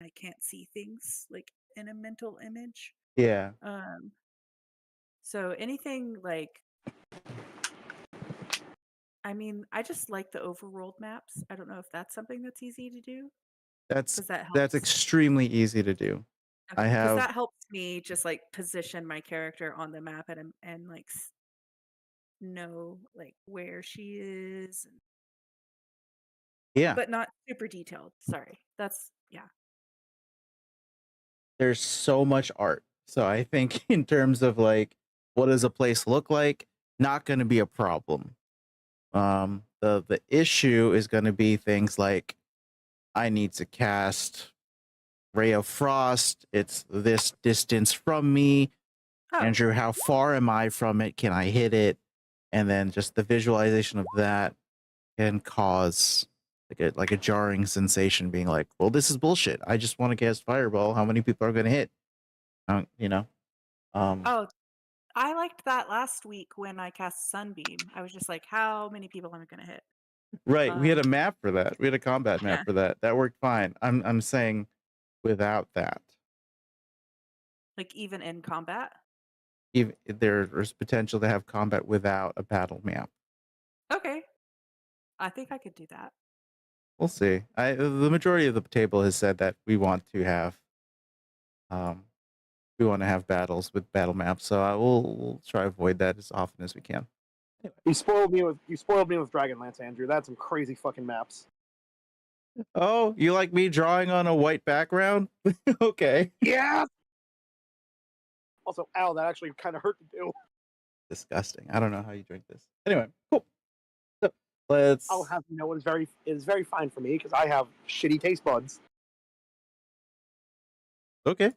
I can't see things like in a mental image. Yeah, Um, so anything like, I mean, I just like the overworld maps. I don't know if that's something that's easy to do that's because that that's helps. extremely easy to do. I Okay, because have that helps me just like position my character on the map and like know like where she is, yeah, but not super detailed. Sorry, that's yeah. there's so much art. So I think in terms of like what does a place look like, not going to be a problem. The issue is going to be things like I need to cast Ray of Frost. It's this distance from me. Oh, Andrew, how far am I from it? Can I hit it? And then just the visualization of that can cause like a jarring sensation, being like, "Well, this is bullshit. I just want to cast Fireball. How many people are going to hit?" You know. Um, oh, I liked that last week when I cast Sunbeam. I was just like, how many people am I gonna hit? right. We had a Um, map for that. We had a combat map yeah, for that. That worked fine. I'm saying without that, like even in combat. even there's potential to have combat without a battle map. Okay, I think I could do that. We'll see. The majority of the table has said that um we want to have battles with battle maps, so we'll try to avoid that as often as we can. Anyway. You spoiled me with Dragonlance, Andrew. That's some crazy fucking maps. Oh, you like me drawing on a white background? Okay. Yeah. Also, ow, that actually kind of hurt to do. Disgusting. I don't know how you drink this. Anyway, cool. So I'll let's. have you know it is very fine for me because I have shitty taste buds. Okay.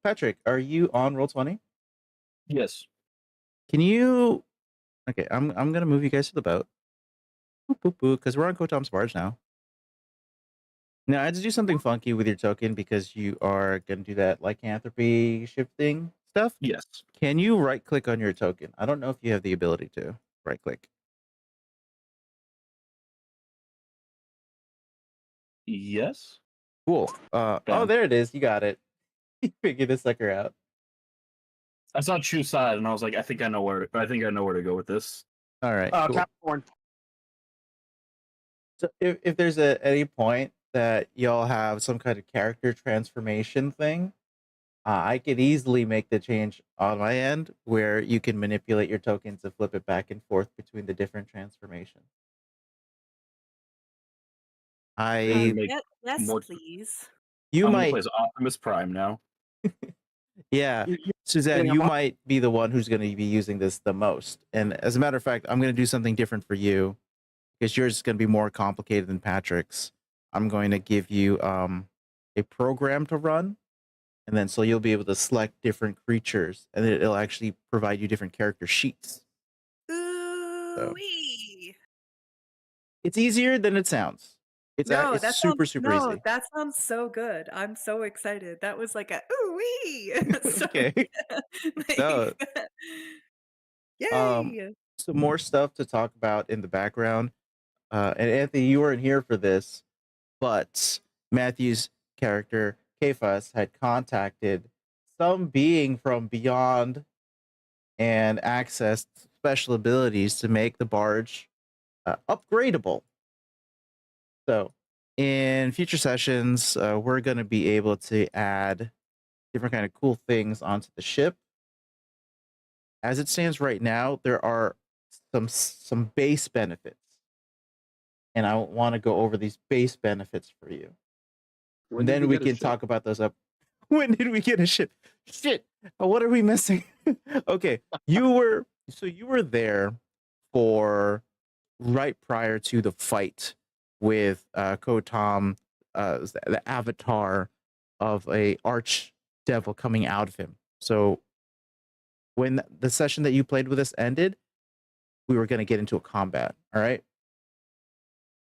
Patrick, are you on Roll20? Yes. Can you? Okay, I'm gonna move you guys to the boat. Because we're on Kotom's barge now. Now I had to do something funky with your token because you are gonna do that lycanthropy shifting stuff. Yes. Can you right click on your token? I don't know if you have the ability to right click. Yes. Cool. Oh, Done. there it is. You got it. You figured this sucker out. I saw choose side, and I was like, I think I know where to go with this. All right. Cool. Capricorn. So if there's any point that y'all have some kind of character transformation thing, I could easily make the change on my end where you can manipulate your tokens to flip it back and forth between the different transformations. Maybe I make Yes, more. please. you I'm gonna might play as Optimus Prime now. yeah. You're Suzanne, getting you a might be the one who's going to be using this the most. And as a matter of fact, I'm going to do something different for you because yours is going to be more complicated than Patrick's. I'm going to give you a program to run, and then so you'll be able to select different creatures, and it'll actually provide you different character sheets. So Ooh-wee. it's easier than it sounds. No, It's that sounds super no, easy. that sounds so good. I'm so excited. That was like a ooh-wee. So Okay. So like um yay. some more stuff to talk about in the background. And Anthony, you weren't here for this, but Matthew's character, Kefas, had contacted some being from beyond and accessed special abilities to make the barge upgradable. So, in future sessions, we're going to be able to add different kind of cool things onto the ship. As it stands right now, there are some base benefits, and I want to go over these base benefits for you. When And did then we we get a can ship? talk about those up. When did we get a ship? Shit. What are we missing? Okay. You were there for right prior to the fight with Kotam, the avatar of a arch devil coming out of him. So when the session that you played with us ended, we were going to get into a combat. All right.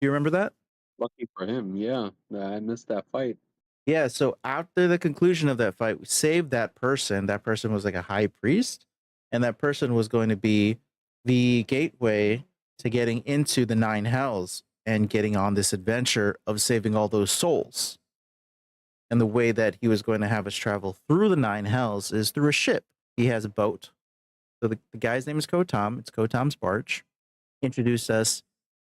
Do you remember that? Lucky for him, yeah. I missed that fight. Yeah, so after the conclusion of that fight, we saved that person. That person was like a high priest, and that person was going to be the gateway to getting into the nine hells and getting on this adventure of saving all those souls. And the way that he was going to have us travel through the nine hells is through a ship. He has a boat. So the guy's name is Kotam. It's Kotam's barge. Introduced us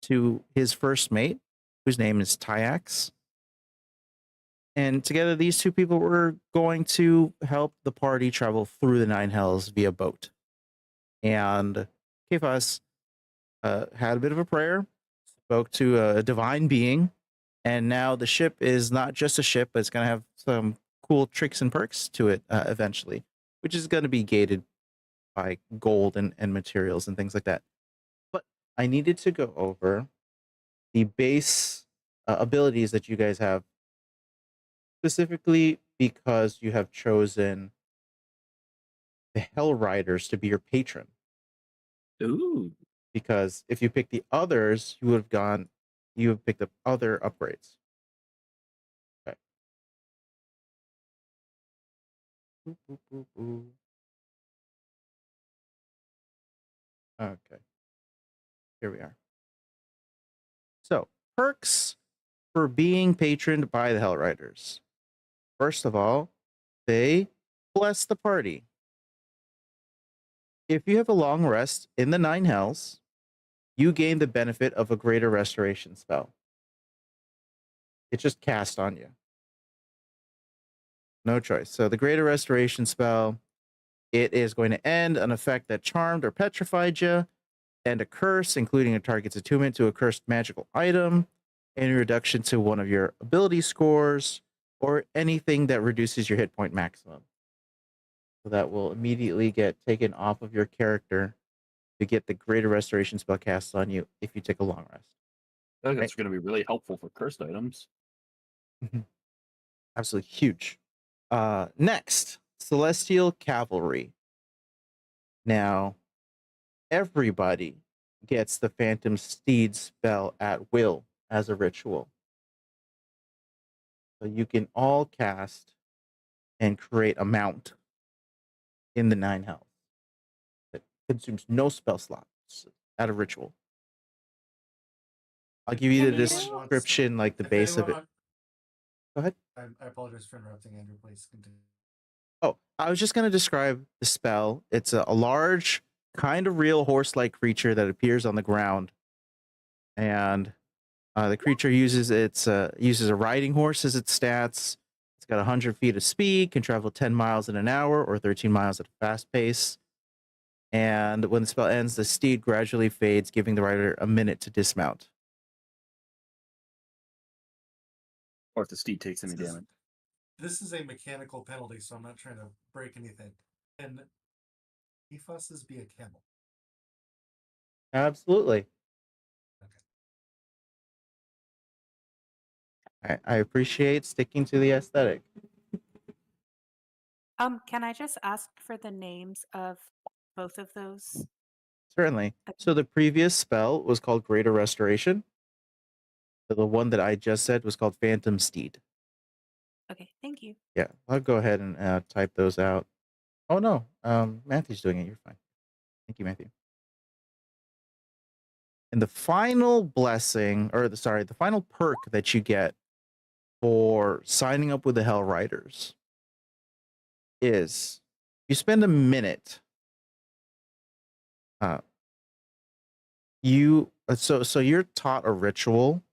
to his first mate, whose name is Tyax. And together, these two people were going to help the party travel through the nine hells via boat. And Kefas had a bit of a prayer, spoke to a divine being, and now the ship is not just a ship, but it's going to have some cool tricks and perks to it eventually, which is going to be gated by gold and materials and things like that. But I needed to go over the base abilities that you guys have, specifically because you have chosen the Hell Riders to be your patron. Ooh. Because if you pick the others, you would have picked up other upgrades. Okay. Boop, boop, boop, boop. Okay. Here we are. So, perks for being patroned by the Hell Riders. First of all, they bless the party. If you have a long rest in the nine hells, you gain the benefit of a greater restoration spell. It's just cast on you. No choice. So the greater restoration spell, it is going to end an effect that charmed or petrified you, and a curse, including a target's attunement to a cursed magical item, any reduction to one of your ability scores, or anything that reduces your hit point maximum. So that will immediately get taken off of your character to get the greater restoration spell cast on you if you take a long rest. I think that's going to be really helpful for cursed items. Absolutely huge. Next, Celestial Cavalry. Now, everybody gets the Phantom Steed spell at will as a ritual. So you can all cast and create a mount in the nine hells that consumes no spell slots at a ritual. I'll give you Can the you- description, like the If base of it. anyone Go ahead. I apologize for interrupting, Andrew. Please continue. Oh, I was just going to describe the spell. It's a large, kind of real horse-like creature that appears on the ground, and the creature uses a riding horse as its stats. It's got 100 feet of speed, can travel 10 miles in an hour or 13 miles at a fast pace. And when the spell ends, the steed gradually fades, giving the rider a minute to dismount. Or if the steed takes any This is- damage. This is a mechanical penalty, so I'm not trying to break anything. Can Ephus be a camel? Absolutely. Okay. I appreciate sticking to the aesthetic. Can I just ask for the names of both of those? Certainly. So the previous spell was called Greater Restoration. The one that I just said was called Phantom Steed. Okay, thank you. Yeah, I'll go ahead and type those out. Oh no, Matthew's doing it. You're fine. Thank you, Matthew. And the final blessing, the final perk that you get for signing up with the Hell Riders is you spend a minute. So you're taught a ritual,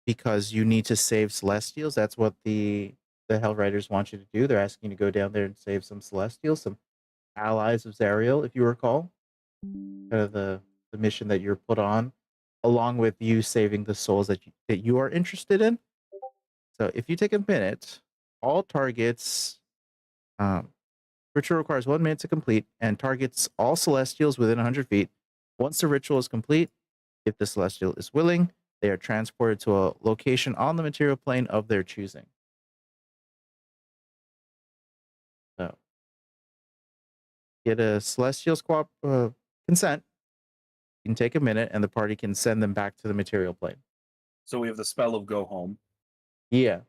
because you need to save Celestials. That's what the Hell Riders want you to do. They're asking you to go down there and save some Celestials, some allies of Zariel, if you recall. Kind of the mission that you're put on, along with you saving the souls that you are interested in. So if you take a minute, all targets, ritual requires 1 minute to complete and targets all Celestials within 100 feet. Once the ritual is complete, if the Celestial is willing, they are transported to a location on the material plane of their choosing. So, get a Celestial squad consent. You can take a minute, and the party can send them back to the material plane. So we have the spell of go home. Yeah.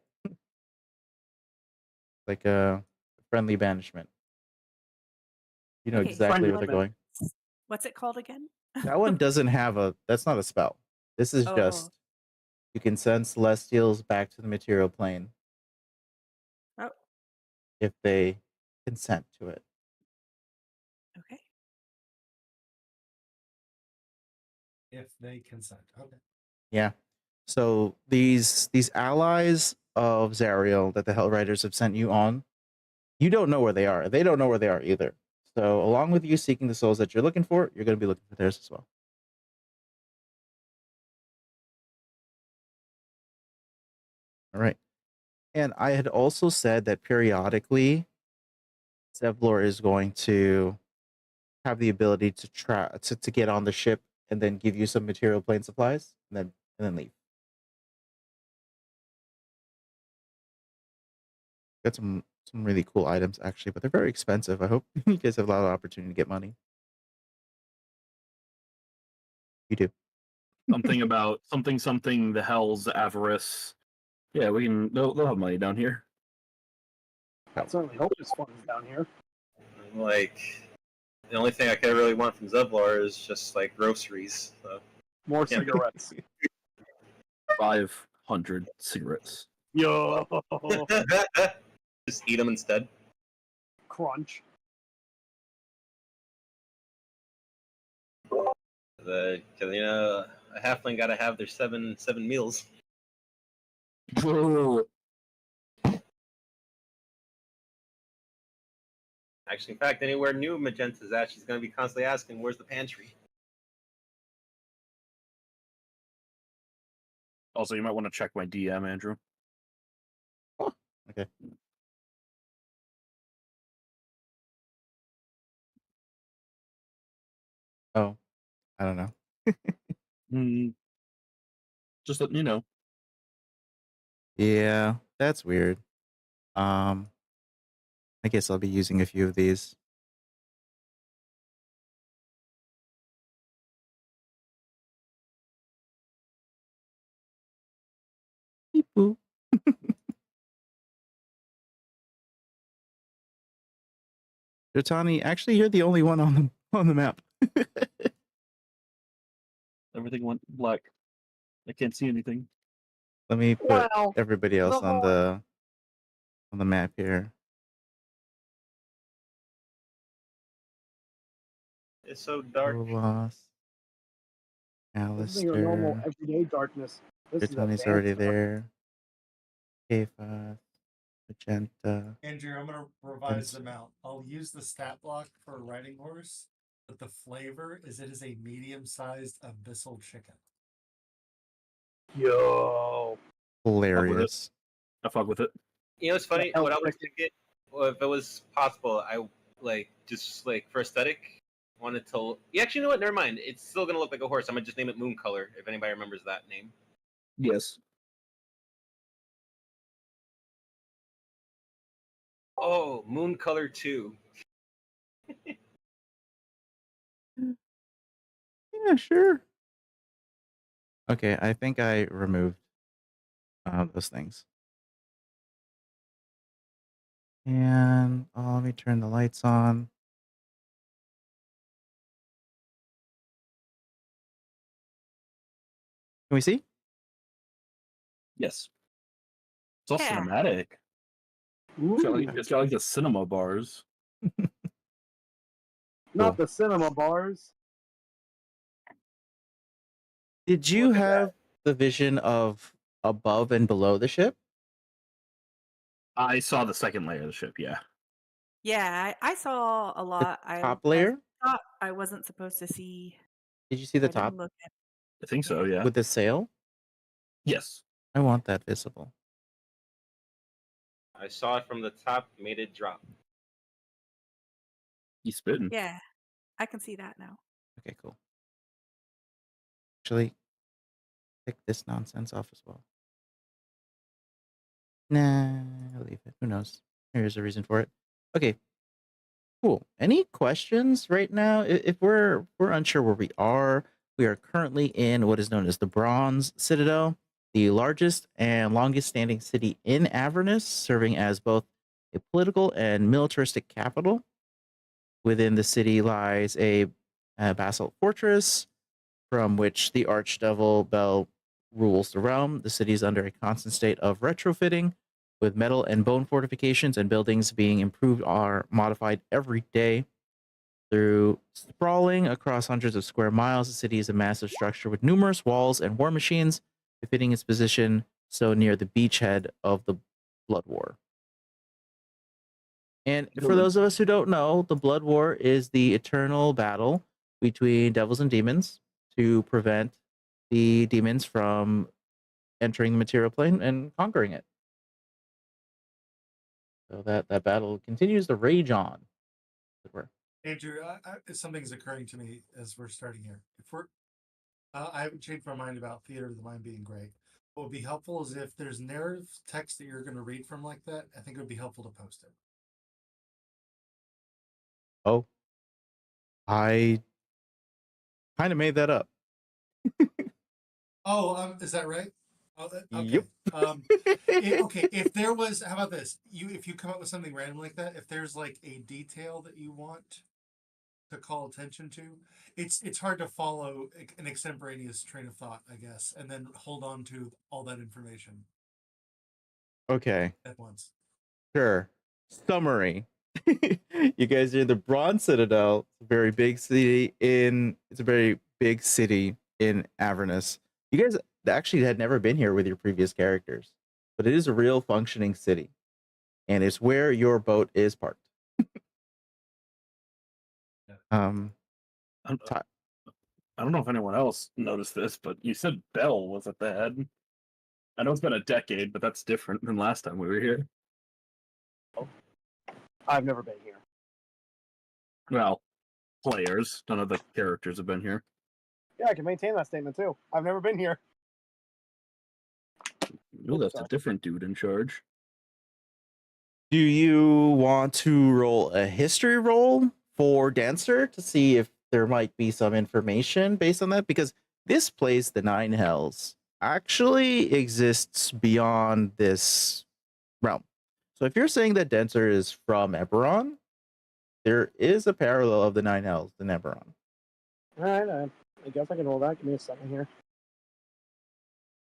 Like a friendly banishment. You know Okay, exactly where friendly they're going. What's it called again? That one doesn't have that's not a spell. This is Oh. just You can send Celestials back to the material plane Oh, if they consent to it. okay. If they consent. Okay. Yeah. So these allies of Zariel that the Hellriders have sent you on, you don't know where they are. They don't know where they are either. So along with you seeking the souls that you're looking for, you're going to be looking for theirs as well. All right. And I had also said that periodically Zevlor is going to have the ability to try to get on the ship and then give you some material plane supplies and then leave. Got some really cool items actually, but they're very expensive. I hope you guys have a lot of opportunity to get money. You do. Something about something the hell's avarice. Yeah, we can. They'll have money down here. I certainly hope this funds down here. Like, the only thing I could really want from Zevlar is just like groceries. So. More Yeah. cigarettes. 500 cigarettes. Yo, Just eat them instead. crunch. Because a halfling got to have their seven meals. Actually, in fact, anywhere new Magenta's at, she's going to be constantly asking, "Where's the pantry?" Also, you might want to check my DM, Andrew. Okay. Oh, I don't know. Just letting you know. Yeah, that's weird. I guess I'll be using a few of these. Beep boop. Jotani, actually, you're the only one on the map. Everything went black. I can't see anything. Let me put Wow. everybody else on the map here. It's so dark. Bolas, This is your normal Alistair, everyday darkness. This is Jotani's advanced already dark. there. Kefas, Magenta. Andrew, I'm gonna revise Yes. them out. I'll use the stat block for a riding horse, but the flavor is it is a medium-sized abyssal chicken. Yo. Hilarious. I fuck with it. You know, it's funny. Yeah, What I was like- thinking, well, if it was possible, I just for aesthetic wanted to. Yeah, actually, you know what? Never mind. It's still gonna look like a horse. I'm gonna just name it Moon Color. If anybody remembers that name. Yes. Oh, Moon Color 2. Yeah, sure. Okay, I think I removed those things. And let me turn the lights on. Can we see? Yes. It's all Yeah. cinematic. Ooh. It's got like the cinema bars. Not Cool. the cinema bars. Did you Look at have the vision of above and below the ship? I saw the second layer of the ship, yeah. Yeah, I saw a lot. Top layer? I thought I wasn't supposed to see. Did you see the I didn't top look at. I think so, yeah. with the sail? Yes. I want that visible. I saw it from the top, made it drop. He's spitting. Yeah, I can see that now. Okay, cool. Actually, pick this nonsense off as well. Nah, I'll leave it. Who knows? There's a reason for it. Okay, cool. Any questions right now? If we're unsure where we are currently in what is known as the Bronze Citadel, the largest and longest standing city in Avernus, serving as both a political and militaristic capital. Within the city lies a basalt fortress from which the Archdevil Bell rules the realm. The city is under a constant state of retrofitting, with metal and bone fortifications and buildings being improved or modified every day. Through sprawling across hundreds of square miles, the city is a massive structure with numerous walls and war machines, befitting its position so near the beachhead of the Blood War. And for those of us who don't know, the Blood War is the eternal battle between devils and demons to prevent the demons from entering the material plane and conquering it. So that battle continues to rage on. as it were. Andrew, something's occurring to me as we're starting here. If we're, I haven't changed my mind about theater of the mind being great. What would be helpful is if there's narrative text that you're going to read from like that, I think it would be helpful to post it. Oh, I kind of made that up. Oh, is that right? Oh, okay. Yep. Okay. If there was, how about this? If you come up with something random like that, if there's like a detail that you want to call attention to, it's hard to follow an extemporaneous train of thought, I guess, and then hold on to all that information Okay, at once. sure. Summary. You guys are in the Bronze Citadel. It's a very big city in Avernus. You guys actually had never been here with your previous characters, but it is a real functioning city, and it's where your boat is parked. I don't know if anyone else noticed this, but you said Bell was at the head. I know it's been a decade, but that's different than last time we were here. I've never been here. Well, players, none of the characters have been here. Yeah, I can maintain that statement too. I've never been here. Ooh, that's a different dude in charge. Do you want to roll a history roll for Dancer to see if there might be some information based on that? Because this place, the Nine Hells, actually exists beyond this realm. So if you're saying that Dancer is from Eberron, there is a parallel of the Nine Hells in Eberron. All right, I guess I can roll that. Give me a second here.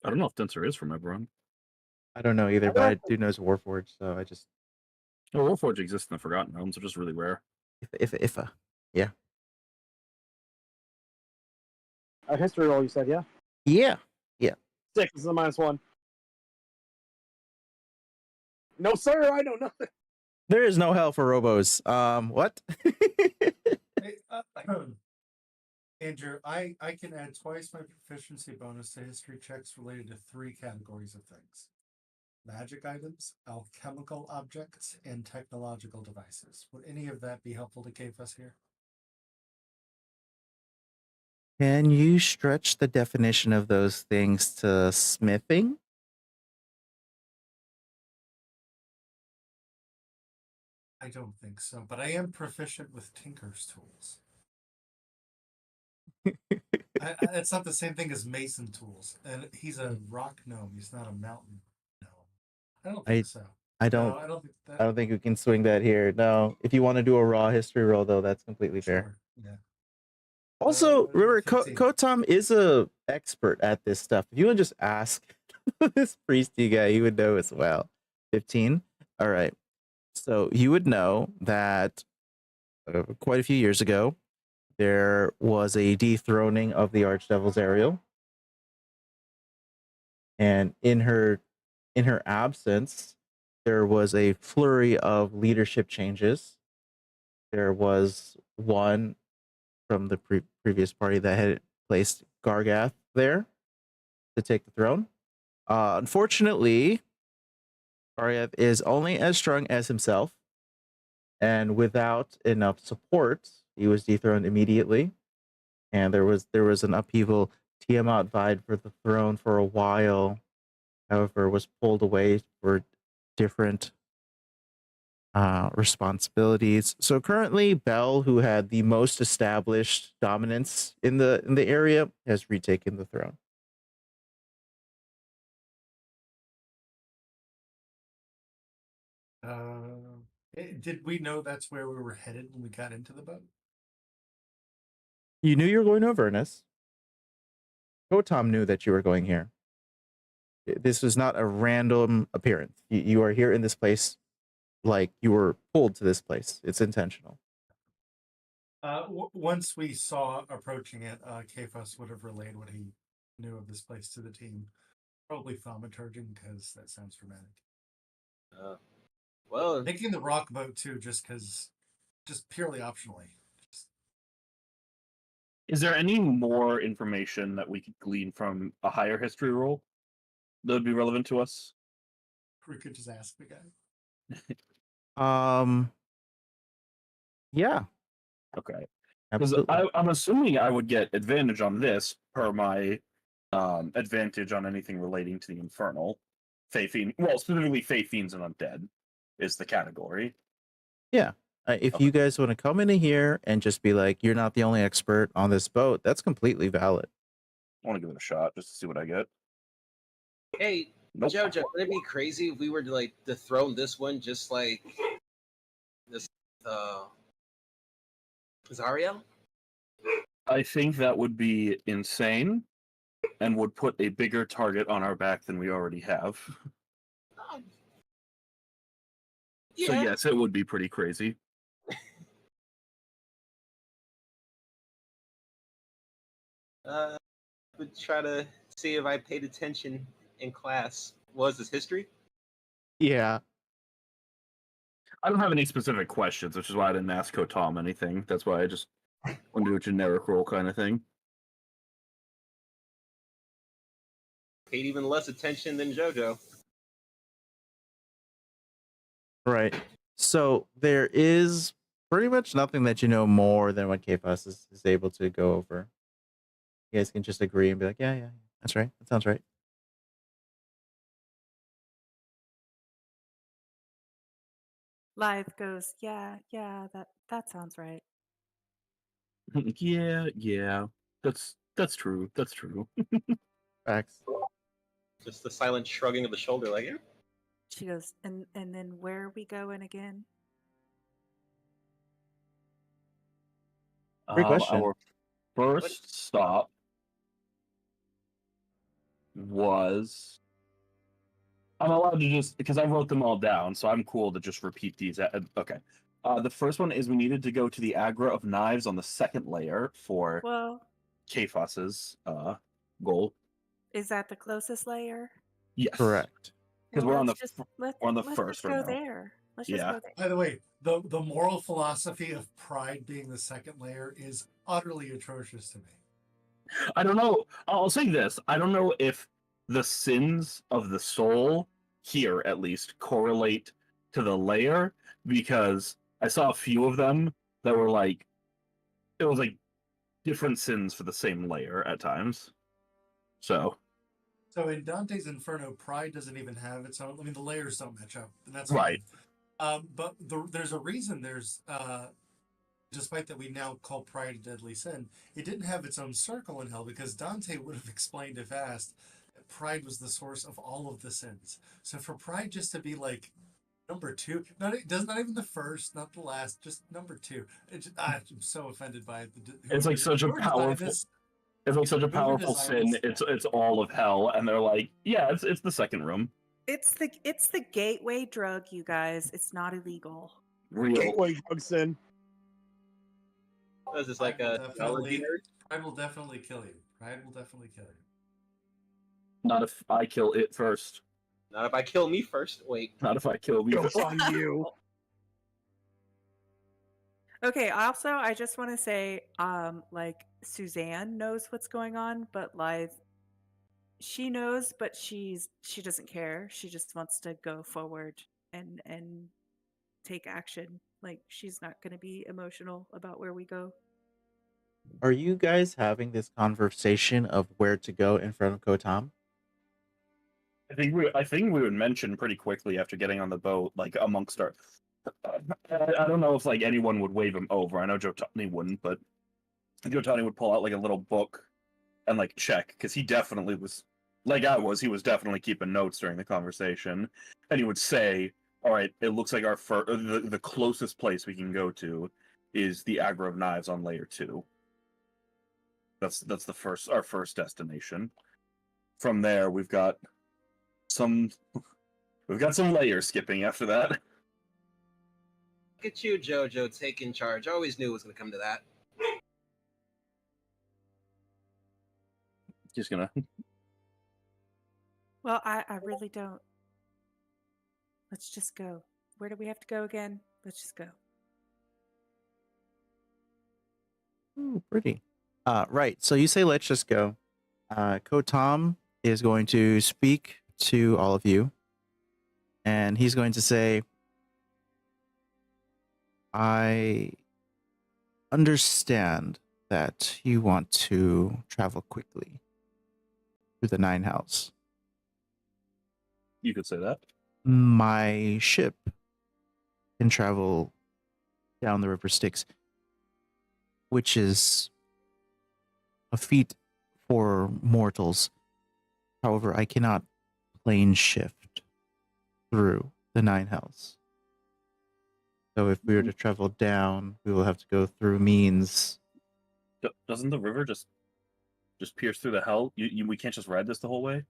I don't know if Denser is from Eberron. I don't know either, but I do know it's Warforged, so I just... Oh, Warforged exists in the Forgotten Realms. They're just really rare. Yeah. A history roll, you said, yeah? Yeah. 6 is a -1. No, sir, I know nothing. There is no hell for robos. What? Hey, Andrew, I can add twice my proficiency bonus to history checks related to 3 categories of things: magic items, alchemical objects, and technological devices. Would any of that be helpful to Kfus here? Can you stretch the definition of those things to smithing? I don't think so, but I am proficient with Tinker's tools. It's not the same thing as Mason tools, and he's a rock gnome. He's not a mountain gnome. I don't think so. I No, don't. I don't think that. I don't think we can swing that here. No, if you want to do a raw history roll, though, that's completely fair. Sure. Yeah. Also, remember, 15. Kotam is a expert at this stuff. If you would just ask this priesty guy, he would know as well. 15. All right. So you would know that quite a few years ago, there was a dethroning of the Archdevil's Ariel, and in her absence, there was a flurry of leadership changes. There was one from the previous party that had placed Gargath there to take the throne. Unfortunately, Gargath is only as strong as himself, and without enough support, he was dethroned immediately. And there was an upheaval. Tiamat vied for the throne for a while, however, was pulled away for different responsibilities. So currently, Bell, who had the most established dominance in the area, has retaken the throne. Did we know that's where we were headed when we got into the boat? You knew you were going to Avernus. Kotam knew that you were going here. This was not a random appearance. You are here in this place, like you were pulled to this place. It's intentional. Once we saw approaching it, Kefas would have relayed what he knew of this place to the team. Probably thaumaturging, because that sounds dramatic. Well, Making the rock boat too, just purely optionally. Is there any more information that we could glean from a higher history roll that would be relevant to us? We could just ask the guy. Yeah, Okay. Because absolutely. I'm assuming I would get advantage on this per my advantage on anything relating to the infernal. Fey Fiend, well, specifically Fey Fiends and Undead is the category. Yeah. If Okay. you guys want to come in here and just be like, you're not the only expert on this boat, that's completely valid. I want to give it a shot just to see what I get. hey, Nope. Jojo, would it be crazy if we were to like dethrone this one just like this Zariel? I think that would be insane and would put a bigger target on our back than we already have. Yeah. So yes, it would be pretty crazy. Would try to see if I paid attention in class. Was this history? Yeah. I don't have any specific questions, which is why I didn't ask Kotam anything. That's why I just want to do a generic roll kind of thing. Paid even less attention than Jojo. Right. So there is pretty much nothing that you know more than what Kefas is able to go over. You guys can just agree and be like, yeah, that's right. That sounds right. Live goes, yeah, that sounds right. Yeah. That's true. That's true. Facts. Just the silent shrugging of the shoulder, like, yeah. She goes, and then where are we going again? Great question. Our first stop was. I'm allowed to just because I wrote them all down, so I'm cool to just repeat these. Okay. The first one is we needed to go to the Agra of Knives on the second layer for Well, Kefas's goal. is that the closest layer? Yes. Correct. Because Well, we're on the let's first just right go now. there. Let's just Yeah. go there. By the way, the moral philosophy of pride being the second layer is utterly atrocious to me. I don't know. I'll say this. I don't know if the sins of the soul here, at least, correlate to the layer because I saw a few of them that were like, it was like different sins for the same layer at times. So in Dante's Inferno, pride doesn't even have its own. I mean, the layers don't match up, and that's right. Fine. But there's a reason. Despite that we now call pride a deadly sin, it didn't have its own circle in hell because Dante would have explained if asked that pride was the source of all of the sins. So for pride just to be like number two, not even the first, not the last, just number two. I'm so offended by it. It's like such a powerful. It's like such a powerful sin. It's all of hell, and they're like, yeah, it's the second room. It's the gateway drug, you guys. It's not illegal. Real. Gateway drug sin. Was this like a Pride will definitely kill you. Pride will definitely kill you. Not if I kill it first. Not if I kill me first. Wait. Not if I kill me first. On you. Okay, also I just want to say like Suzanne knows what's going on, but like she knows, but she doesn't care. She just wants to go forward and take action. Like she's not going to be emotional about where we go. Are you guys having this conversation of where to go in front of Kotam? I think we would mention pretty quickly after getting on the boat, like amongst our. I don't know if like anyone would wave him over. I know Joe Tony wouldn't, but Joe Tony would pull out like a little book and like check because he definitely was like I was. He was definitely keeping notes during the conversation, and he would say, "All right, it looks like our the closest place we can go to is the Agra of Knives on layer 2. That's our first destination. From there, we've got some layer skipping after that. Look at you, Jojo, taking charge. I always knew it was going to come to that. Just gonna. Well, I really don't. Let's just go. Where do we have to go again? Let's just go. Ooh, pretty. Right. So you say let's just go. Kotam is going to speak to all of you, and he's going to say, I understand that you want to travel quickly through the Nine House. You could say that. My ship can travel down the River Styx, which is a feat for mortals. However, I cannot plane shift through the Nine Hells. So if we were to travel down, we will have to go through means. Doesn't the river just pierce through the hell? We can't just ride this the whole way?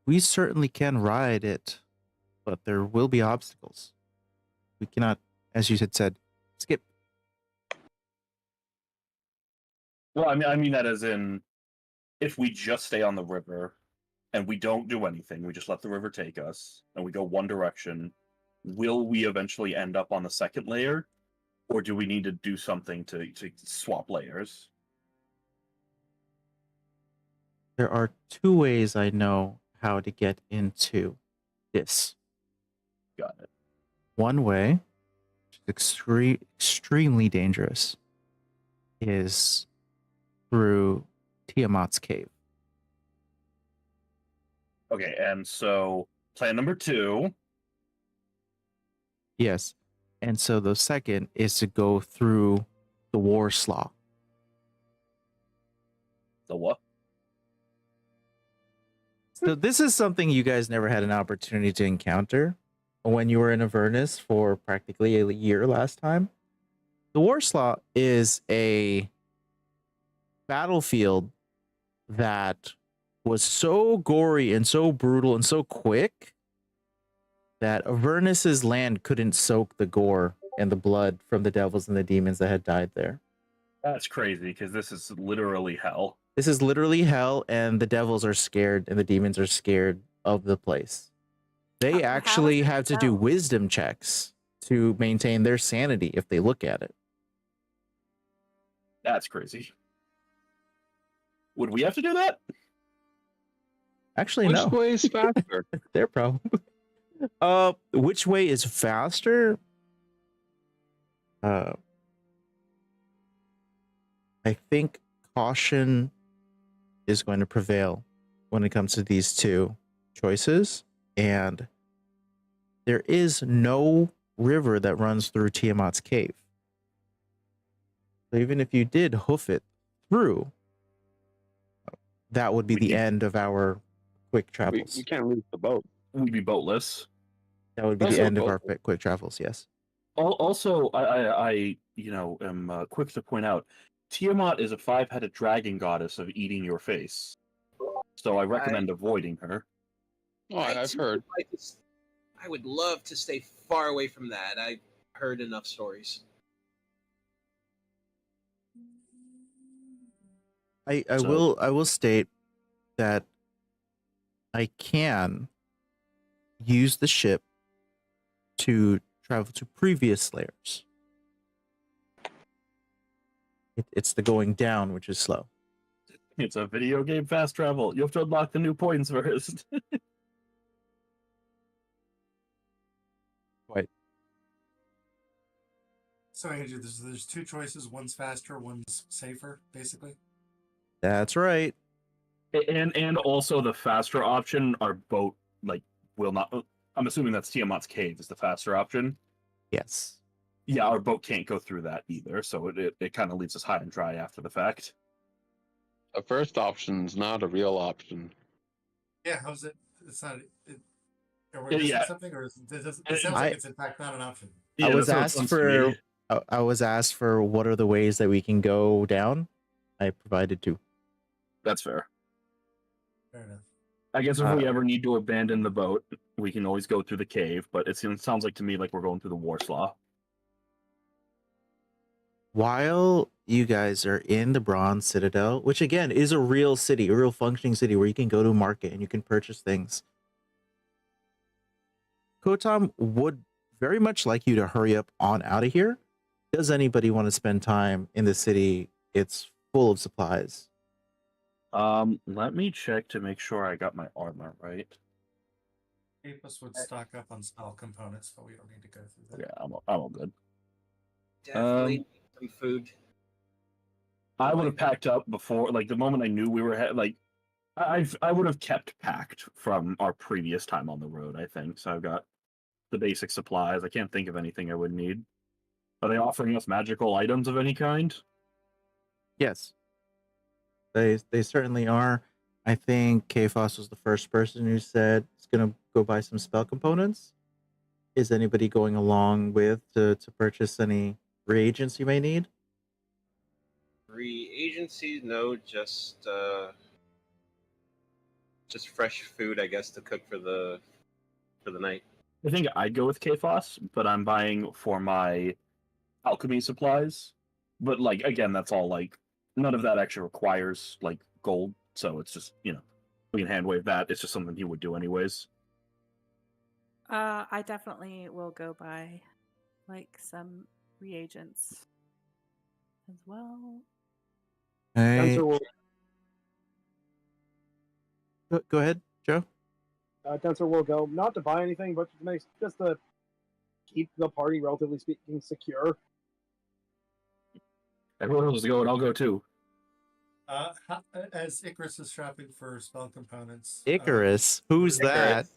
We certainly can ride it, but there will be obstacles. We cannot, as you had said, skip. Well, I mean that as in, if we just stay on the river and we don't do anything, we just let the river take us, and we go one direction, will we eventually end up on the second layer? Or do we need to do something to swap layers? There are two ways I know how to get into this. Got it. One way, which is extremely dangerous, is through Tiamat's cave. Okay, and so plan number 2. Yes. And so the second is to go through the war slaw. The what? So this is something you guys never had an opportunity to encounter when you were in Avernus for practically a year last time. The war slaw is a battlefield that was so gory and so brutal and so quick that Avernus's land couldn't soak the gore and the blood from the devils and the demons that had died there. That's crazy, because this is literally hell. This is literally hell, and the devils are scared and the demons are scared of the place. They How actually is it have to do hell? wisdom checks to maintain their sanity if they look at it. That's crazy. Would we have to do that? Actually, Which no. way is faster? Their problem. Which way is faster? I think caution is going to prevail when it comes to these two choices, and there is no river that runs through Tiamat's cave. So even if you did hoof it through, that would be We the need- end of our quick we travels. can't leave the boat. We'd be boatless. That would be the Also, end of our quick travels, yes. Also, I am quick to point out, Tiamat is a 5-headed dragon goddess of eating your face. So I recommend avoiding her. Oh, I've heard. I would love to stay far away from that. I've heard enough stories. I So- will state that I can use the ship to travel to previous layers. It's the going down which is slow. It's a video game fast travel. You have to unlock the new points first. Quite. So Andrew, there's two choices. One's faster, one's safer, basically. That's right. And also the faster option, our boat will not. I'm assuming that's Tiamat's cave is the faster option. Yes. Yeah, our boat can't go through that either, so it kind of leaves us high and dry after the fact. The first option's not a real option. Yeah, how's it? It's not. Are we missing Yeah. something, or it sounds like it's in fact not an option? Yeah, I was that's what it asked sounds to me. for I was asked for what are the ways that we can go down. I provided two. That's fair. Fair enough. I guess if we Uh, ever need to abandon the boat, we can always go through the cave. But it sounds like to me like we're going through the Warslaw. while you guys are in the Bronze Citadel, which again is a real city, a real functioning city where you can go to a market and you can purchase things, Kotam would very much like you to hurry up on out of here. Does anybody want to spend time in the city? It's full of supplies. Let me check to make sure I got my armor right. Apis would stock up on spell components, but we don't need to go through that. Yeah, I'm all good. Definitely need some food. I would have packed up before, like the moment I knew we were I would have kept packed from our previous time on the road. I think so. I've got the basic supplies. I can't think of anything I would need. Are they offering us magical items of any kind? Yes, they certainly are. I think Kfos was the first person who said he's gonna go buy some spell components. Is anybody going along with to purchase any reagents you may need? Agencies, no, just fresh food, I guess, to cook for the night. I think I'd go with Kfos, but I'm buying for my alchemy supplies. But like again, that's all like none of that actually requires like gold, so it's just we can hand wave that. It's just something he would do anyways. I definitely will go buy like some reagents as well. Hey, Spencer will go ahead, Joe. Tensor will go not to buy anything, but just to keep the party relatively speaking secure. Everyone else is going, I'll go too. As Icarus is shopping for spell components, Icarus, who's that?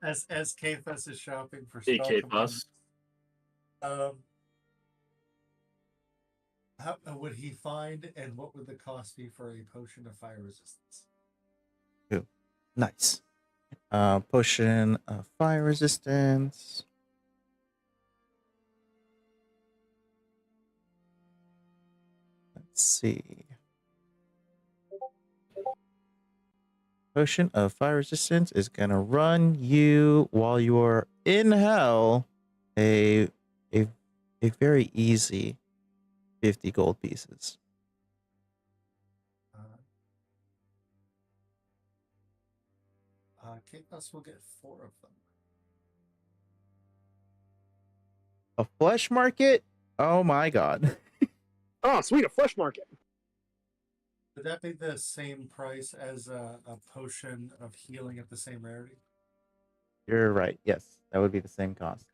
as Kfus is shopping for spell Hey, components, Kfus. how would he find, and what would the cost be for a potion of fire resistance? Ooh, nice. Potion of fire resistance. Let's see. Potion of fire resistance is gonna run you while you're in hell a very easy 50 gold pieces. Kfus will get 4 of them. A flesh market? Oh my god. Oh, sweet, a flesh market. Would that be the same price as a potion of healing at the same rarity? You're right. Yes, that would be the same cost.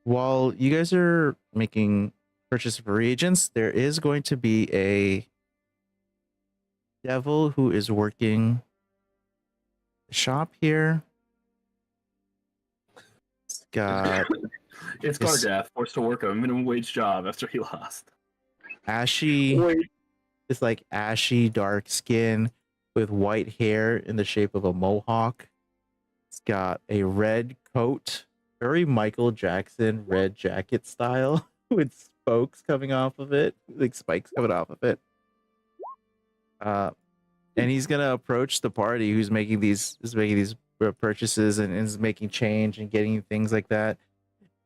While you guys are making purchase of reagents, there is going to be a devil who is working the shop here. It's got It's this Gargath, forced to work a minimum wage job after he lost. ashy, Wait, it's like ashy dark skin with white hair in the shape of a mohawk. It's got a red coat, very Michael Jackson red jacket style with spokes coming off of it, like spikes coming off of it. And he's gonna approach the party who's making these purchases and is making change and getting things like that,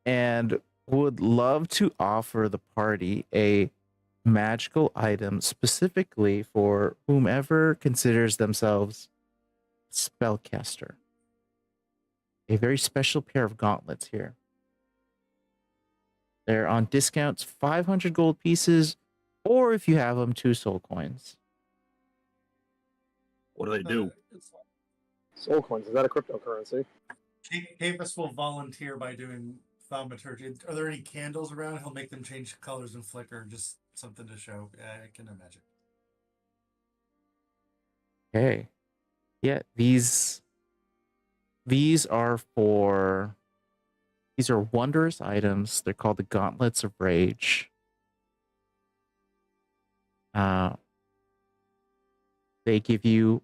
and would love to offer the party a magical item specifically for whomever considers themselves spellcaster. A very special pair of gauntlets here. They're on discounts, 500 gold pieces, or if you have them, 2 soul coins. What do they do? soul coins, is that a cryptocurrency? Kfus will volunteer by doing thaumaturgy. Are there any candles around? He'll make them change colors and flicker, just something to show. I can imagine. Okay. Yeah, these are wondrous items. They're called the Gauntlets of Rage. They give you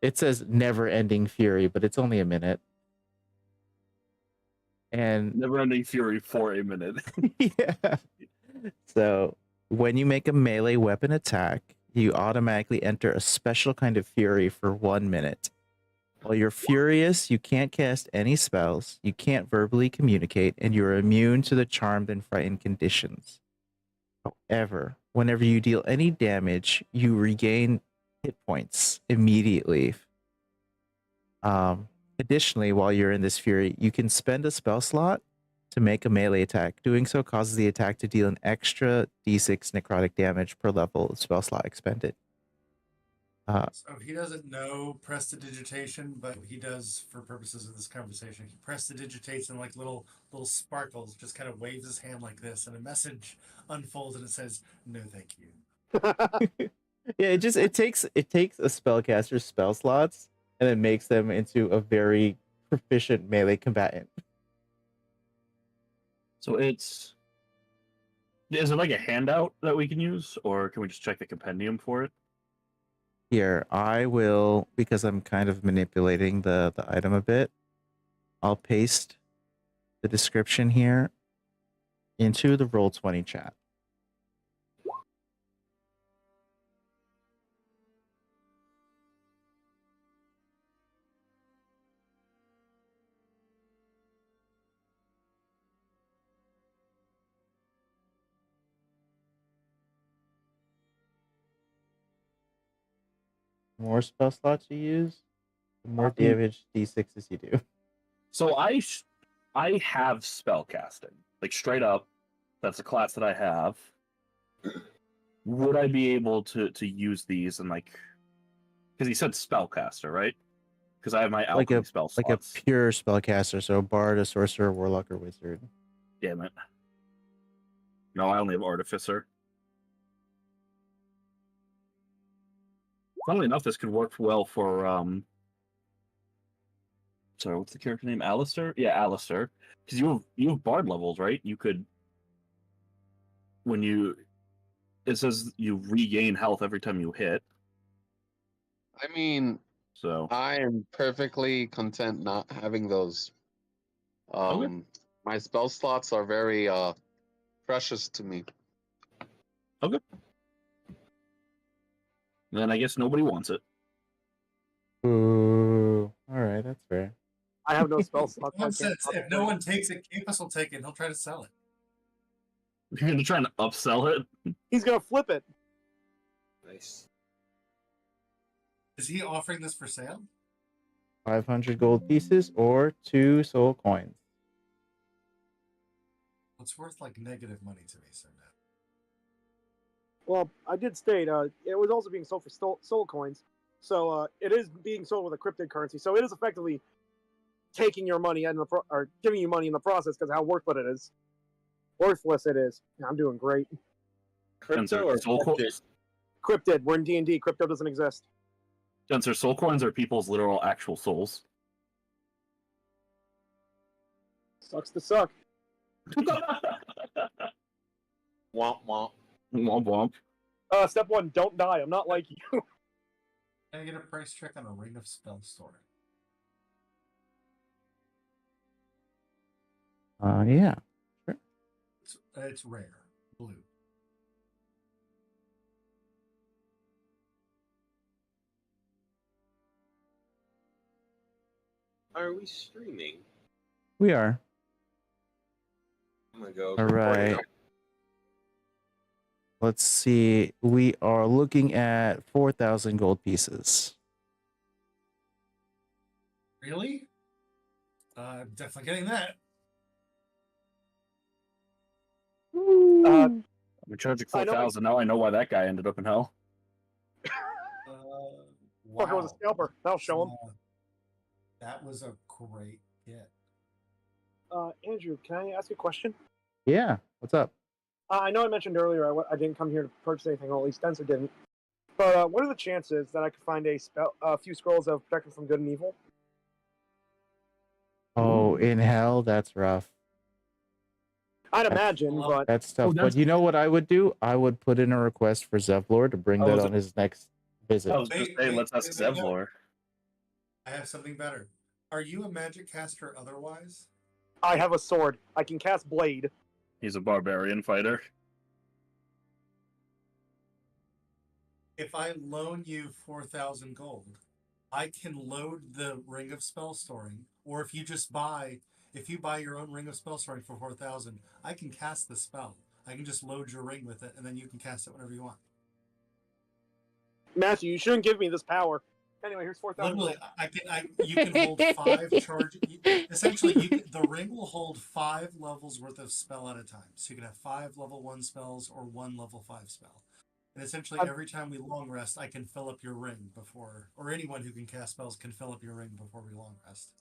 it says never-ending fury, but it's only a minute. And Never-ending fury for a minute. yeah. So when you make a melee weapon attack, you automatically enter a special kind of fury for 1 minute. While you're furious, you can't cast any spells, you can't verbally communicate, and you're immune to the charmed and frightened conditions. However, whenever you deal any damage, you regain hit points immediately. Additionally, while you're in this fury, you can spend a spell slot to make a melee attack. Doing so causes the attack to deal an extra d6 necrotic damage per level of spell slot expended. So he doesn't know prestidigitation, but he does for purposes of this conversation. He prestidigitates and like little sparkles, just kind of waves his hand like this, and a message unfolds and it says, "No, thank you." Yeah, it takes a spellcaster's spell slots and it makes them into a very proficient melee combatant. So is it like a handout that we can use, or can we just check the compendium for it? Here, I will, because I'm kind of manipulating the item a bit, I'll paste the description here into the Roll20 chat. The more spell slots you use, the more damage d6s you do. So I have spellcasting, like straight up. That's a class that I have. Would I be able to use these and like? Because he said spellcaster, right? Because I have my alchemy spell slots. Like a pure spellcaster, so a bard, a sorcerer, warlock, or wizard. Damn it. No, I only have artificer. Funnily enough, this could work well for sorry, what's the character name? Alistair? Yeah, Alistair. Because you have bard levels, right? You could it says you regain health every time you hit. I mean, So I am perfectly content not having those. Okay. My spell slots are very precious to me. Okay. Then I guess nobody wants it. Ooh, all right, that's fair. I have no spell slots. One says if no one takes it, Capus will take it and he'll try to sell it. You're gonna try to upsell it? He's gonna flip it. Nice. Is he offering this for sale? 500 gold pieces or 2 soul coins. It's worth like negative money to me, so no. Well, I did state it was also being sold for soul coins, so it is being sold with a cryptid currency. So it is effectively taking your money and or giving you money in the process because how worthless it is. Worthless it is. I'm doing great. Crypto or soul coins? Cryptid. We're in D&D. Crypto doesn't exist. Since soul coins are people's literal actual souls. Sucks to suck. Womp womp. Womp womp. Step 1, don't die. I'm not like you. Can I get a price check on a Ring of Spell Store? Yeah. It's rare. Blue. Are we streaming? We are. I'm gonna go. All right. Let's see. We are looking at 4,000 gold pieces. Really? I'm definitely getting that. We're charging 4,000. Now I know why that guy ended up in hell. Fuck, it was a scalper. That'll show him. That was a great hit. Andrew, can I ask you a question? Yeah. What's up? I know I mentioned earlier I didn't come here to purchase anything, or at least Spencer didn't. But what are the chances that I could find a few scrolls of protection from good and evil? Oh, in hell, that's rough. I'd imagine, but That's tough. But you know what I would do? I would put in a request for Zevlor to bring that on his next visit. I was just saying, let's ask Zevlor. I have something better. Are you a magic caster otherwise? I have a sword. I can cast Blade. He's a barbarian fighter. If I loan you 4,000 gold, I can load the Ring of Spell Storing, or if you buy your own Ring of Spell Storing for 4,000, I can cast the spell. I can just load your ring with it, and then you can cast it whenever you want. Matthew, you shouldn't give me this power. Anyway, here's 4,000. Literally, you can hold 5 charge. Essentially, the ring will hold 5 levels worth of spell at a time. So you can have 5 level 1 spells or 1 level 5 spell. And essentially, every time we long rest, I can fill up your ring before, or anyone who can cast spells can fill up your ring before we long rest.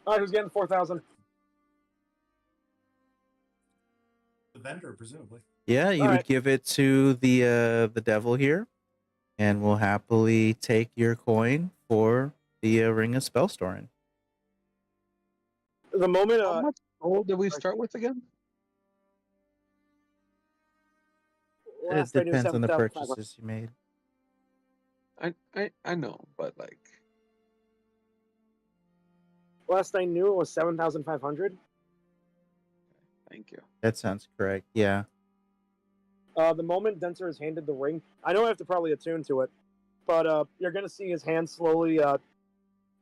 All right, who's getting 4,000? The vendor, presumably. Yeah, you All would right. give it to the devil here, and we'll happily take your coin for the Ring of Spell Storing. The moment How much gold did we start with again? It last I knew depends on the 7,500. purchases you made. I know, but like, Last I knew it was 7,500. thank you. That sounds correct. Yeah. The moment Denser is handed the ring, I know I have to probably attune to it, but you're gonna see his hand slowly,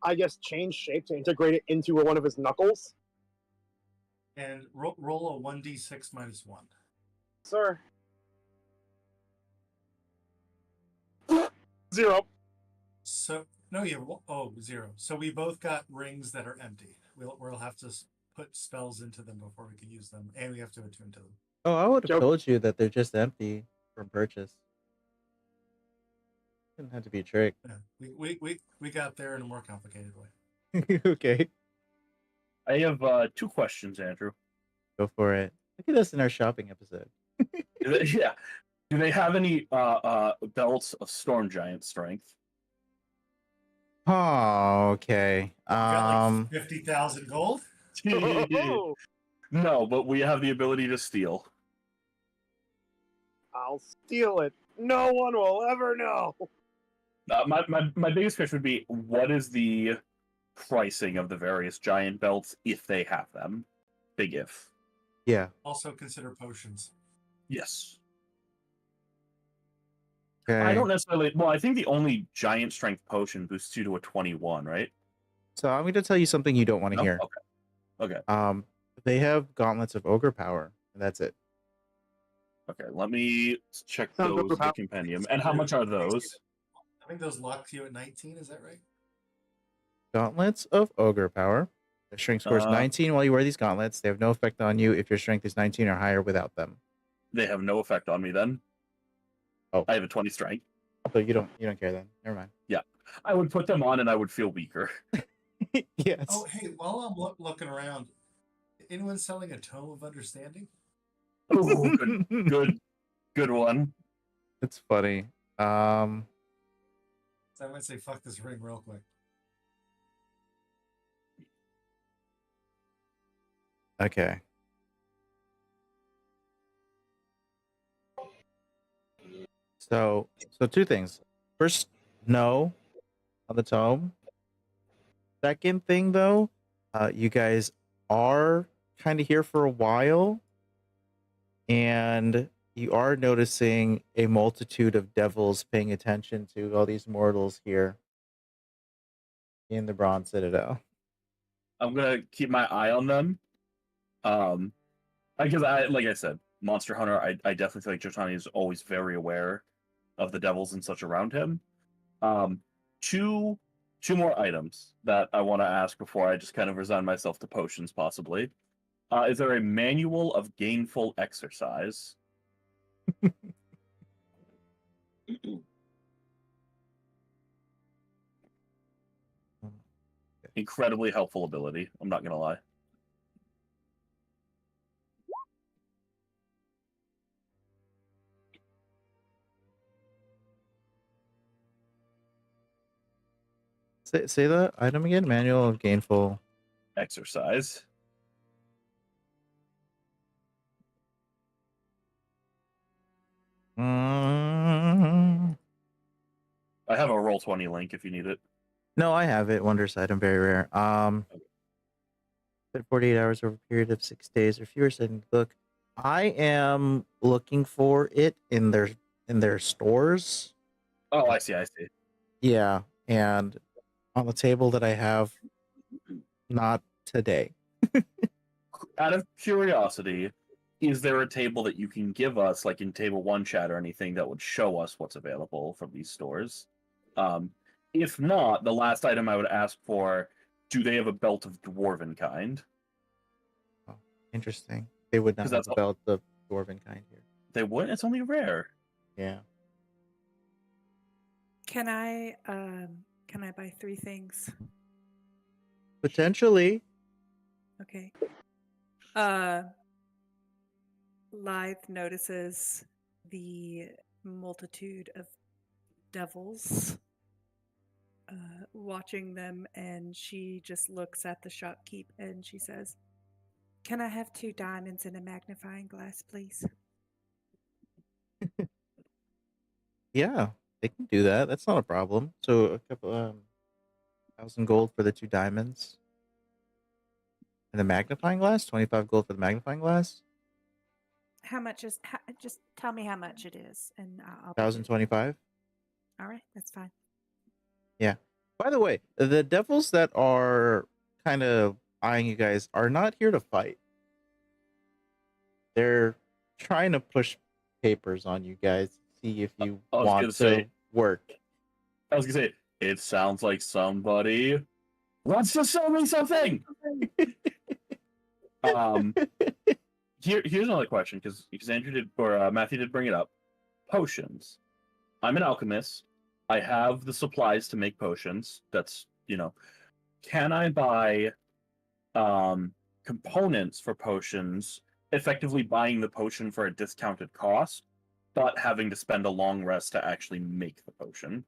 I guess, change shape to integrate it into one of his knuckles. And roll a 1d6 minus 1. Sir. 0. So no, you have 0. So we both got rings that are empty. We'll have to put spells into them before we can use them, and we have to attune to them. Oh, I would have Joke. told you that they're just empty from purchase. Didn't have to be a trick. Yeah, we got there in a more complicated way. Okay, I have 2 questions, Andrew. go for it. Look at us in our shopping episode. Yeah. Do they have any belts of Storm Giant strength? Oh, okay. Got like 50,000 gold. No, but we have the ability to steal. I'll steal it. No one will ever know. My biggest question would be, what is the pricing of the various giant belts if they have them? Big if. Yeah. Also consider potions. Yes. Okay. I don't necessarily. Well, I think the only giant strength potion boosts you to a 21, right? So I'm going to tell you something you don't want to No? hear. Okay. They have gauntlets of ogre power, and that's it. Okay. Let me check Sounds those in the overpowered. compendium. And how much are those? I think those lock you at 19. Is that right? Gauntlets of ogre power. Their strength score is 19 while you wear these gauntlets. They have no effect on you if your strength is 19 or higher without them. They have no effect on me then. Oh. I have a 20 strength. So you don't care then. Never mind. Yeah. I would put them on and I would feel weaker. Yes. Oh, hey, while I'm looking around, anyone selling a Tome of Understanding? Oh, good one. It's funny. So I might say fuck this ring real quick. Okay. So 2 things. First, no on the tome. Second thing, though, you guys are kind of here for a while, and you are noticing a multitude of devils paying attention to all these mortals here in the Bronze Citadel. I'm gonna keep my eye on them. Because like I said, Monster Hunter, I definitely feel like Jotani is always very aware of the devils and such around him. Two more items that I want to ask before I just kind of resign myself to potions, possibly. Is there a manual of gainful exercise? Incredibly helpful ability. I'm not gonna lie. Say the item again. Manual of gainful Exercise. Mm. I have a Roll20 link if you need it. No, I have it. Wondrous item, very rare. 48 hours over a period of 6 days or fewer, said in the book. I am looking for it in their in their stores. Oh, I see. I see. Yeah, and on the table that I have, not today. Out of curiosity, is there a table that you can give us, like in Table 1 chat or anything, that would show us what's available from these stores? If not, the last item I would ask for, do they have a belt of dwarven kind? Oh, interesting. They would not 'Cause have that's a belt of dwarven kind here. They would? It's only rare. Yeah. Can I buy 3 things? Potentially. Okay. Lythe notices the multitude of devils watching them, and she just looks at the shopkeep and she says, "Can I have 2 diamonds and a magnifying glass, please?" Yeah, they can do that. That's not a problem. So a couple 1,000 gold for the 2 diamonds. And the magnifying glass? 25 gold for the magnifying glass? How much is? Just tell me how much it is, and I'll pay it. 1,025? All right, that's fine. Yeah. By the way, the devils that are kind of eyeing you guys are not here to fight. They're trying to push papers on you guys, see if you I was want gonna to say- work. I was gonna say, it sounds like somebody wants to sell me something. Here's another question, because Andrew did, or Matthew did bring it up. Potions. I'm an alchemist. I have the supplies to make potions. That's, can I buy components for potions, effectively buying the potion for a discounted cost, but having to spend a long rest to actually make the potion?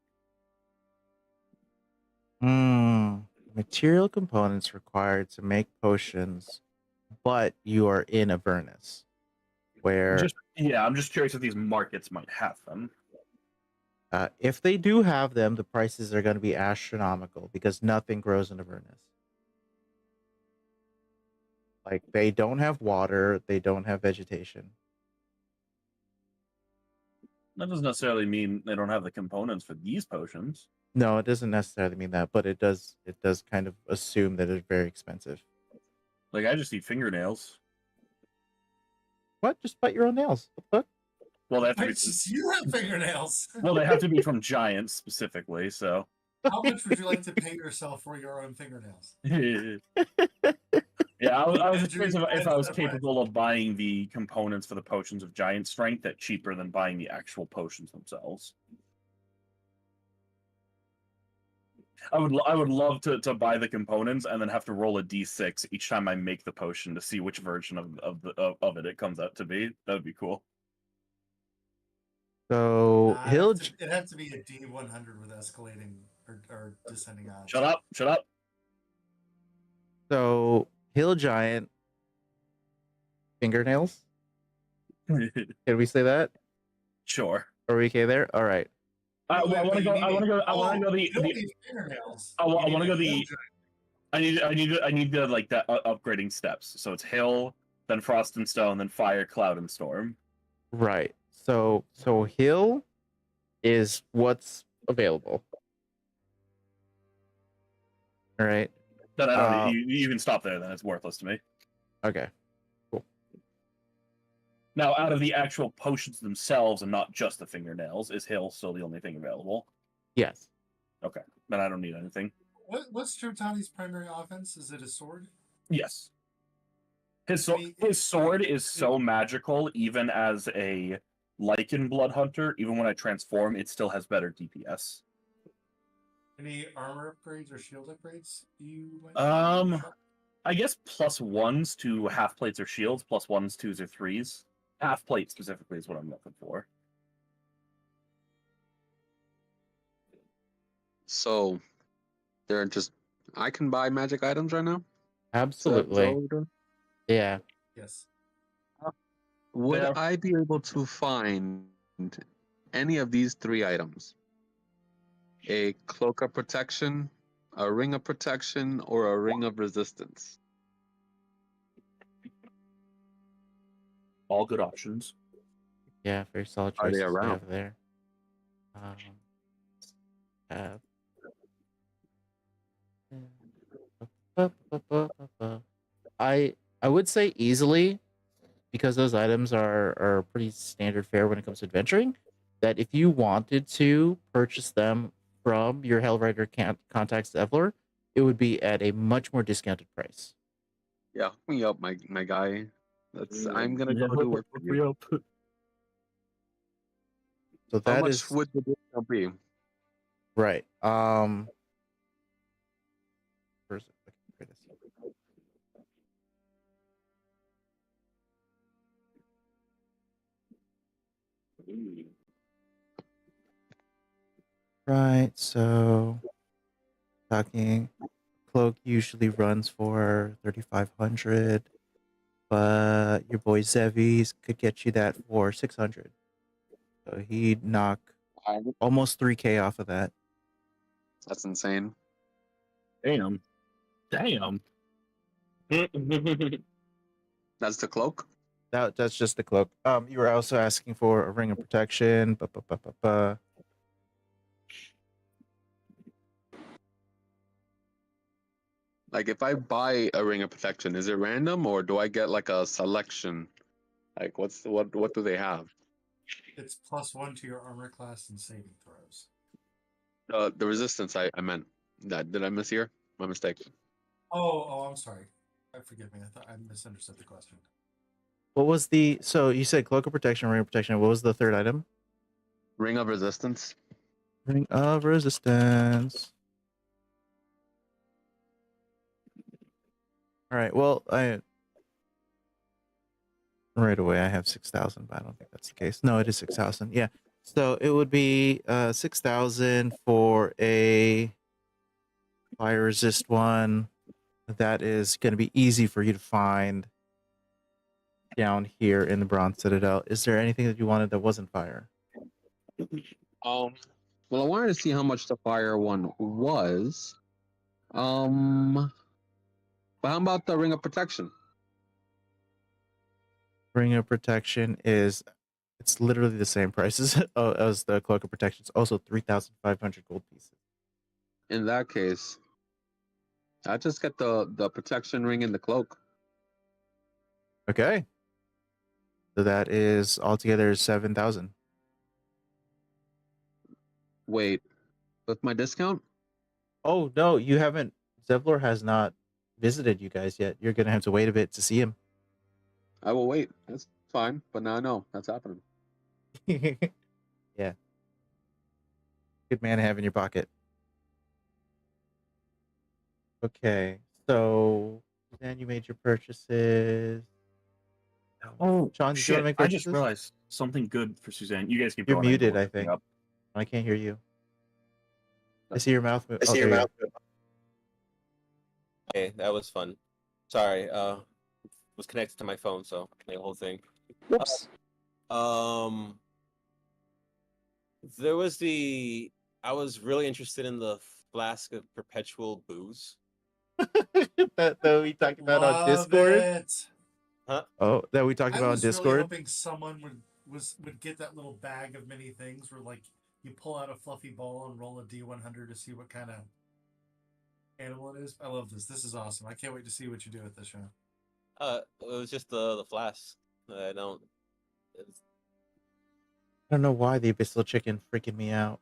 Material components required to make potions, but you are in Avernus, where I'm just curious if these markets might have them. if they do have them, the prices are going to be astronomical because nothing grows in Avernus. Like, they don't have water, they don't have vegetation. That doesn't necessarily mean they don't have the components for these potions. No, it doesn't necessarily mean that, but it does kind of assume that it's very expensive. Like, I just need fingernails. What? Just bite your own nails. What the fuck? Well, they have to be. Wait, so you have fingernails. Well, they have to be from giants specifically. So. How much would you like to pay yourself for your own fingernails? Yeah, I was just Andrew, curious if I was that's the capable of buying the components for the potions of giant strength at cheaper than buying the actual potions themselves. I would love to buy the components and then have to roll a d6 each time I make the potion to see which version of it comes out to be. That would be cool. So it'd have to be a D100 with escalating or descending odds. Shut up. So hill giant fingernails. Can we say that? Sure. Are we okay there? All right. I want to go. I want to go. I want to go You don't need fingernails. I want to go You need a the. hill giant. I need the like that upgrading steps. So it's hill, then frost and stone, then fire, cloud, and storm. Right. So hill is what's available. All right. Then I don't. You can stop there. Then it's worthless to me. Okay. Now, out of the actual potions themselves, and not just the fingernails, is hill still the only thing available? Yes. Okay. Then I don't need anything. What's Trotani's primary offense? Is it a sword? Yes. His sword is so magical, even as a Lycan blood hunter. Even when I transform, it still has better DPS. Any armor upgrades or shield upgrades you might I guess +1s to half plates or shields, +1s, 2s, or 3s. Half plate specifically is what I'm looking for. So, they're just. I can buy magic items right now? Absolutely. Yeah. Yes. Would Yeah. I be able to find any of these 3 items? A cloak of protection, a ring of protection, or a ring of resistance? All good options. Yeah, very solid Are they choices we around? have there. Have I I would say easily, because those items are pretty standard fare when it comes to adventuring, that if you wanted to purchase them from your Hellrider contacts Evlor, it would be at a much more discounted price. Yeah, hook me up, my guy. I'm gonna Yeah, go do work for hook me you. up. So How that much is would the discount be? right. Where's it? Okay, here it is. Right, so talking cloak usually runs for 3,500, but your boy Zevi's could get you that for 600. So he'd knock almost 3K off of that. That's insane. Damn. Damn. That's the cloak. That's just the cloak. You were also asking for a ring of protection. Like, if I buy a ring of protection, is it random or do I get like a selection? Like, what do they have? It's +1 to your armor class and saving throws. The resistance. I meant that. Did I mishear? My mistake. Oh, I'm sorry. Forgive me. I thought I misunderstood the question. What was the? So you said cloak of protection, ring of protection. What was the third item? Ring of resistance. Ring of resistance. All right. Well, right away I have 6,000, but I don't think that's the case. No, it is 6,000. Yeah. So it would be 6,000 for a fire resist one. That is going to be easy for you to find down here in the Bronze Citadel. Is there anything that you wanted that wasn't fire? Well, I wanted to see how much the fire one was. But how about the ring of protection? Ring of protection it's literally the same price as the cloak of protection. It's also 3,500 gold pieces. In that case, I just get the protection ring and the cloak. Okay. So that is altogether 7,000. Wait, with my discount? Oh no, you haven't. Zevlor has not visited you guys yet. You're gonna have to wait a bit to see him. I will wait. That's fine. But now I know that's happening. Yeah. Good man to have in your pocket. Okay, so then you made your purchases. Oh, Sean, did you want to shit. make I purchases? just realized something good for Suzanne. You guys keep You're going. I'm muted, gonna I look something think. up. I can't hear you. I see your mouth move. I Oh, see your there you mouth. Okay, that was fun. Sorry, was connected to my phone, so the whole thing. Whoops. There was I was really interested in the flask of perpetual booze. that we talked about on Love Discord. it. Huh? Oh, that we talked I about on was really Discord. hoping someone would get that little bag of many things where like you pull out a fluffy ball and roll a D100 to see what kind of animal it is. I love this. This is awesome. I can't wait to see what you do with this show. It was just the flask. I don't. It's, I don't know why the abyssal chicken freaking me out.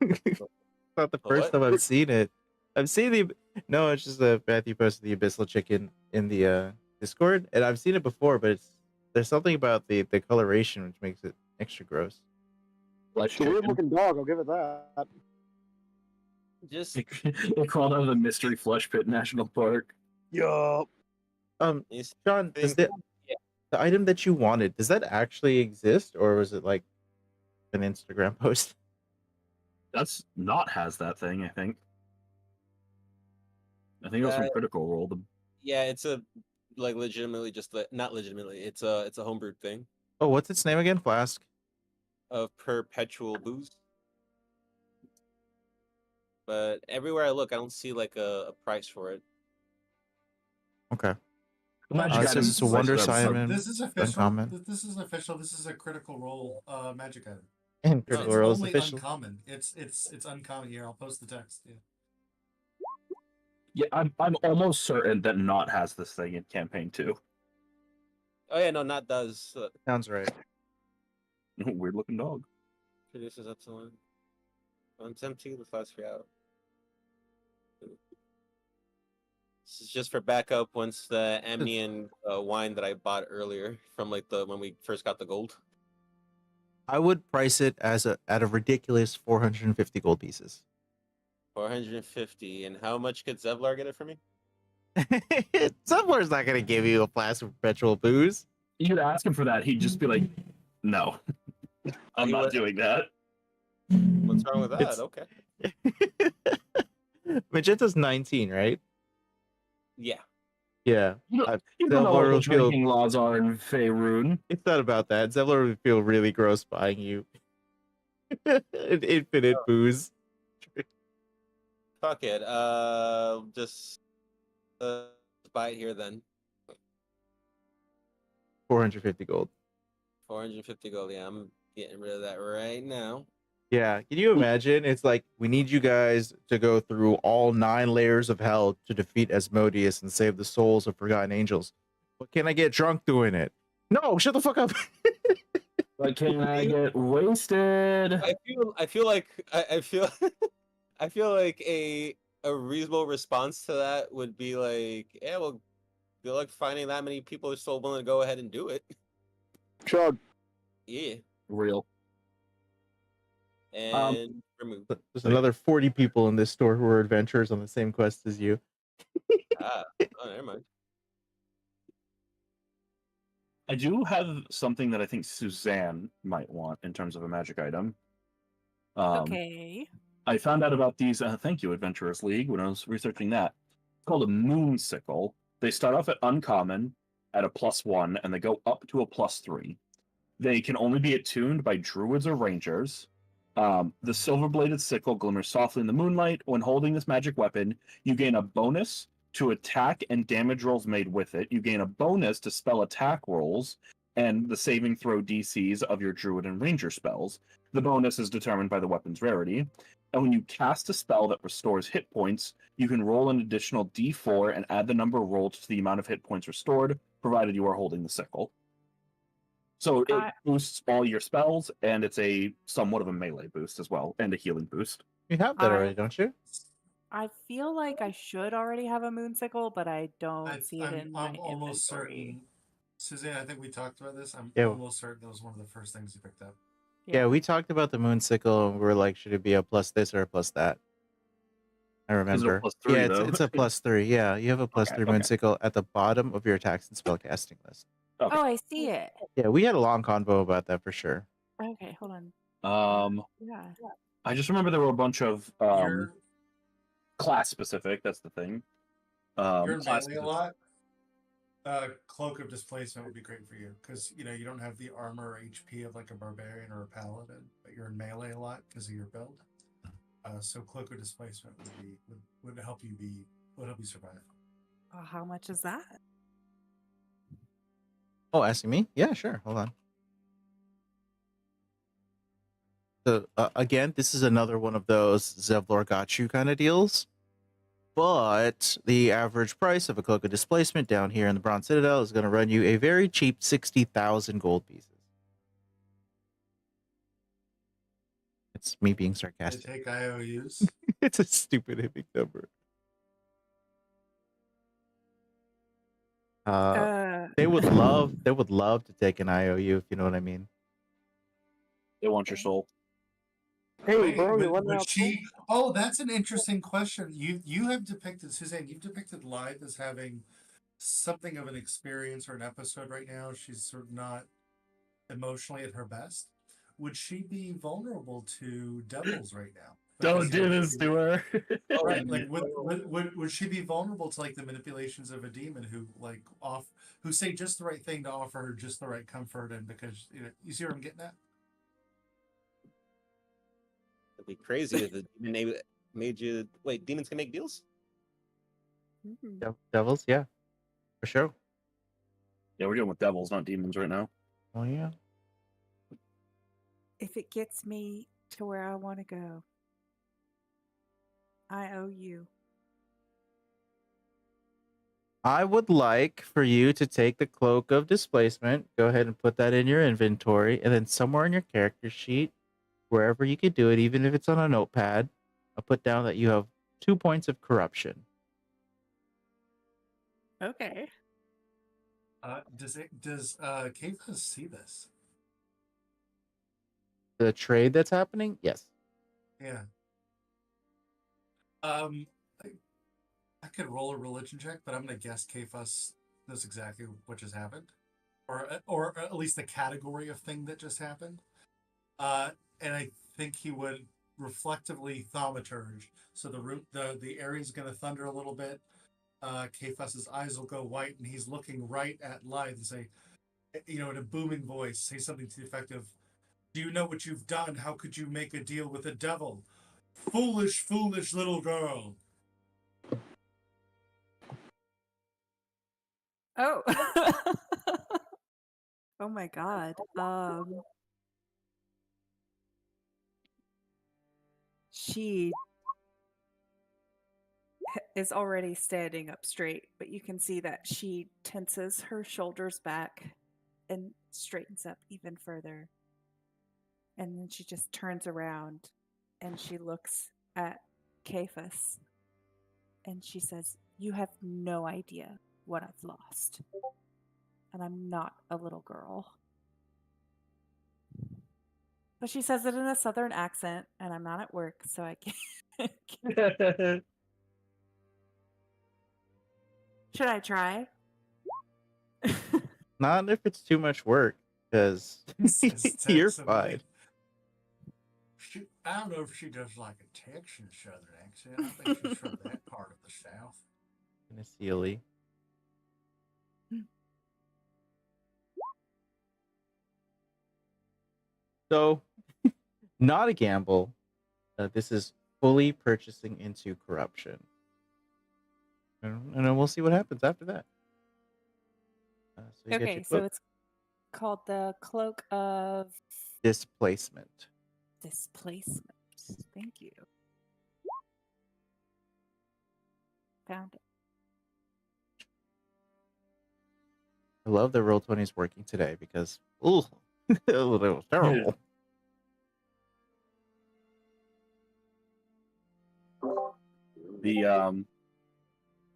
It's not the first what? time I've seen it. I've seen the no, it's just the Matthew posted the abyssal chicken in the Discord, and I've seen it before, but there's something about the coloration which makes it extra gross. Flesh It's a weird chicken. looking dog. I'll give it that. Just They crawled out of the Mystery Flush Pit National Park. Yup. you see John, does things- the item that you wanted, does that actually exist, or was it like an Instagram post? That's not has that thing, I think. I think it was from Critical Role. yeah, it's a legitimately just not legitimately. It's a homebrewed thing Oh, what's its name again? Flask. of perpetual booze. But everywhere I look, I don't see like a price for it. Okay. Magic This items is a Wonder Simon. This is official. Uncommon. This is official. This is a critical role magic item. And It's Critical Role is only official. uncommon. It's uncommon. Here, I'll post the text. Yeah. Yeah, I'm almost certain that Not has this thing in campaign 2. Oh yeah, no, Not does. Sounds right. Weird looking dog. Produces excellent. It's empty. The flask out. This is just for backup once the Amiens wine that I bought earlier from like when we first got the gold. I would price it as at a ridiculous 450 gold pieces. 450. And how much could Zevlar get it for me? Zevlar's not going to give you a flask of perpetual booze. You could ask him for that. He'd just be like, "No, I'm not doing that." What's wrong with that? It's- Okay. Magenta's 19, right? Yeah. Yeah. You don't Zevlar know what the will feel- drinking laws are in Faerun. It's not about that. Zevlar would feel really gross buying you an infinite booze. Fuck it. Just buy it here then. 450 gold. 450 gold. Yeah, I'm getting rid of that right now. Yeah. Can you imagine? It's like, we need you guys to go through all 9 layers of hell to defeat Asmodeus and save the souls of forgotten angels. But can I get drunk doing it? No, shut the fuck up. But can I get wasted? I feel like I feel I feel like a reasonable response to that would be like, yeah, well, good luck finding that many people who are still willing to go ahead and do it. Chug. Yeah. Real. And remove. There's another 40 people in this store who are adventurers on the same quest as you. Oh, never mind. I do have something that I think Suzanne might want in terms of a magic item. Okay. I found out about these, thank you, Adventurers League, when I was researching that. It's called a moon sickle. They start off at uncommon at a +1, and they go up to a +3. They can only be attuned by druids or rangers. The silver-bladed sickle glimmers softly in the moonlight. When holding this magic weapon, you gain a bonus to attack and damage rolls made with it. You gain a bonus to spell attack rolls and the saving throw DCs of your druid and ranger spells. The bonus is determined by the weapon's rarity. And when you cast a spell that restores hit points, you can roll an additional d4 and add the number rolled to the amount of hit points restored, provided you are holding the sickle. So it boosts all your spells, and it's a somewhat of a melee boost as well, and a healing boost. You have that already, don't you? I feel like I should already have a moonsicle, but I don't see it in my I'm almost inventory. certain. Suzanne, I think we talked about this. I'm Yeah. almost certain that was one of the first things you picked up. Yeah, we talked about the moon sickle, and we were like, should it be a plus this or a plus that? I remember. +3, yeah, though? it's a +3. Yeah, you have a +3 moon okay. sickle at the bottom of your attacks and spellcasting list. Okay. Oh, I see it. Yeah, we had a long convo about that for sure. Okay, hold on. Yeah. I just remember there were a bunch of You're class specific. That's the thing. you're in Class melee a lot. Cloak of Displacement would be great for you because you don't have the armor or HP of like a barbarian or a paladin, but you're in melee a lot because of your build. So Cloak of Displacement would help you survive. How much is that? Oh, asking me? Yeah, sure. Hold on. So again, this is another one of those Zevlor got you kind of deals. But the average price of a Cloak of Displacement down here in the Bronze Citadel is going to run you a very cheap 60,000 gold pieces. It's me being They sarcastic. take IOUs. It's a stupid hippie number. They would love to take an IOU, if you know what I mean. They want your soul. Hey, Wait, bro, you would want to she? Oh, that's an interesting question. You have depicted, Suzanne. You've depicted Lythe as having something of an experience or an episode right now. She's sort of not emotionally at her best. Would she be vulnerable to devils right now? Don't do this to her. Right, like would she be vulnerable to like the manipulations of a demon who who say just the right thing to offer her just the right comfort, and because you see what I'm getting at? It'd be crazy if the demon made you wait. Demons can make deals. Devils, yeah, for sure. Yeah, we're dealing with devils, not demons right now. Oh yeah. If it gets me to where I want to go, I owe you. I would like for you to take the cloak of displacement. Go ahead and put that in your inventory, and then somewhere in your character sheet, wherever you could do it, even if it's on a notepad, I'll put down that you have 2 points of corruption. Okay. Does Kefas see this? The trade that's happening, yes. Yeah. I could roll a religion check, but I'm gonna guess Kefas knows exactly what just happened, or at least the category of thing that just happened. And I think he would reflectively thaumaturge. So the area's gonna thunder a little bit. Kefas's eyes will go white, and he's looking right at Lythe and say, in a booming voice, say something to the effect of, "Do you know what you've done? How could you make a deal with the devil? Foolish, foolish little girl." Oh. Oh my god. She is already standing up straight, but you can see that she tenses her shoulders back and straightens up even further. And then she just turns around and she looks at Cephas and she says, "You have no idea what I've lost. And I'm not a little girl." But she says it in a southern accent, and I'm not at work, so I can't. Should I try? Not if it's too much work, because you're fine. I don't know if she does like a Texan southern accent. I think she's from that part of the South. Sincerely. So, not a gamble. This is fully purchasing into corruption. And then we'll see what happens after that. So you get your Okay, so cloak. it's called the Cloak of Displacement. Displacement. Thank you. Found it. I love that Roll20 is working today because, ooh, that was terrible.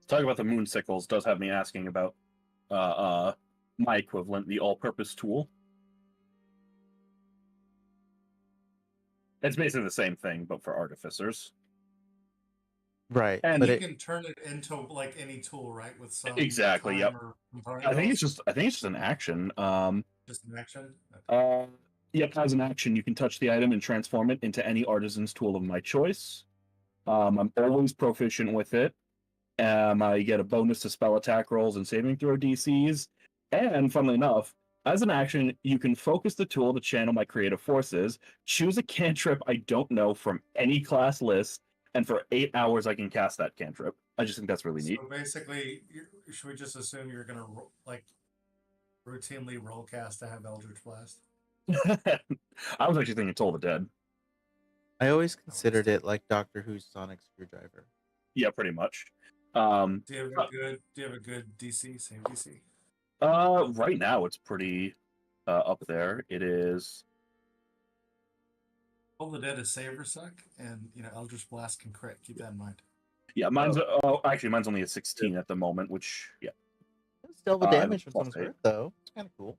Talking about the moon sickles does have me asking about my equivalent, the all-purpose tool. It's basically the same thing, but for artificers. Right. And And but you can turn it into like any tool, right? With some exactly, time yep. or component I think cost? it's just an action. Just an action. Yep, as an action, you can touch the item and transform it into any artisan's tool of my choice. I'm always proficient with it. I get a bonus to spell attack rolls and saving throw DCs. And funnily enough, as an action, you can focus the tool to channel my creative forces, choose a cantrip I don't know from any class list, and for 8 hours I can cast that cantrip. I just think that's really neat. So basically, should we just assume you're gonna like routinely roll cast to have Eldritch Blast? I was actually thinking Toll the Dead. I always considered it like Doctor Who's sonic screwdriver. Yeah, pretty much. Do you have a good DC? Same DC? Right now it's pretty up there. It is. Toll the Dead is saver suck, and Eldritch Blast can crit. Keep that in mind. Yeah, mine's mine's only a 16 at the moment, which It's still the damage when someone's +8. hurt, though. It's kind of cool.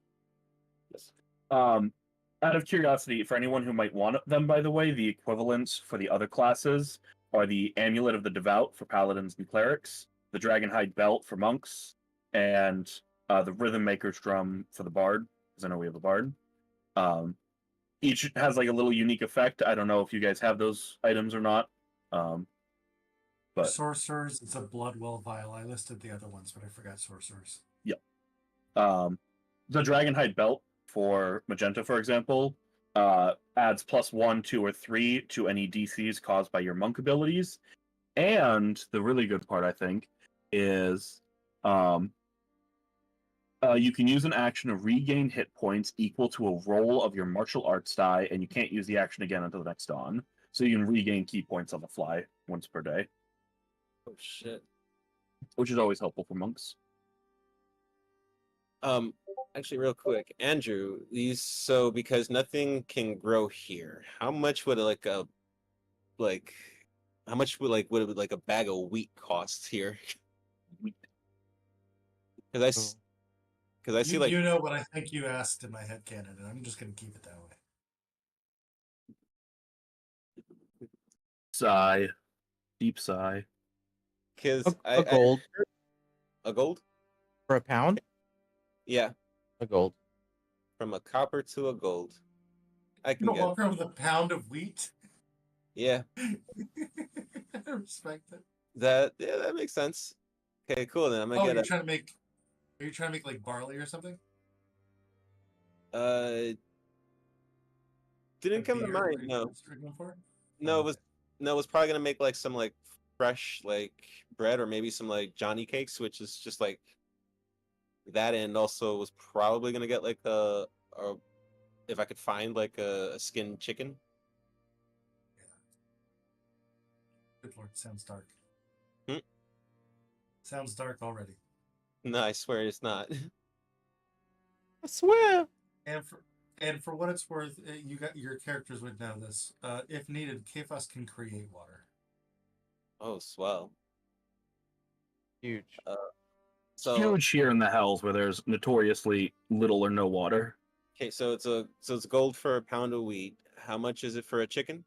Yes. Out of curiosity, for anyone who might want them, by the way, the equivalents for the other classes are the Amulet of the Devout for paladins and clerics, the Dragonhide Belt for monks, and the Rhythm Maker's Drum for the bard, because I know we have a bard. Each has like a little unique effect. I don't know if you guys have those items or not. But Sorcerers, it's a Bloodwell vial. I listed the other ones, but I forgot sorcerers. Yep. The Dragonhide Belt for Magenta, for example, adds +1, 2, or 3 to any DCs caused by your monk abilities. And the really good part, I think, is You can use an action to regain hit points equal to a roll of your martial arts die, and you can't use the action again until the next dawn. So you can regain key points on the fly once per day, Oh shit. which is always helpful for monks. Actually, real quick, Andrew, so because nothing can grow here, how much would like how much would like a bag of wheat cost here? Wheat. Because I see like You know what I think you asked in my head canon, and I'm just gonna keep it that way. Sigh. Deep sigh. because A gold a gold, for a pound. yeah, A gold. from a copper to a gold. I You can don't get want from the pound of wheat. yeah. I respect it. That makes sense. Okay, cool. Then I'm gonna Oh, get you're trying to make. Are you trying to make like barley or something? didn't Like come to beer? mind. Are you No, going for? no, Oh, it was no, it was probably gonna make like some like fresh like bread or maybe some like Johnny cakes, which is just like that, and also was probably gonna get like a if I could find like a skinned chicken. Good lord, sounds dark. Hmm? Sounds dark already. No, I swear it's not. I swear. And for what it's worth, you got your characters would know this. If needed, Kefas can create water. Oh, swell. Huge. So Huge here in the Hells, where there's notoriously little or no water. okay, so it's gold for a pound of wheat. How much is it for a chicken?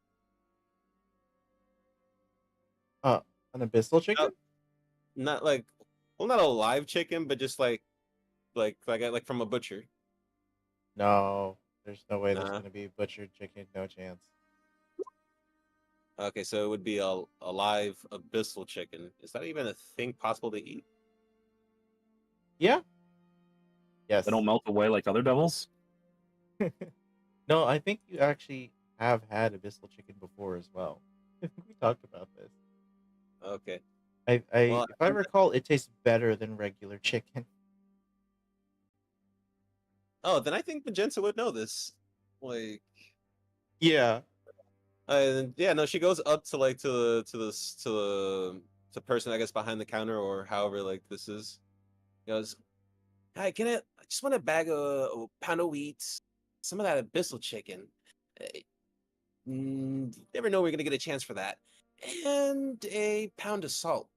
An abyssal chicken? Not like, well, not a live chicken, but just like from a butcher. No, there's no way there's Nah. gonna be butchered chicken. No chance. Okay, so it would be a live abyssal chicken. Is that even a thing possible to eat? Yeah. Yes. They don't melt away like other devils. No, I think you actually have had abyssal chicken before as well. We talked about this. Okay. If I recall, it tastes better than regular chicken. Oh, then I think Magenta would know this. Like, Yeah. yeah, no, she goes up to like to the person I guess behind the counter or however like this is. Goes, hi, I just want a bag of a pound of wheat, some of that abyssal chicken. Never know we're gonna get a chance for that, and a pound of salt.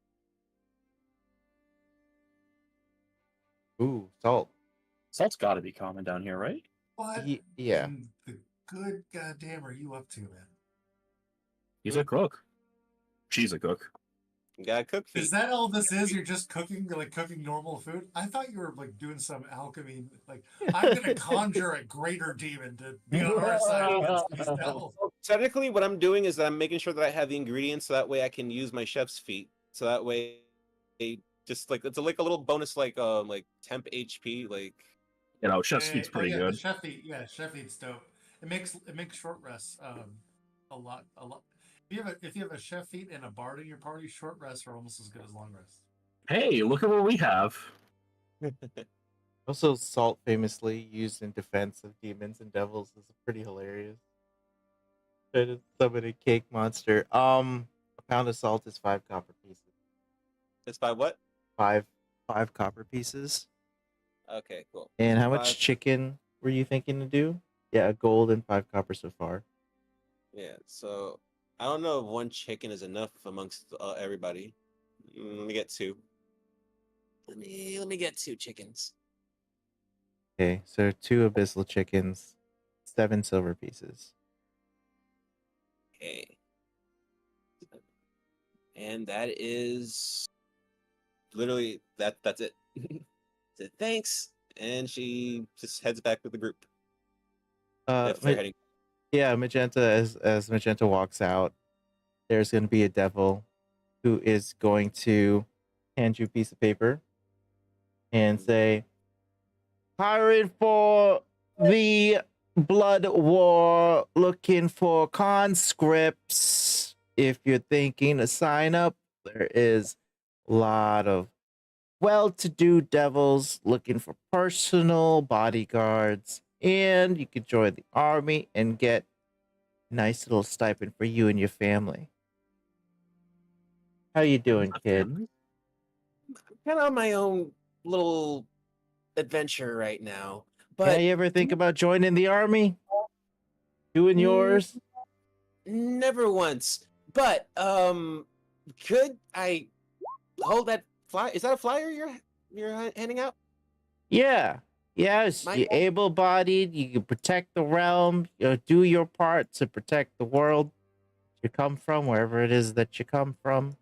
Ooh, salt. Salt's got to be common down here, right? What Yeah. in the good goddamn are you up to, man? He's a cook. She's a cook. You gotta cook feet. Is that all this is? You're just cooking, like cooking normal food? I thought you were like doing some alchemy. Like, I'm gonna conjure a greater demon to be on our side against these devils. Technically, what I'm doing is that I'm making sure that I have the ingredients, so that way I can use my chef's feet. So that way, just like it's like a little bonus, like temp HP, like. You know, chef's feet's pretty yeah, good. The chef eat's dope. It makes short rests a lot. If you have a chef feat and a bard in your party, short rests are almost as good as long rests. Hey, look at what we have. Also, salt famously used in defense of demons and devils is pretty hilarious. Try to summon a cake monster. A pound of salt is 5 copper pieces. It's by what? 5 copper pieces. Okay, cool. And how So much chicken were you thinking to do? Yeah, a gold and 5 copper so far. Yeah, so I don't know if one chicken is enough amongst everybody. Let me get 2. Let me get 2 chickens. Okay, so 2 abyssal chickens, 7 silver pieces. Okay. And that is literally that's it. Said thanks, and she just heads back with the group. If they're heading. Yeah, Magenta, as Magenta walks out, there's going to be a devil who is going to hand you a piece of paper and say, hiring for the blood war, looking for conscripts. If you're thinking to sign up, there is a lot of well-to-do devils looking for personal bodyguards, and you could join the army and get a nice little stipend for you and your family. How you doing, kid? Kind of on my own little adventure right now. But Yeah, you ever think about joining the army? Doing yours? never once. But could I hold that flyer? Is that a flyer you're handing out? Yeah. Yes, My you're able-bodied. You can protect the realm. Do your part to protect the world you come from, wherever it is that you come from.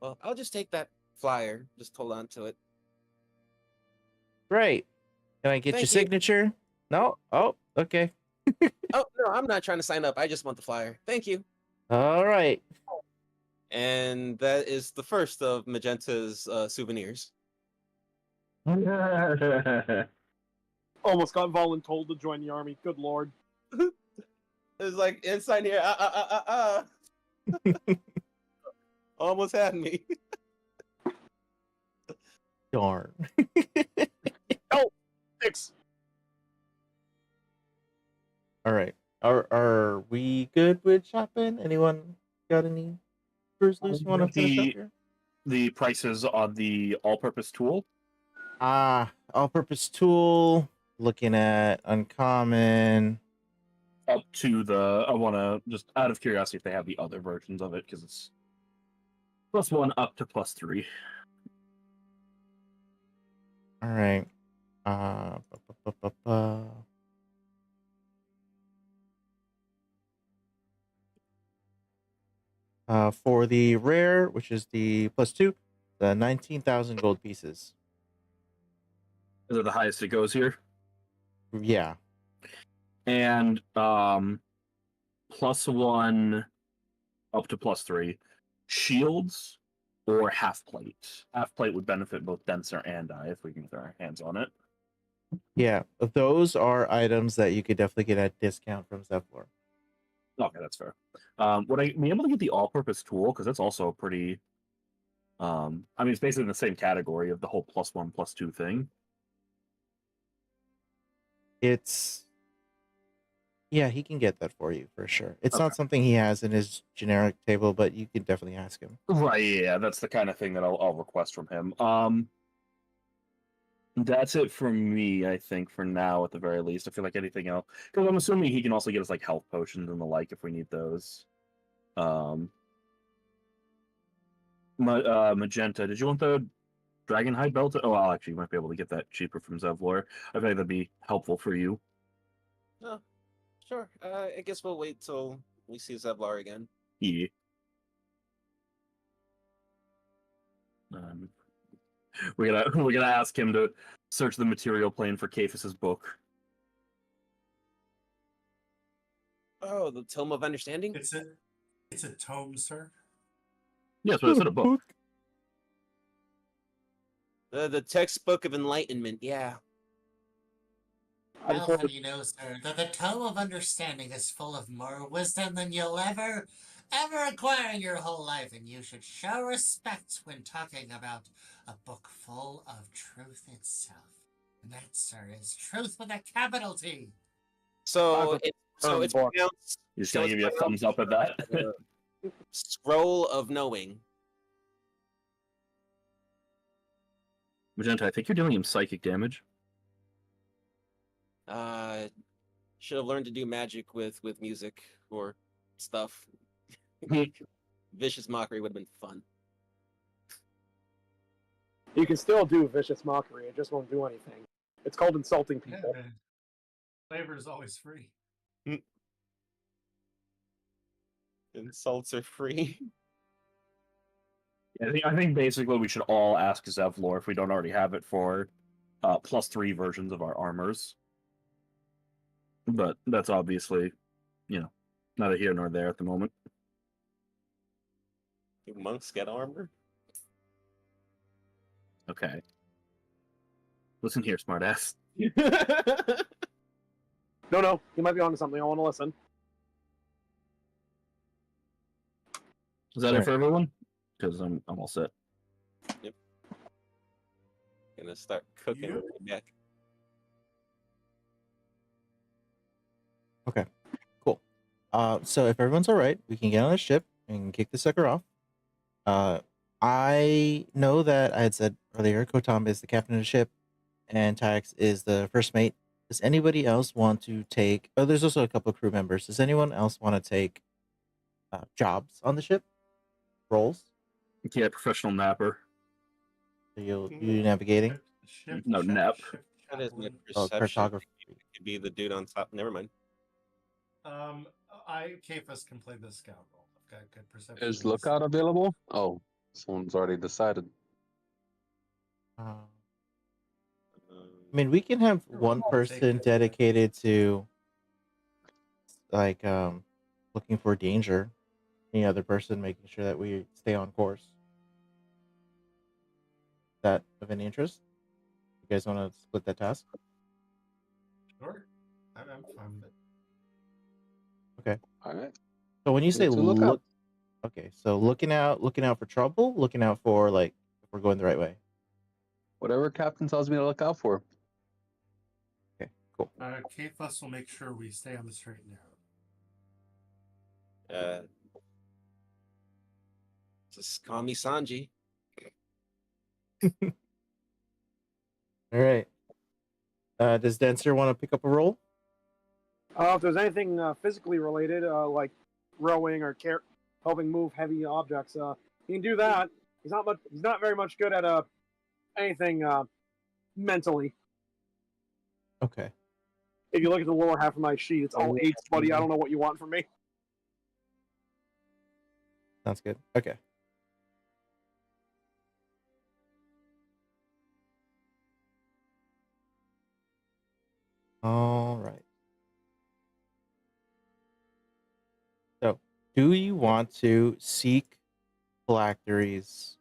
well, I'll just take that flyer. Just hold on to it. Great. Can I get your Thank you. signature? No? Oh, okay. Oh no, I'm not trying to sign up. I just want the flyer. Thank you. All right. And that is the first of Magenta's souvenirs. Almost got voluntold to join the army. Good lord. It's like inside here. Almost had me. Darn. Oh, 6. All right. Are we good with shopping? Anyone got any first loose you want to finish up here? The prices on the all-purpose tool. All-purpose tool. Looking at uncommon. Up to the, I want to just out of curiosity if they have the other versions of it, because it's +1 up to +3. All right. For the rare, which is the +2, the 19,000 gold pieces. Is it the highest it goes here? Yeah. And +1 up to +3 shields or half plate. Half plate would benefit both Denser and I if we can get our hands on it. Yeah. Those are items that you could definitely get at discount from Zevlor. Okay, that's fair. Would I be able to get the all-purpose tool? Because that's also pretty. I mean, it's basically in the same category of the whole +1, +2 thing. Yeah, he can get that for you for sure. It's Okay. not something he has in his generic table, but you can definitely ask him. Right, yeah, that's the kind of thing that I'll request from him. That's it for me, I think, for now, at the very least. I feel like anything else, because I'm assuming he can also get us like health potions and the like if we need those. Magenta, did you want the Dragonhide belt? Oh, well, actually, you might be able to get that cheaper from Zevlor. I think that'd be helpful for you. Oh, sure. I guess we'll wait till we see Zevlar again. Yeah. We're gonna ask him to search the material plane for Caiaphas's book. Oh, the Tome of Understanding? It's a tome, sir. Yes, but it's in a book. The textbook of enlightenment, yeah. Well, how do you know, sir, that the Tome of Understanding is full of more wisdom than you'll ever acquire in your whole life, and you should show respect when talking about a book full of truth itself. And that, sir, is truth with a capital T. So it's pronounced. He's gonna give you a thumbs up at that. Scroll of Knowing. Magenta, I think you're dealing him psychic damage. Should have learned to do magic with music or stuff. Vicious Mockery would have been fun. You can still do vicious mockery. It just won't do anything. It's called insulting people. Yeah, flavor is always free. Insults are free. Yeah, I think basically we should all ask Zevlor if we don't already have it for +3 versions of our armors. But that's obviously, neither here nor there at the moment. Do monks get armor? Okay. Listen here, smartass. No, you might be onto something. I want to listen. Is that it for everyone? Because I'm all set. Yep. Gonna start cooking You? when we get back. Okay, cool. So if everyone's all right, we can get on a ship and kick the sucker off. I know that I had said earlier, Kotam is the captain of the ship, and Tax is the first mate. Does anybody else want to take? Oh, there's also a couple of crew members. Does anyone else want to take jobs on the ship? Roles? Yeah, professional napper. So you'll do navigating. No, nap. That is my Oh, perception. cartography. Could be the dude on top. Never mind. Kefas can play the scout role. I've got good perception. Is lookout available? Oh, someone's already decided. I mean, we can have Sure, one I'll take person it. dedicated to like looking for danger. Any other person making sure that we stay on course. Is that of any interest? You guys want to split that task? Sure. I'm fine with it. All right. So when you say To look out. okay, so looking out for trouble, looking out for like if we're going the right way. Whatever captain tells me to look out for. Okay, cool. Kefas will make sure we stay on the straight and narrow. Just call me Sanji. All right. Does Dancer want to pick up a role? If there's anything physically related, like rowing or helping move heavy objects, he can do that. He's not very much good at anything mentally. Okay. If you look at the lower half of my sheet, it's all eights, buddy. I don't know what you want from me. Sounds good. Okay. All right. So, do you want to seek phylacteries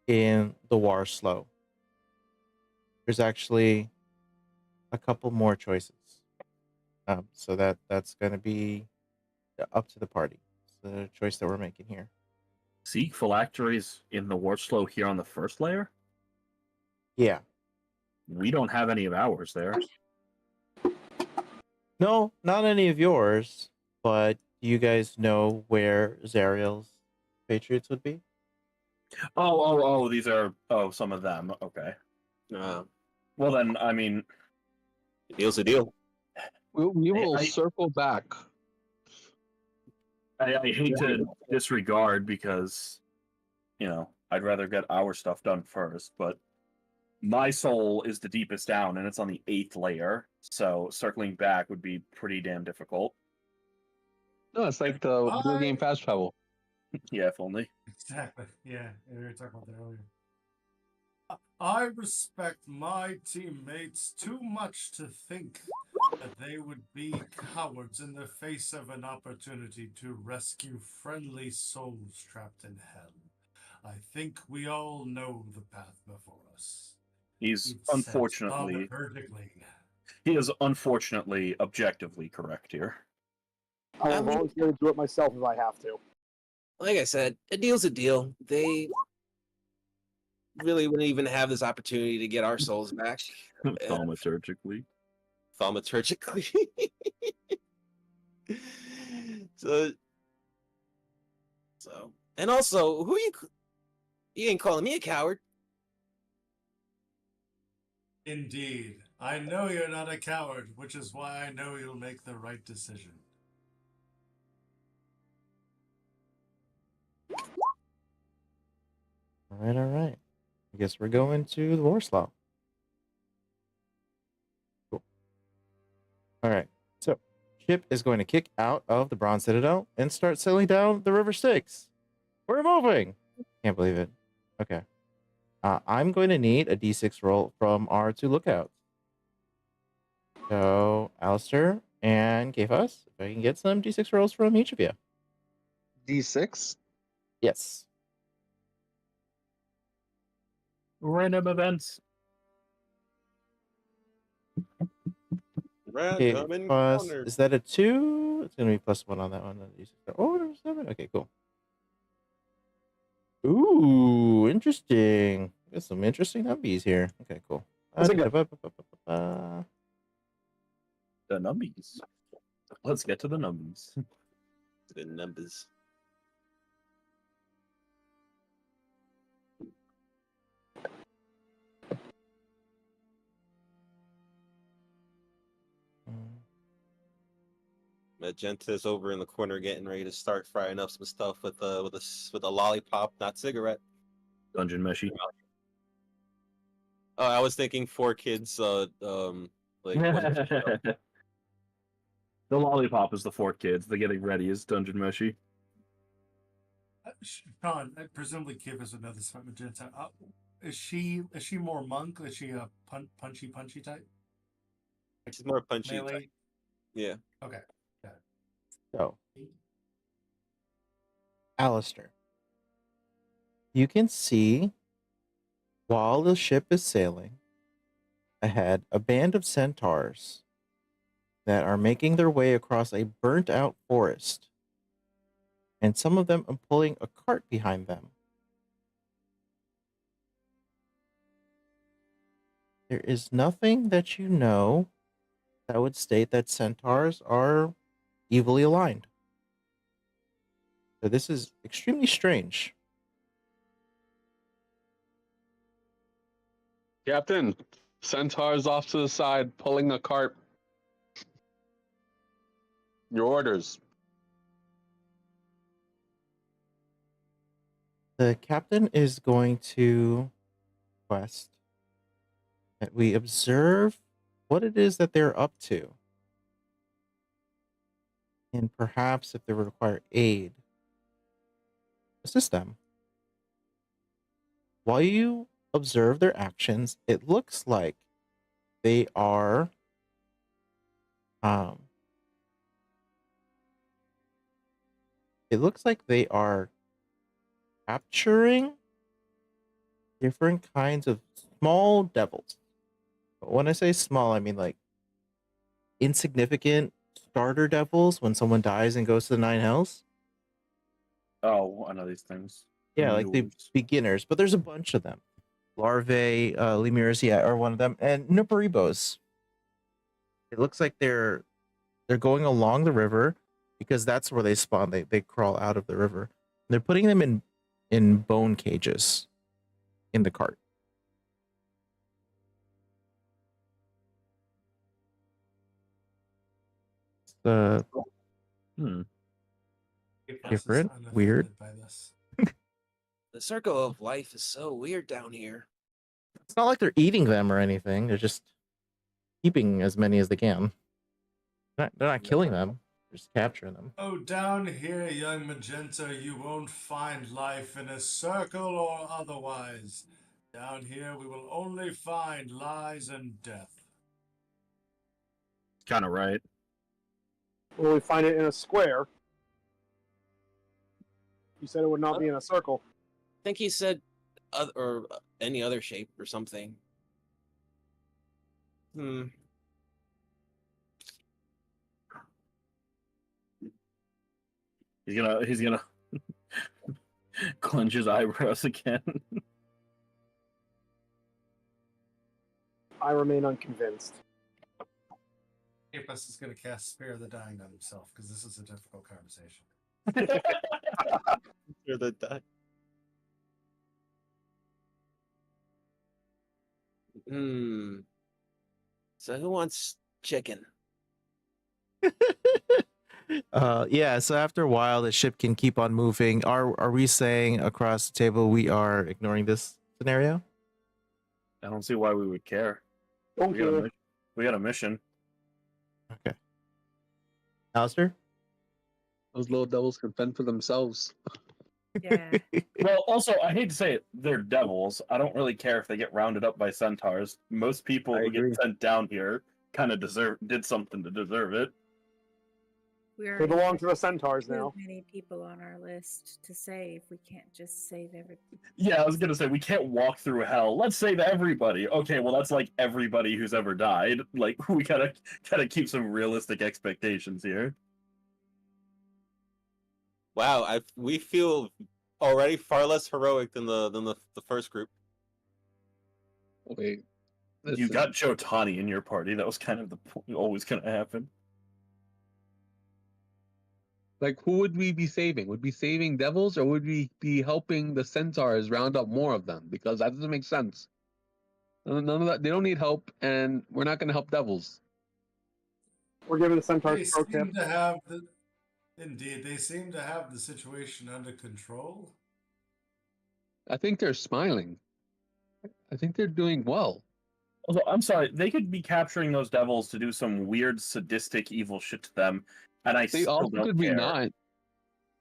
in the Warslow? There's actually a couple more choices. So that's going to be up to the party. It's the choice that we're making here. Seek phylacteries in the Warslow here on the first layer? Yeah. We don't have any of ours there. No, not any of yours, but do you guys know where Zariel's Patriots would be? Oh, these are some of them. Okay. Well then, I mean, Deal's a deal. We will I- circle back. I hate to disregard because, I'd rather get our stuff done first, but my soul is the deepest down and it's on the 8th layer, so circling back would be pretty damn difficult. No, it's like the video game fast travel. Yeah, if only. Exactly. Yeah, we were talking about that earlier. I respect my teammates too much to think that they would be cowards in the face of an opportunity to rescue friendly souls trapped in hell. I think we all know the path before us. He's It says unfortunately thaumaturgically. he is unfortunately objectively correct here. I will I mean- volunteer to do it myself if I have to. Like I said, a deal's a deal. They really wouldn't even have this opportunity to get our souls back. Thaumaturgically. Thaumaturgically. so, and also, who you ain't calling me a coward. Indeed. I know you're not a coward, which is why I know you'll make the right decision. All right. I guess we're going to the Warslow. Cool. All right. So, ship is going to kick out of the Bronze Citadel and start sailing down the River Styx. We're moving. Can't believe it. Okay. I'm going to need a D6 roll from our 2 lookouts. So, Alistair and Kefas, if I can get some D6 rolls from each of you. D6? Yes. Random events. Random encounter. Is that a 2? It's going to be +1 on that one. Oh, there's 7. Okay, cool. Ooh, interesting. There's some interesting numbies here. Okay, cool. Is it good? Uh, The numbies. Let's get to the numbies. The numbers. Magenta's over in the corner getting ready to start frying up some stuff with a lollipop, not cigarette. Dungeon Meshy. Oh, I was thinking 4 kids. Like The lollipop is the 4 kids. The getting ready is Dungeon Meshy. Sean, presumably Kivas would know this about Magenta. Is she more monk? Is she a punchy type? she's more punchy. Melee? Type. Yeah. Okay. so, Alistair, you can see while the ship is sailing ahead a band of centaurs that are making their way across a burnt out forest. And some of them are pulling a cart behind them. There is nothing that you know that would state that centaurs are evilly aligned. So this is extremely strange. Captain, Centaur's off to the side, pulling a cart. Your orders. The captain is going to request that we observe what it is that they're up to. And perhaps if they require aid, assist them. While you observe their actions, it looks like they are capturing different kinds of small devils. But when I say small, I mean like insignificant starter devils when someone dies and goes to the nine hells. Oh, I know these things. Yeah, like the Mules. beginners, but there's a bunch of them. Larvae, lemurs, yeah, are one of them, and Nuparibos. It looks like they're going along the river because that's where they spawn. They crawl out of the river. They're putting them in bone cages in the cart. The different, weird. By this. The circle of life is so weird down here. It's not like they're eating them or anything. They're just keeping as many as they can. They're not killing them. They're just capturing them. Oh, down here, young Magenta, you won't find life in a circle or otherwise. Down here, we will only find lies and death. Kind of right. Will we find it in a square? You said it would not be in a circle. I think he said or any other shape or something. He's gonna clench his eyebrows again. I remain unconvinced. Apus is going to cast Spare the Dying on himself because this is a difficult conversation. You're the die. So who wants chicken? Yeah, so after a while the ship can keep on moving. Are we saying across the table we are ignoring this scenario? I don't see why we would care. Don't care. We got a mission. Okay. Alistair? Those little devils can fend for themselves. Yeah. Well, also, I hate to say it, they're devils. I don't really care if they get rounded up by centaurs. Most people I who agree. get sent down here kind of did something to deserve it. We're They belong to the centaurs too now. many people on our list to save. We can't just save everybody. Yeah, I was gonna say we can't walk through hell. Let's save everybody. Okay, well that's like everybody who's ever died. Like we gotta keep some realistic expectations here. Wow, we feel already far less heroic than the first group. Wait, You listen. got Jotani in your party. That was kind of the always going to happen. Like, who would we be saving? Would we be saving devils, or would we be helping the centaurs round up more of them? Because that doesn't make sense. None of that. They don't need help, and we're not going to help devils. We're giving the centaurs They pro tip. seem to have indeed, they seem to have the situation under control. I think they're smiling. I think they're doing well. Also, I'm sorry, they could be capturing those devils to do some weird, sadistic, evil shit to them, and I They still also don't could be care. not.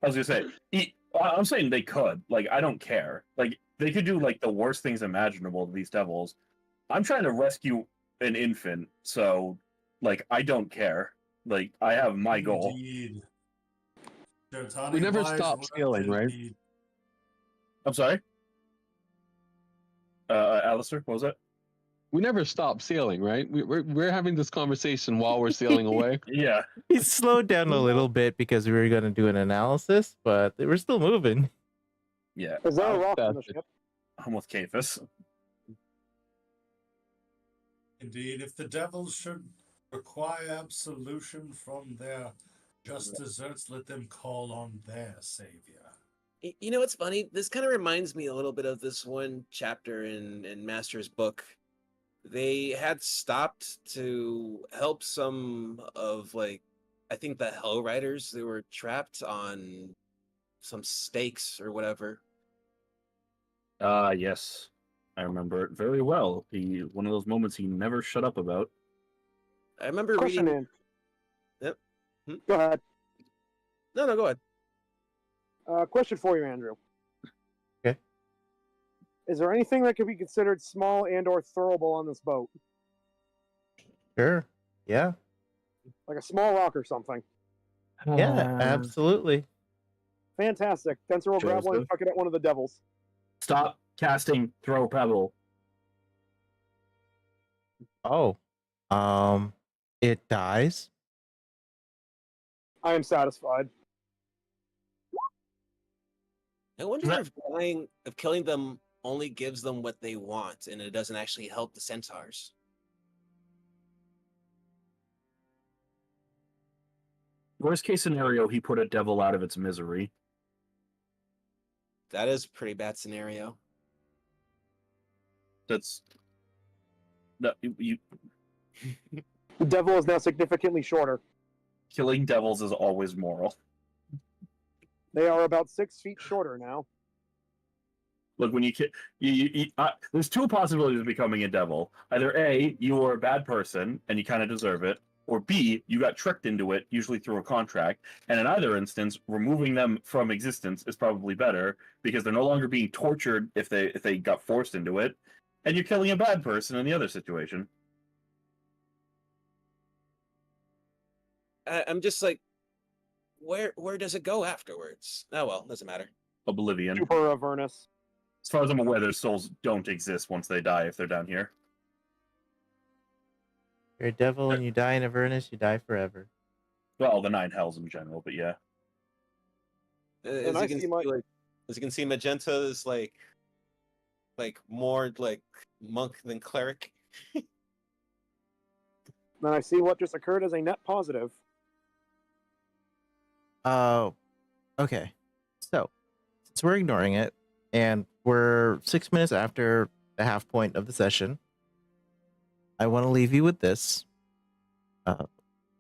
I was gonna say, I'm saying they could. Like, I don't care. Like, they could do like the worst things imaginable to these devils. I'm trying to rescue an infant, so like I don't care. Like, I have my goal. Indeed. Jotani We never wise stop words scaling, right? indeed. I'm sorry. Alistair, what was that? We never stop sailing, right? We're having this conversation while we're sailing away. Yeah. We slowed down a little bit because we were going to do an analysis, but they were still moving. Yeah. Is there a rock on the Fantastic. ship? I'm with Cafus. Indeed, if the devils should require absolution from their just deserts, let them call on their savior. You know what's funny? This kind of reminds me a little bit of this one chapter in Master's book. They had stopped to help some of, like, I think the Hell Riders. They were trapped on some stakes or whatever. Yes. I remember it very well. One of those moments he never shut up about. I remember Question, reading. in. Yep. Go ahead. No, go ahead. Question for you, Andrew. Okay. Is there anything that could be considered small and/or throwable on this boat, Sure. Yeah. like a small rock or something? Yeah, absolutely. Fantastic. Fencer will grab one and Joseph. chuck it at one of the devils. Stop casting throw pebble. Oh. It dies. I am satisfied. I wonder That- if killing them only gives them what they want, and it doesn't actually help the centaurs. Worst case scenario, he put a devil out of its misery. That is a pretty bad scenario. That's no, you The devil is now significantly shorter. killing devils is always moral. They are about 6 feet shorter now. Look, when there's two possibilities of becoming a devil. Either A, you are a bad person and you kind of deserve it, or B, you got tricked into it, usually through a contract. And in either instance, removing them from existence is probably better because they're no longer being tortured if they got forced into it, and you're killing a bad person in the other situation. I'm just like, where does it go afterwards? Oh well, doesn't matter. Oblivion. Super Avernus. As far as I'm aware, their souls don't exist once they die if they're down here. You're a devil and you die in Avernus, you die forever. Well, the nine hells in general, but yeah. As I you can see see, as you can see, Magenta is like more like monk than cleric. Then I see what just occurred as a net positive. Okay. So, since we're ignoring it, and we're 6 minutes after the half point of the session, I want to leave you with this.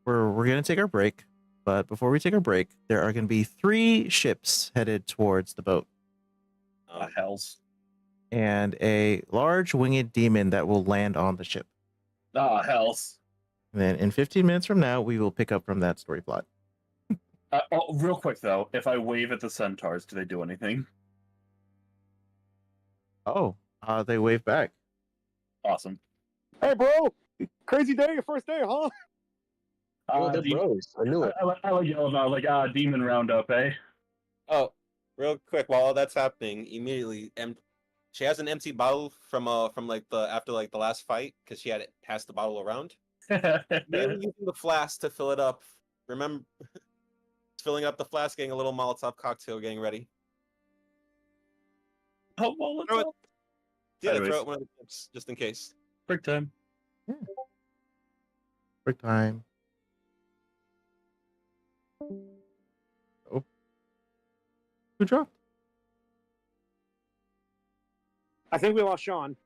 We're going to take our break, but before we take our break, there are going to be 3 ships headed towards the boat, Hells. and a large winged demon that will land on the ship. Hells. And then in 15 minutes from now, we will pick up from that story plot. Real quick though, if I wave at the centaurs, do they do anything? Oh, they wave back. Awesome. Hey, bro! Crazy day, your first day, huh? Oh, they're bros. I knew it. I like yelling out like demon roundup, eh? Oh, real quick, while that's happening, immediately, she has an empty bottle from like after like the last fight because she had passed the bottle around. Immediately using the flask to fill it up. Remember, filling up the flask, getting a little Molotov cocktail, getting ready. Oh, well, Throw it. Yeah, Anyways. throw out one of the tips just in case. Break time. Break time. Oh. Who dropped? I think we lost Sean.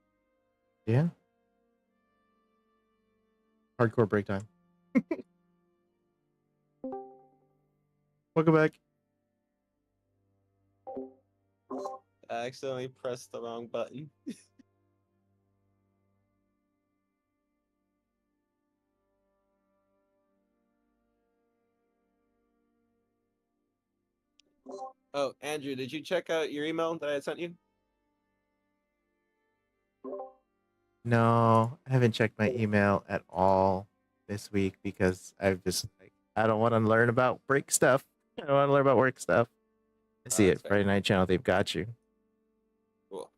Yeah. Hardcore break time. Welcome back. I accidentally pressed the wrong button. Oh, Andrew, did you check out your email that I had sent you? No, I haven't checked my email at all this week because I've just like I don't want to learn about break stuff. I don't want to learn about work stuff. I see That's it. fair. Friday Night Channel, they've got you. Cool.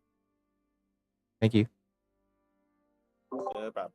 Thank you. No problem.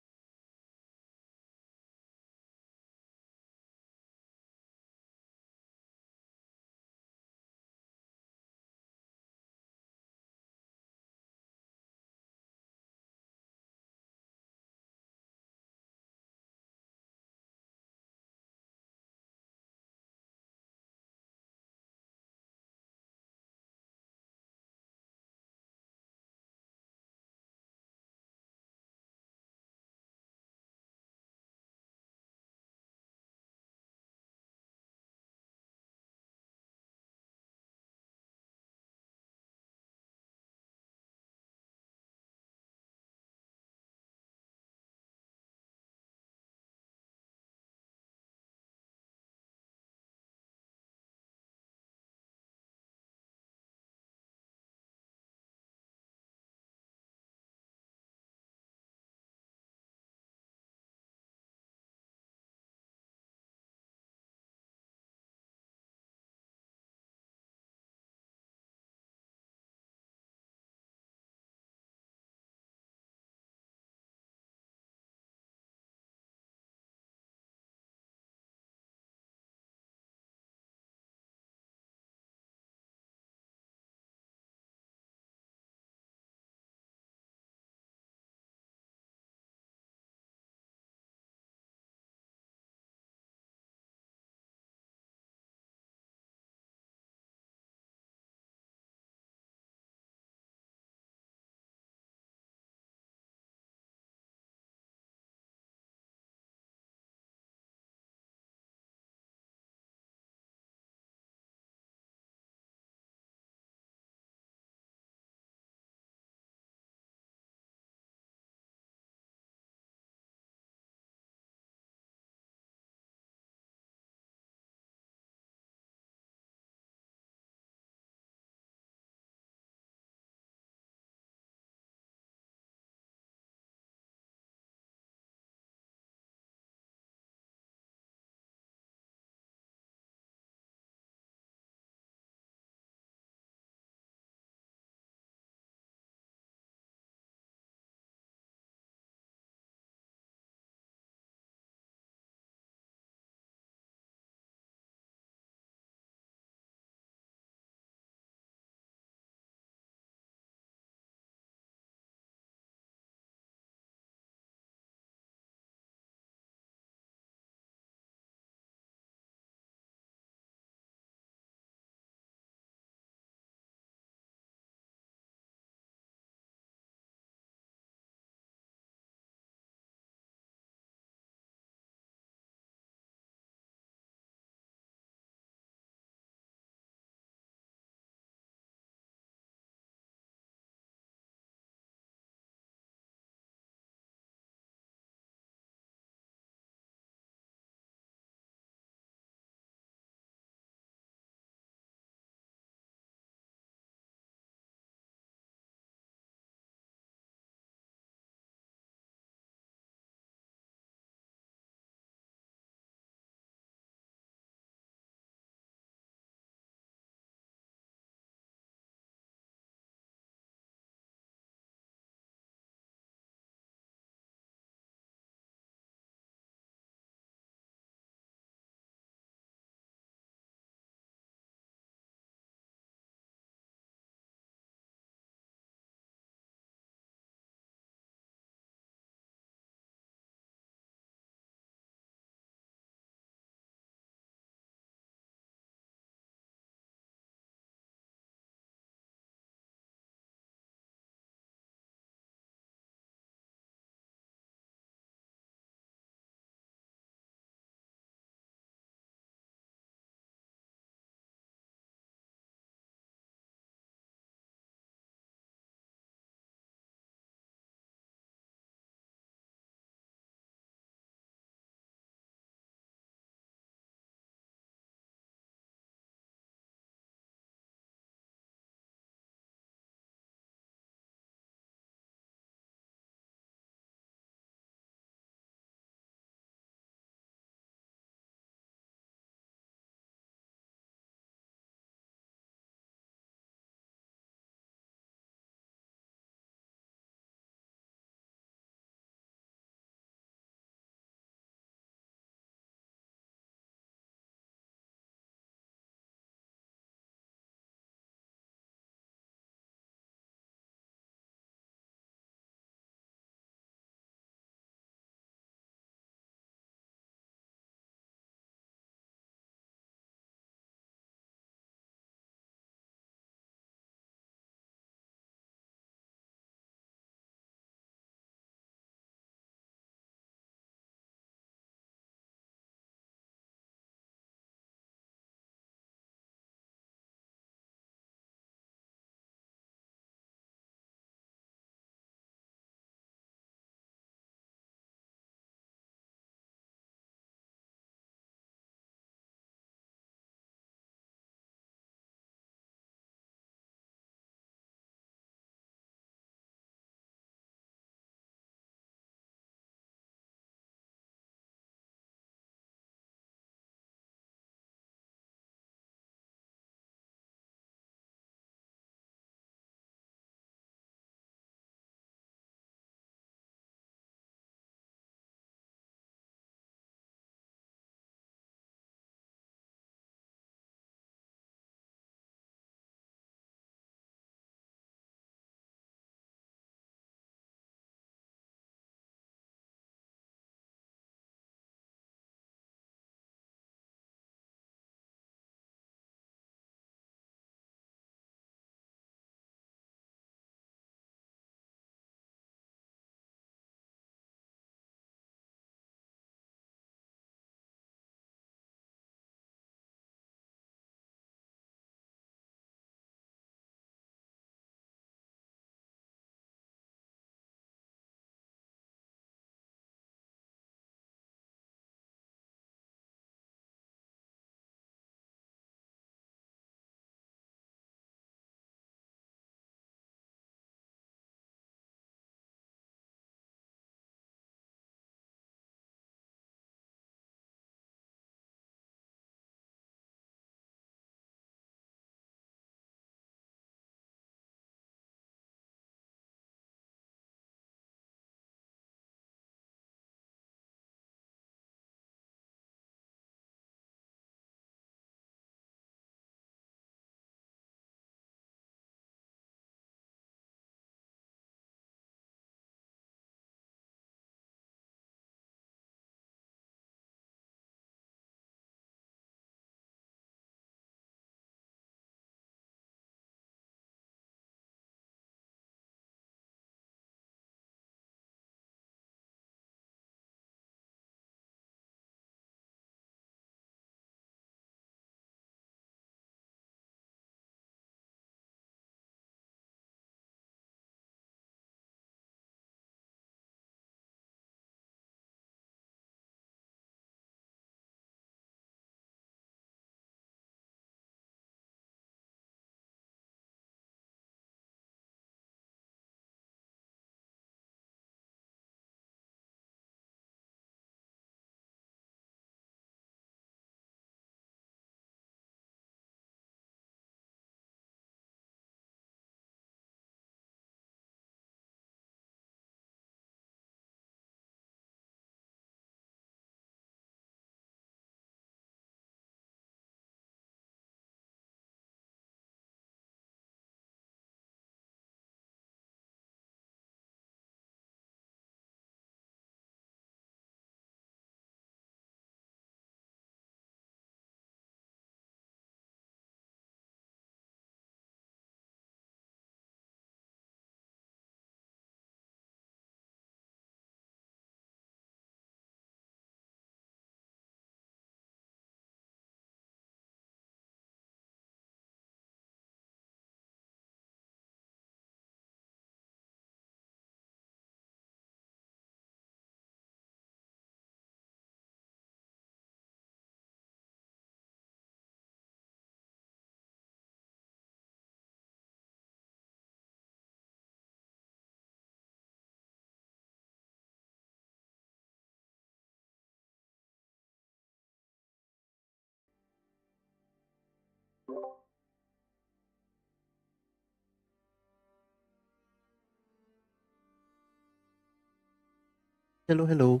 Hello, hello.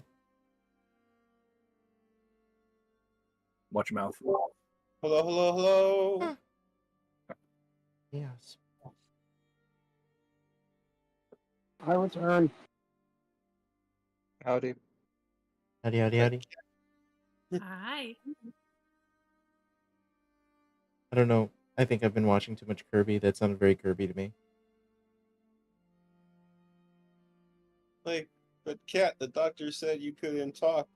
Watch your mouth. Hello, hello, hello. Yes. I return. Howdy. Howdy, howdy, howdy. Hi. I don't know. I think I've been watching too much Kirby. That sounded very Kirby to me. Like, but Cat, the doctor said you couldn't talk.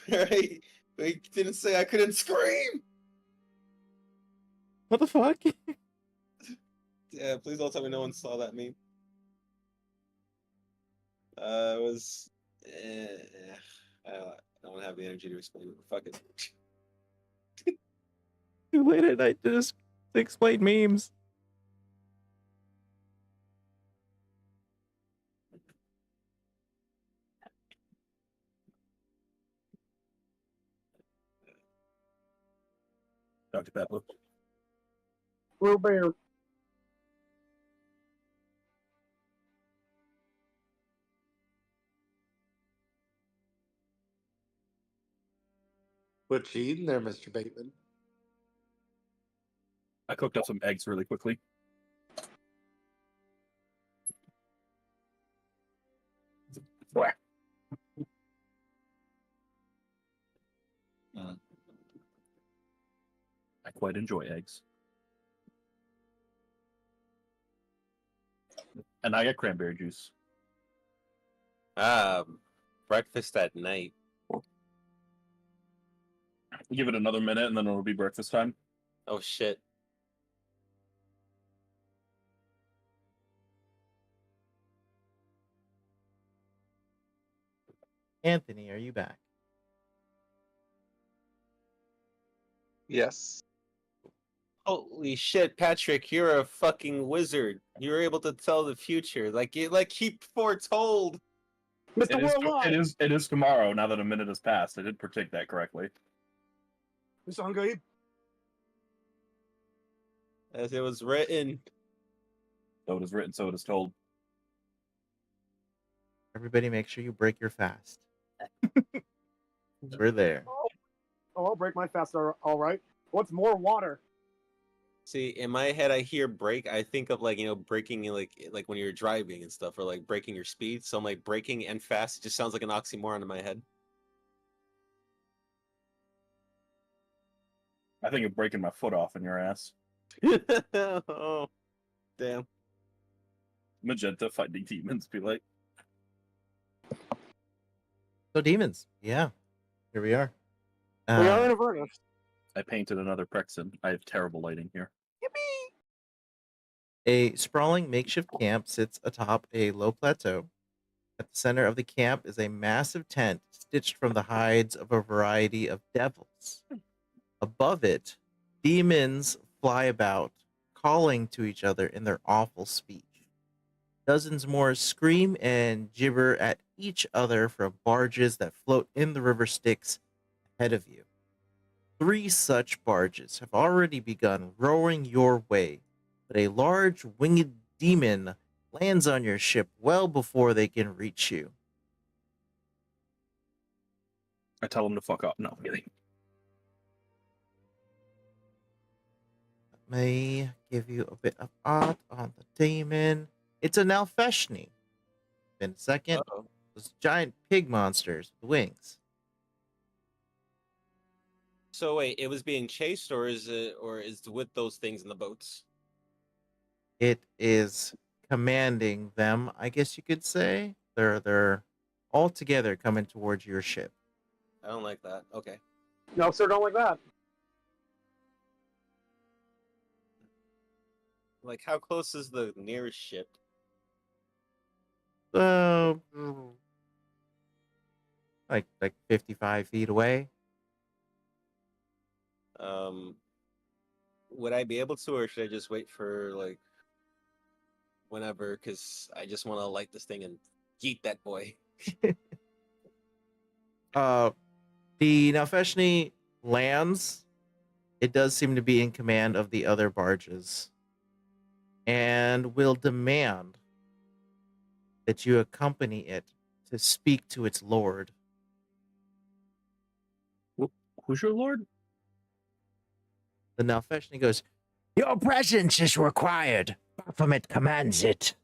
Right? But he didn't say I couldn't scream. What the fuck? Yeah, please don't tell me no one saw that meme. It was. I don't have the energy to explain it. Fuck it. Too late at night to just explain memes. Dr. Pepper. Blue bear. What you eating there, Mr. Bateman? I cooked up some eggs really quickly. Whack. I quite enjoy eggs. And I get cranberry juice. Breakfast at night. Give it another minute and then it'll be breakfast time. Oh shit. Anthony, are you back? Yes. Holy shit, Patrick, you're a fucking wizard. You're able to tell the future. Like he foretold. Mr. Worldwide. It is tomorrow now that a minute has passed. I did predict that correctly. Mr. Hungaib. As it was written. So it is written, so it is told. Everybody make sure you break your fast. We're there. Oh, I'll break my fast, all right. What's more water? See, in my head, I hear break. I think of like breaking like when you're driving and stuff, or like breaking your speed. So I'm like breaking and fast. It just sounds like an oxymoron in my head. I think of breaking my foot off in your ass. Oh, damn. Magenta fighting demons. Be like, So demons, yeah, here we are. We are in Avernus. I painted another Prexen. I have terrible lighting here. A sprawling makeshift camp sits atop a low plateau. At the center of the camp is a massive tent stitched from the hides of a variety of devils. Above it, demons fly about, calling to each other in their awful speech. Dozens more scream and gibber at each other from barges that float in the river Styx ahead of you. 3 such barges have already begun rowing your way, but a large winged demon lands on your ship well before they can reach you. I tell them to fuck off. No, I'm kidding. Let me give you a bit of art on the demon. It's an Alfeshni. In a second, Uh-oh. those giant pig monsters with wings. So wait, it was being chased, or is it with those things in the boats? It is commanding them, I guess you could say. They're all together coming towards your ship. I don't like that. Okay. No, sir, don't like that. Like, how close is the nearest ship? So, like 55 feet away. Would I be able to, or should I just wait for like whenever? Because I just want to light this thing and yeet that boy. The Nalfeshni lands. It does seem to be in command of the other barges, and will demand that you accompany it to speak to its lord. Who's your lord? The Nalfeshni goes, "Your presence is required. Baphomet commands it."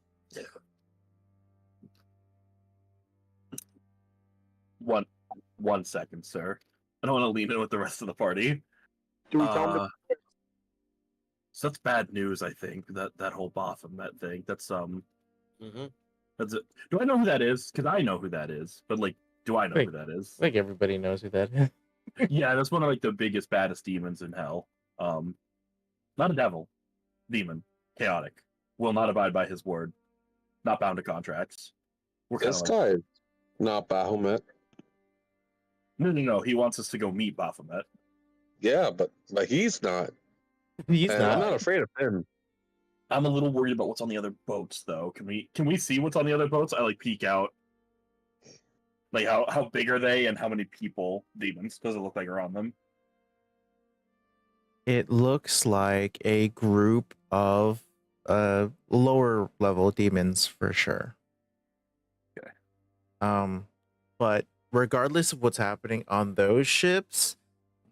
One second, sir. I don't want to lean in with the rest of the party. Do we tell him? So that's bad news, I think. That whole Baphomet thing. That's That's it. Do I know who that is? Because I know who that is. But like, do I know Wait. who that is? I think everybody knows who that is. Yeah, that's one of like the biggest, baddest demons in hell. Not a devil, demon, chaotic. Will not abide by his word. Not bound to contracts. We're kind This of like, guy, not Bahamut. no. He wants us to go meet Baphomet. Yeah, but he's not. He's And I'm not. not afraid of him. I'm a little worried about what's on the other boats, though. Can we see what's on the other boats? I like peek out. Like how big are they, and how many people, demons, does it look like are on them? It looks like a group of lower level demons for sure. Okay. But regardless of what's happening on those ships,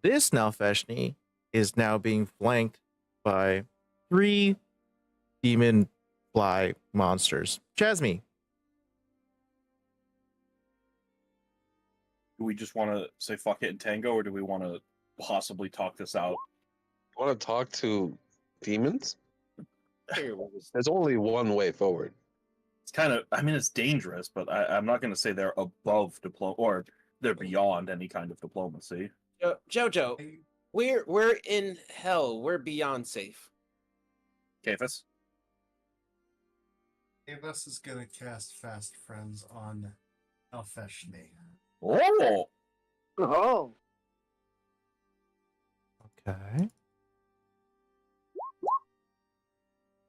this Nalfeshni is now being flanked by 3 demon fly monsters. Jasmine. Do we just want to say fuck it and tango, or do we want to possibly talk this out? Want to talk to demons? Here, we'll just- There's only one way forward. It's kind of, I mean, it's dangerous, but I'm not going to say they're above or they're beyond any kind of diplomacy. Jojo, we're in hell. We're beyond safe. Cafus? Avis is gonna cast Fast Friends on Alfeshni. Oh! Oh, Okay.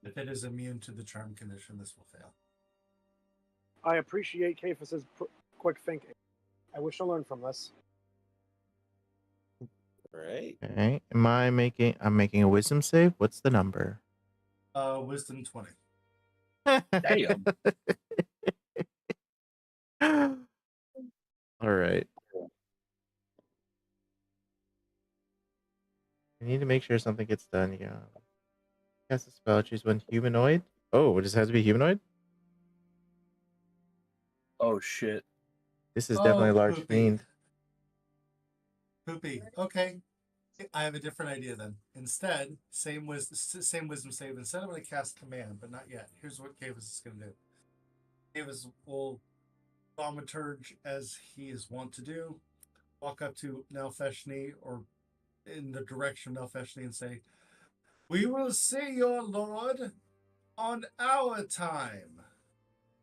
If it is immune to the charm condition, this will fail. I appreciate Kafus's quick thinking. I wish I learned from this. Right? Okay. I'm making a wisdom save. What's the number? Wisdom 20. Damn. All right. I need to make sure something gets done. Yeah. Cast a spell. Choose one humanoid. Oh, does it have to be humanoid? Oh, shit. This is definitely a large Poopy. fiend. Poopy. Okay. I have a different idea then. Instead, same wisdom save. Instead, I'm going to cast command, but not yet. Here's what Cavus is going to do. Cavus will thaumaturge as he is wont to do. Walk up to Nalfeshni or in the direction of Nalfeshni and say, "We will see your lord on our time.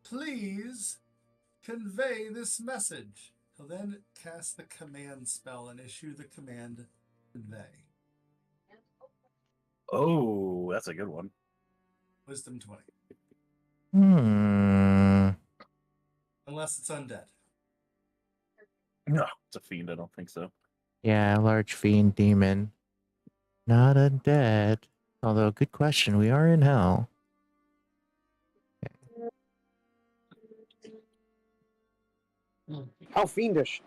Please convey this message." He'll then cast the command spell and issue the command convey. Oh, that's a good one. Wisdom 20. Unless it's undead. No, it's a fiend. I don't think so. Yeah, large fiend demon. Not undead. Although, good question. We are in hell. How fiendish.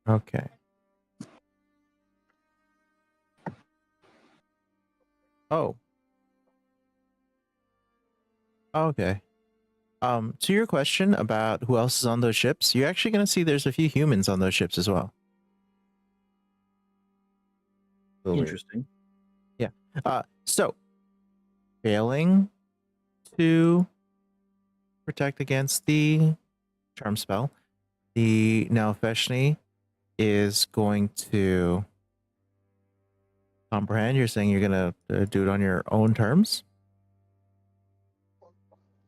Okay. Oh. Okay. To your question about who else is on those ships, you're actually going to see there's a few humans on those ships as well. A little weird. Interesting. Yeah. So, failing to protect against the charm spell, the Nalfeshni is going to comprehend. You're saying you're going to do it on your own terms?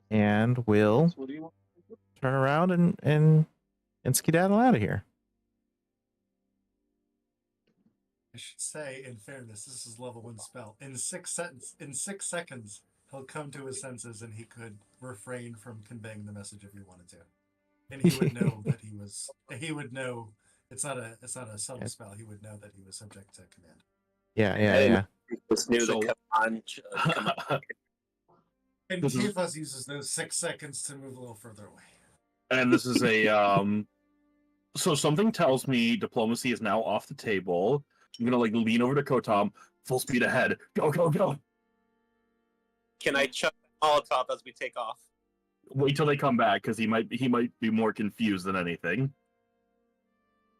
And will What do you want? turn around and skedaddle out of here. I should say, in fairness, this is level 1 spell. In 6 seconds, he'll come to his senses and he could refrain from conveying the message if he wanted to. And he would know that he would know it's not a subtle spell. He would know that he was subject to command. Yeah. Just knew So- the command. And This is- Kefas uses those 6 seconds to move a little further away. And this is a so something tells me diplomacy is now off the table. I'm gonna like lean over to Kotom, full speed ahead. Go, go, go. Can I chuck the Molotov as we take off? Wait till they come back, because he might be more confused than anything.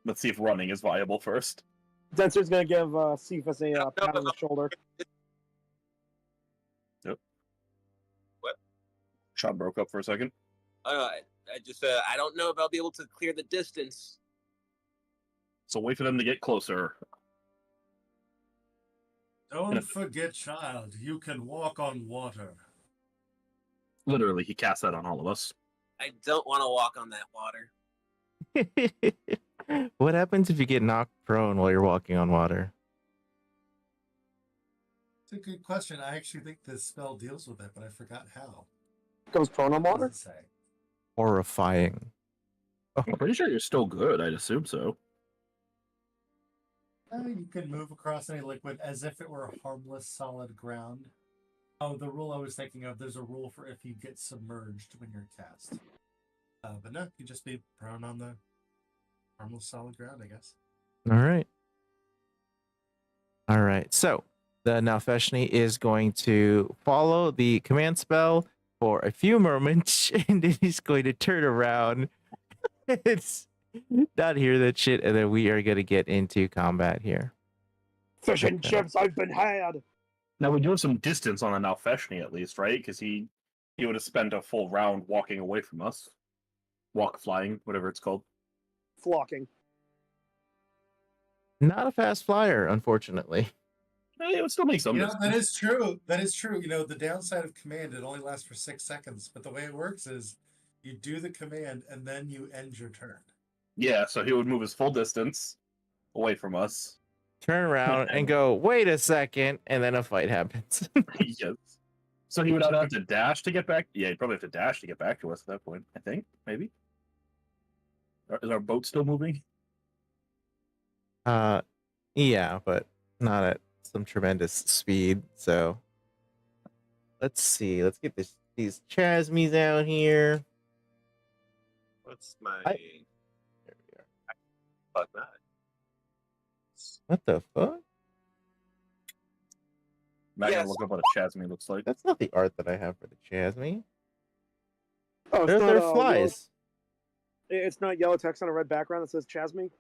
Let's see if running is viable first. Denser's gonna give Cephas a No, pat on the shoulder. Shot broke up for a second. I just I don't know if I'll be able to clear the distance. So wait for them to get closer. Don't forget, child, you can walk on water. Literally, he cast that on all of us. I don't want to walk on that water. What happens if you get knocked prone while you're walking on water? It's a good question. I actually think this spell deals with it, but I forgot how. Goes prone on What water. does it say? Horrifying. I'm pretty sure you're still good. I'd assume so. You can move across any liquid as if it were harmless, solid ground. Oh, the rule I was thinking of, there's a rule for if you get submerged when you're cast. But no, you just be prone on the harmless, solid ground, I guess. All right. All right. So the Nalfeshni is going to follow the command spell for a few moments, and then he's going to turn around. It's not hear that shit, and then we are going to get into combat here. Fish and chips, I've been had. Now we do have some distance on the Nalfeshni at least, right? Because he would have spent a full round walking away from us. Walk, flying, whatever it's called. Flocking. Not a fast flyer, unfortunately. It would still make some You know, distance. that is true. That is true. You know, the downside of command, it only lasts for 6 seconds. But the way it works is you do the command and then you end your turn. Yeah, so he would move his full distance away from us. Turn around and go, wait a second, and then a fight happens. Yes. So he would either have to dash to get back. Yeah, he'd probably have to dash to get back to us at that point. I think, maybe. Is our boat still moving? Yeah, but not at some tremendous speed. So let's see. Let's get these chasmies out here. What's my? There we are. Fuck that. What the fuck? Matt, Yes. look up what a chasmy looks like. That's not the art that I have for the chasmy. Oh, it's They're not, flies. it's not yellow text on a red background that says Chasme.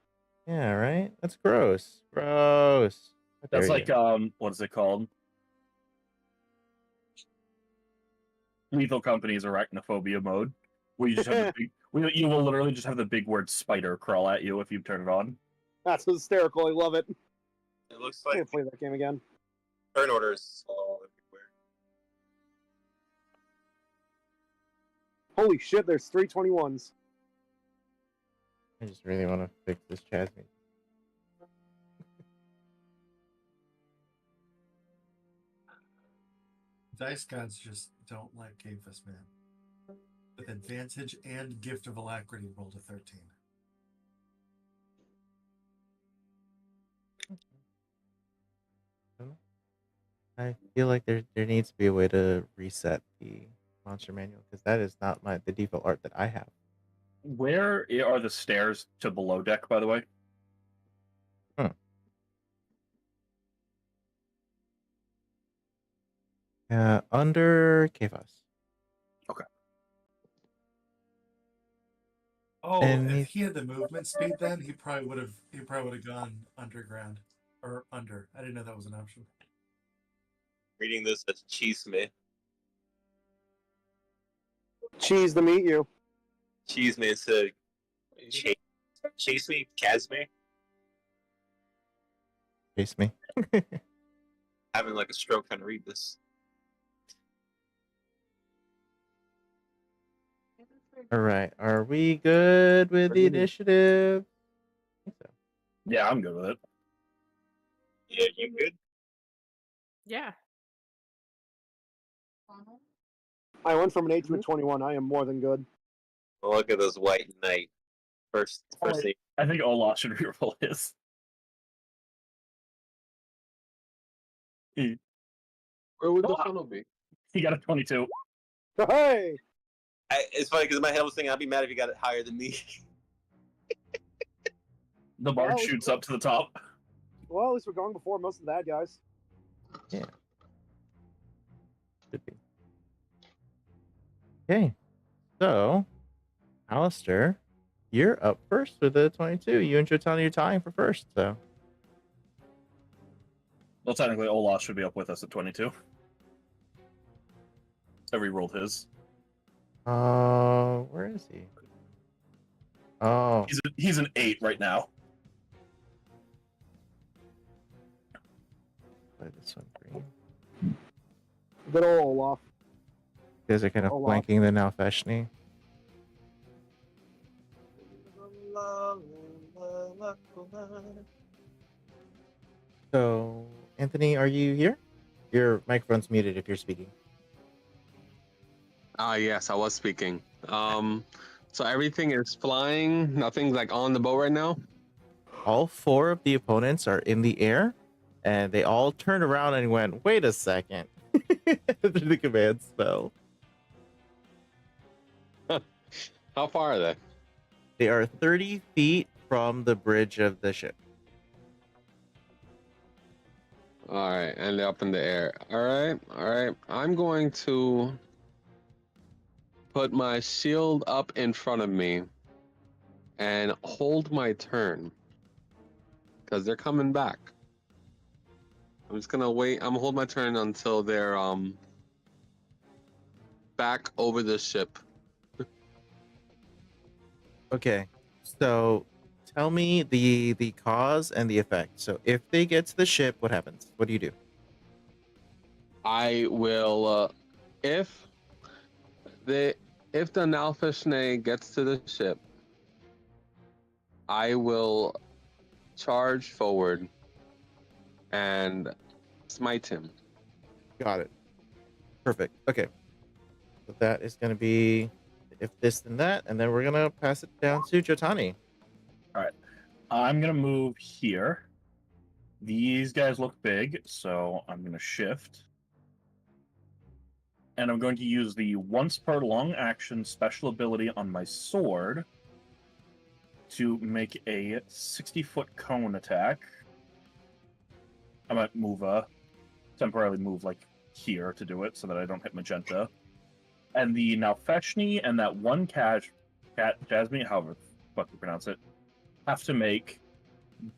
Yeah, right? That's gross. Gross. How That's dare like you. what is it called? Lethal Company's arachnophobia mode, where you just have the big, you will literally just have the big word spider crawl at you if you turn it on. That's hysterical. I love it. It looks I like can't play that game again. turn orders all everywhere. Holy shit, there's 321s. I just really want to fix this chasmy. Dice gods just don't like Cafus, man. With advantage and gift of alacrity, rolled a 13. I feel like there needs to be a way to reset the monster manual because that is not the default art that I have. Where are the stairs to below deck, by the way? Under Kefas. Oh, And if he had the movement speed, then he probably would have gone underground or under. I didn't know that was an option. Reading this as cheese me. Cheese to meet you. Cheese me instead of chase me, Casme. Chase me. Having like a stroke trying to read this. All right. Are we good with the initiative? I think so. Yeah, I'm good with it. Yeah, you good? Yeah. I went from an 8 to a 21. I am more than good. Well, look at this white knight. First thing. I think Olaf should reroll his. Where would the funnel be? He got a 22. Hey! It's funny because in my head I was thinking I'd be mad if you got it higher than me. The bard Well, shoots up to the top. Well, at least we're going before most of the bad guys. Yeah. Should be. Okay. So, Alistair, you're up first with a 22. You and Jotani are tying for first, so. Well, technically, Olaf should be up with us at 22. So we rolled his. Where is he? Oh, He's an 8 right now. play this one green. Good old Olaf. You guys are kind of Olaf. flanking the Nalfeshni. So, Anthony, are you here? Your microphone's muted if you're speaking. Yes, I was speaking. So everything is flying. Nothing's like on the boat right now. All 4 of the opponents are in the air, and they all turned around and went, wait a second. The command spell. How far are they? They are 30 feet from the bridge of the ship. All right, and they're up in the air. All right. I'm going to put my shield up in front of me and hold my turn because they're coming back. I'm just gonna wait. I'm gonna hold my turn until they're back over the ship. Okay, so tell me the cause and the effect. So if they get to the ship, what happens? What do you do? I will if the Nalfishne gets to the ship, I will charge forward and smite him. Got it. Perfect. Okay. So that is going to be if this then that, and then we're going to pass it down to Jotani. All right. I'm going to move here. These guys look big, so I'm going to shift. And I'm going to use the once per long action special ability on my sword to make a 60-foot cone attack. I might temporarily move like here to do it so that I don't hit magenta. And the Nalfeshni and that one Jasmine, however the fuck you pronounce it, have to make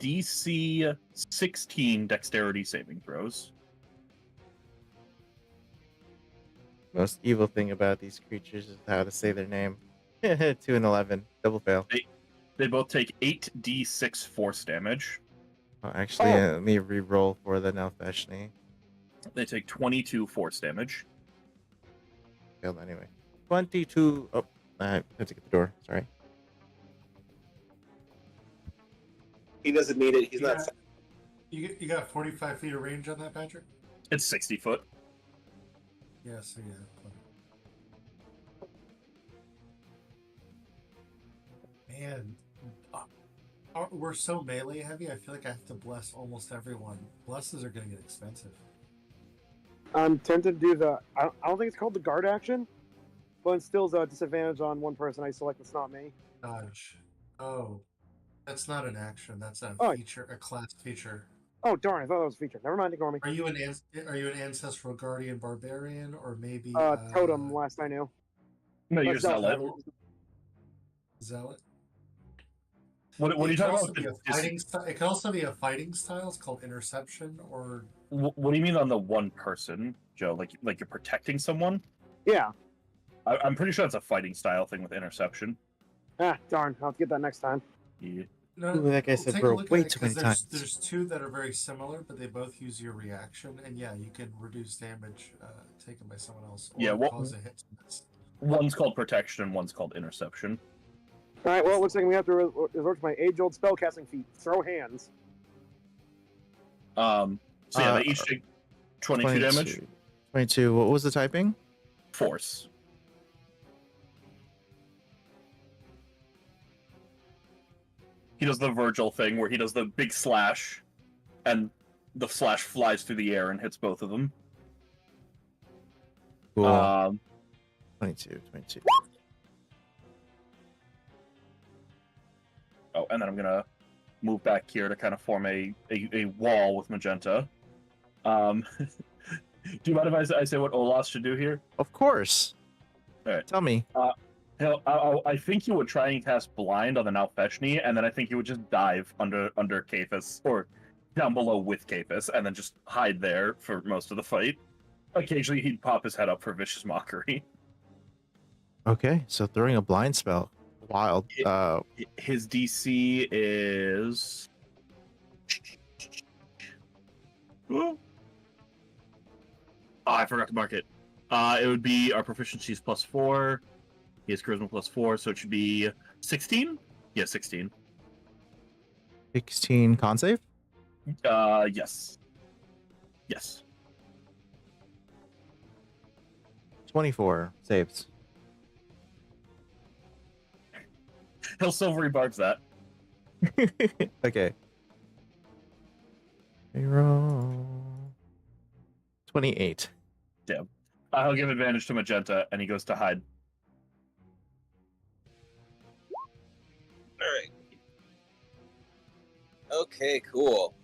DC 16 dexterity saving throws. Most evil thing about these creatures is how to say their name. 2 and 11. Double fail. They both take 8d6 force damage. Oh, actually, let me re-roll for the Nalfeshni. They take 22 force damage. Failed anyway. 22. Oh, I have to get the door. Sorry. He doesn't need it. He's Yeah. not. You got 45 feet of range on that, Patrick? It's 60 foot. Yeah, so yeah. Man, we're so melee heavy. I feel like I have to bless almost everyone. Blesses are going to get expensive. I'm tempted to do the. I don't think it's called the guard action, but instills a disadvantage on one person I select that's not me. Dodge. Oh, that's not an action. That's a Oh. feature, a class feature. Oh darn! I thought that was a feature. Never mind. Ignore me. Are you an ancestral guardian barbarian or maybe Totem. Last I knew. No, you're Zealot. zealot. zealot? What are you It can talking also about? be a fighting style. It can also be a fighting style. It's called interception or. What do you mean on the one person, Joe? Like you're protecting someone? Yeah. I'm pretty sure that's a fighting style thing with interception. Ah, darn! I'll have to get that next time. Yeah. No, Ooh, that guy said take bro a look way at it, too many 'cause times. There's 2 that are very similar, but they both use your reaction, and yeah, you can reduce damage taken by someone else or Yeah, cause a hit to miss. One's called protection and one's called interception. All right. Well, it looks like we have to resort to my age-old spellcasting feat. Throw hands. So yeah, they each take 22 damage. 22. What was the typing? Force. He does the Virgil thing where he does the big slash, and the flash flies through the air and hits both of them. Cool. 22. Oh, and then I'm gonna move back here to kind of form a wall with Magenta. Do you mind if I say what Olas should do here? Of course. All right. Tell me. I think he would try and cast Blind on the Nalfeshni, and then I think he would just dive under Kaphis, or down below with Kaphis, and then just hide there for most of the fight. Occasionally, he'd pop his head up for Vicious Mockery. Okay, so throwing a blind spell. Wild. His DC is... Oh, I forgot to mark it. It would be our proficiency is +4. He has charisma +4, so it should be 16? Yeah, 16. 16 con save? Yes. Yes. 24 saves. He'll silvery barbs that. Okay. Reroll. 28. Damn. I'll give advantage to Magenta, and he goes to hide. All right. Okay, cool.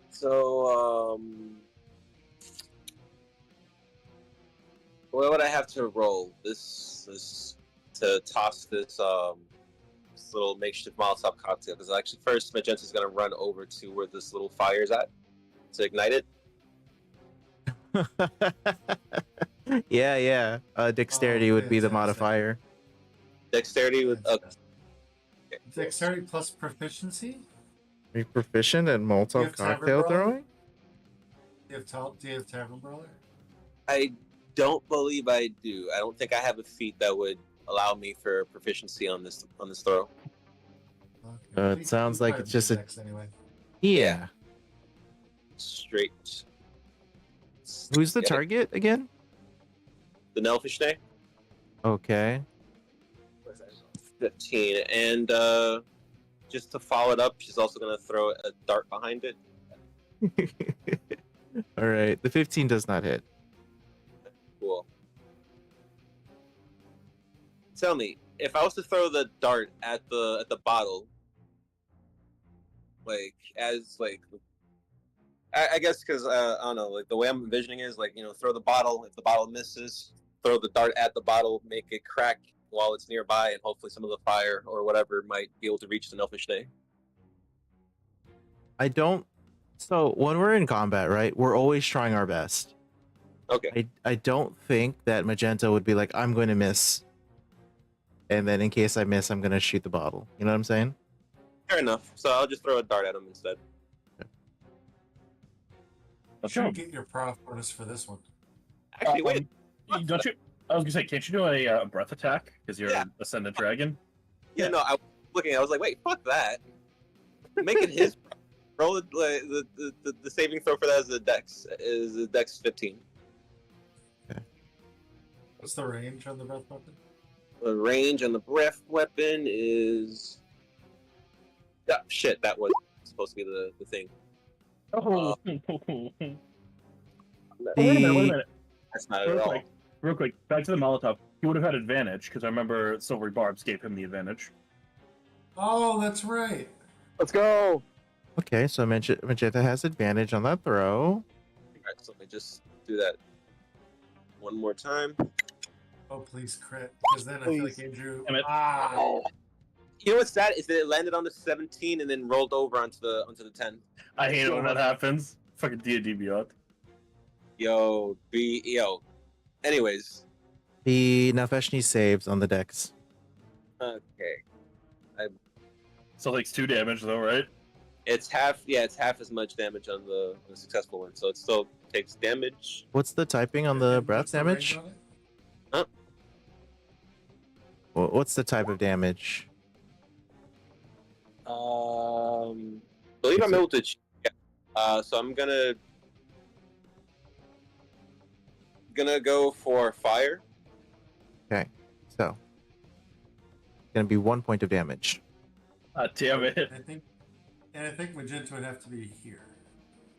So, what would I have to roll? This to toss this this little makeshift Molotov cocktail. Because actually, first Magenta's gonna run over to where this little fire's at to ignite it. Yeah. Dexterity would be the fantastic. modifier. Dexterity with Dexterity plus proficiency? Are you proficient at You Molotov have Tavern cocktail Brawler? throwing? Do you have Tavern Brawler? I don't believe I do. I don't think I have a feat that would allow me for proficiency on this throw. Okay. It sounds like it's just a... Dex anyway. Yeah. Straight. Who's the Get it. target again? The Nelfish Day. Okay. 15. And just to follow it up, she's also going to throw a dart behind it. All right. The 15 does not hit. Cool. Tell me, if I was to throw the dart at the bottle, like I guess because I don't know, like the way I'm envisioning is like, throw the bottle. If the bottle misses, throw the dart at the bottle, make it crack while it's nearby, and hopefully some of the fire or whatever might be able to reach the Nelfish Day. I don't... So when we're in combat, right, we're always trying our best. Okay. I don't think that Magenta would be like, I'm going to miss. And then in case I miss, I'm going to shoot the bottle. You know what I'm saying? Fair enough. So I'll just throw a dart at him instead. You should get your prof bonus for this one. Actually, wait. Don't you? I was gonna say, can't you do a breath attack because you're an ascendant dragon? Yeah, no. I was looking. I was like, wait, fuck that. Make it his. Roll the saving throw for that as a dex 15. What's the range on the breath weapon? The range on the breath weapon is. Yeah, shit. That was supposed to be the thing. Oh. The... Wait a minute. That's not it at all. Real quick, back to the Molotov. He would have had advantage because I remember Silvery Barbs gave him the advantage. Oh, that's right. Let's go. Okay, so Magenta has advantage on that throw. Alright, so let me just do that one more time. Oh, please crit. Because then I feel like Andrew. Damn it. You know what's sad is that it landed on the 17 and then rolled over onto the 10. I hate it when that happens. Fucking D&D Beyond. Yo. Anyways. The Nalfeshni saves on the dex. Okay. So like 2 damage though, right? It's half as much damage on the successful one, so it still takes damage. What's the typing on the breath What's the range damage? on it? What's the type of damage? Believe I'm able to check. So I'm gonna go for fire. Okay, so it's gonna be 1 point of damage. Damn it. I think And I think magenta would have to be here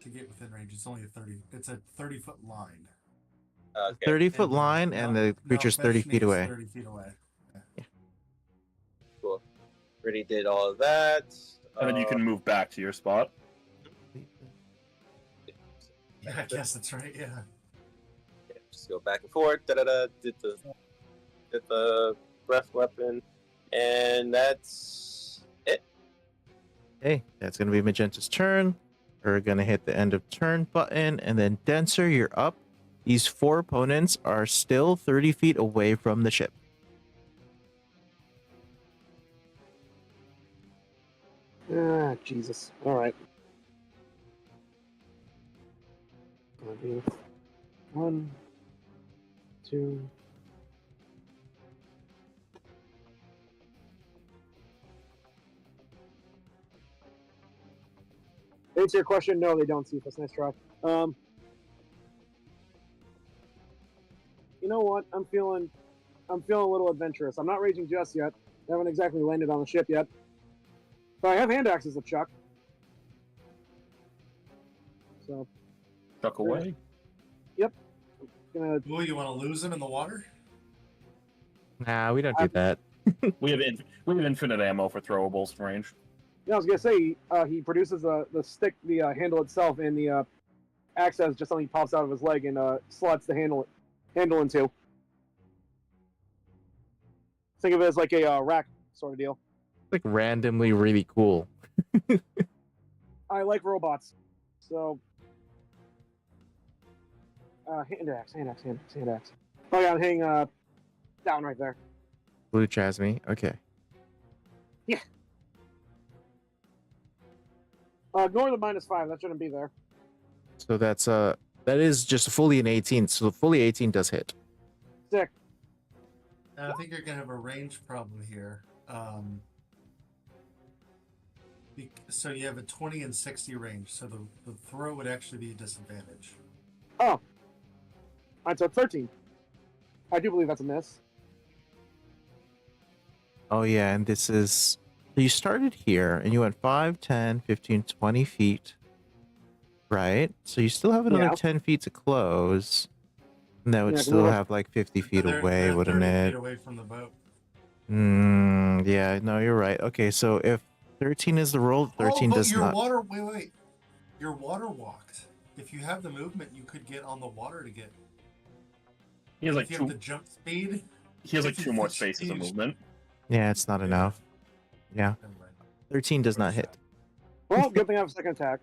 to get within range. It's only a 30. It's a 30-foot line. Okay. 30-foot And, line, and the creature's 30 feet away. 30 feet away. Cool. Already did all of that. And then you can move back to your spot. Yeah, I guess that's right. Yeah. Just go back and forth. Did the breath weapon, and that's it. Okay, that's going to be Magenta's turn. We're going to hit the end of turn button, and then Denser, you're up. These 4 opponents are still 30 feet away from the ship. Ah, Jesus. All right. 1, 2. To answer your question, no, they don't see us. Nice try. You know what? I'm feeling a little adventurous. I'm not raging just yet. I haven't exactly landed on the ship yet. But I have hand axes to chuck. So. Chuck away. Yep. Gonna. Ooh, you want to lose him in the water? Nah, we don't do that. We have infinite ammo for throwables from range. Yeah, I was gonna say he produces the stick, the handle itself, and the axe has just something pops out of his leg and slots the handle into. Think of it as like a rack sort of deal. Like randomly really cool. I like robots, so hand axe. Oh yeah, I'm hanging down right there. Blue Chasme. Okay. Yeah. Ignore the -5. That shouldn't be there. So that is just fully an 18. So fully 18 does hit. Sick. I think you're gonna have a range problem here. So you have a 20 and 60 range. So the throw would actually be a disadvantage. Oh. Alright, so 13. I do believe that's a miss. Oh yeah, and this is... You started here, and you went 5, 10, 15, 20 feet. Right? So you still have another 10 feet to close. And that would still have like 50 feet away, They're wouldn't 30 it? feet away from the boat. Yeah, no, you're right. Okay, so if 13 is the roll, 13 does not. Wait. You're water walked. If you have the movement, you could get on the water to get. He has like if you two. have the jump speed. He has like 2 more spaces of movement. Yeah, it's not enough. Yeah. Never mind. 13 does not hit. Well, good thing I have a second attack.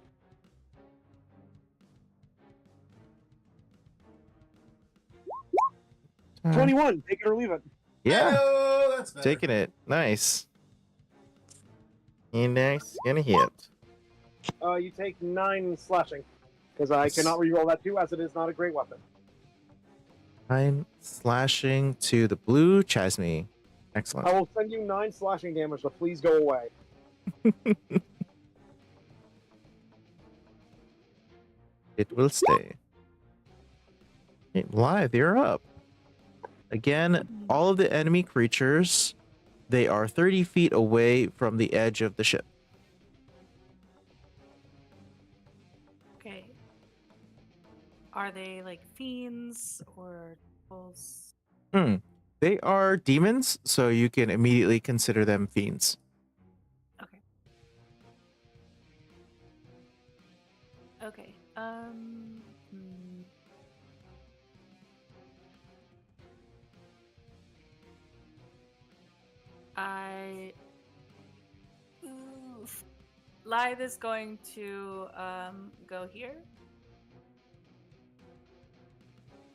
Uh, 21. Take it or leave it. Yeah, Oh, that's better. taking it. Nice. Index gonna hit. You take 9 slashing. Because I cannot reroll that too, as it is not a great weapon. 9 slashing to the blue Chasme. Excellent. I will send you 9 slashing damage, so please go away. It will stay. Okay, Live, you're up. Again, all of the enemy creatures, they are 30 feet away from the edge of the ship. Okay. Are they like fiends or bulls? They are demons, so you can immediately consider them fiends. Okay. Okay. Lithe is going to go here.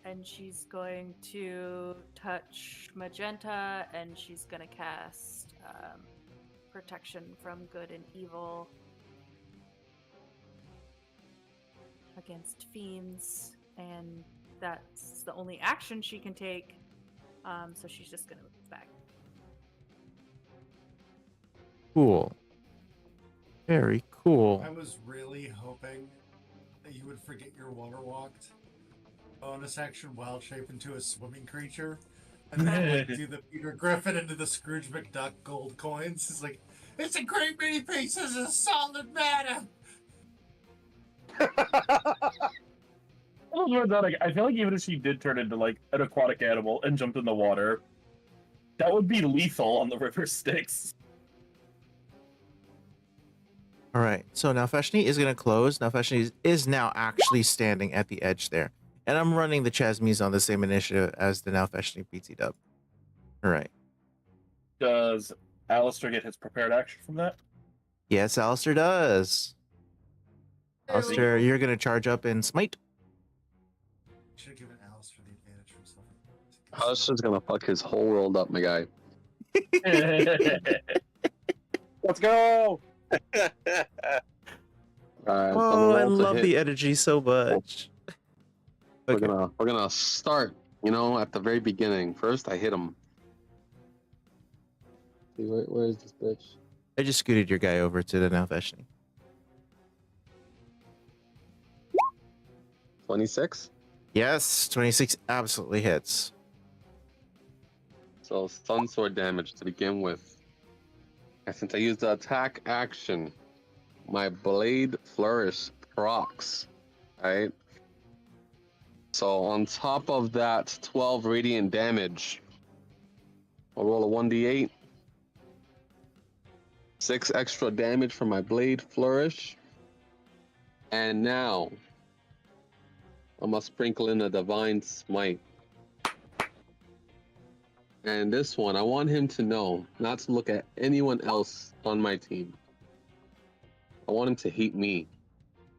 And she's going to touch Magenta, and she's going to cast Protection from Good and Evil against fiends. And that's the only action she can take. So she's just going to move back. Cool. Very cool. I was really hoping that you would forget your water walked bonus action wild shape into a swimming creature, and then like, do the Peter Griffin into the Scrooge McDuck gold coins. It's like It's a great many pieces of solid matter. I feel like even if she did turn into like an aquatic animal and jumped in the water, that would be lethal on the river Styx. All right, so now Feshni is going to close. Now Feshni is now actually standing at the edge there. And I'm running the Chasmies on the same initiative as the now Feshni PT dub. All right. Does Alistair get his prepared action from that? Yes, Alistair does. Alistair, you're going to charge up and smite. Should have given Alistair the advantage from stuff. Alistair's gonna fuck his whole world up, my guy. Let's go. Oh, I love the energy so much. Okay. We're gonna start, at the very beginning. First, I hit him. See, where is this bitch? I just scooted your guy over to the now Feshni. 26. Yes, 26 absolutely hits. So Sun Sword damage to begin with. And since I used the attack action, my Blade Flourish procs, right? So on top of that 12 radiant damage, I'll roll a 1d8. 6 extra damage from my Blade Flourish. And now, I'm gonna sprinkle in a Divine Smite. And this one, I want him to know not to look at anyone else on my team. I want him to hate me.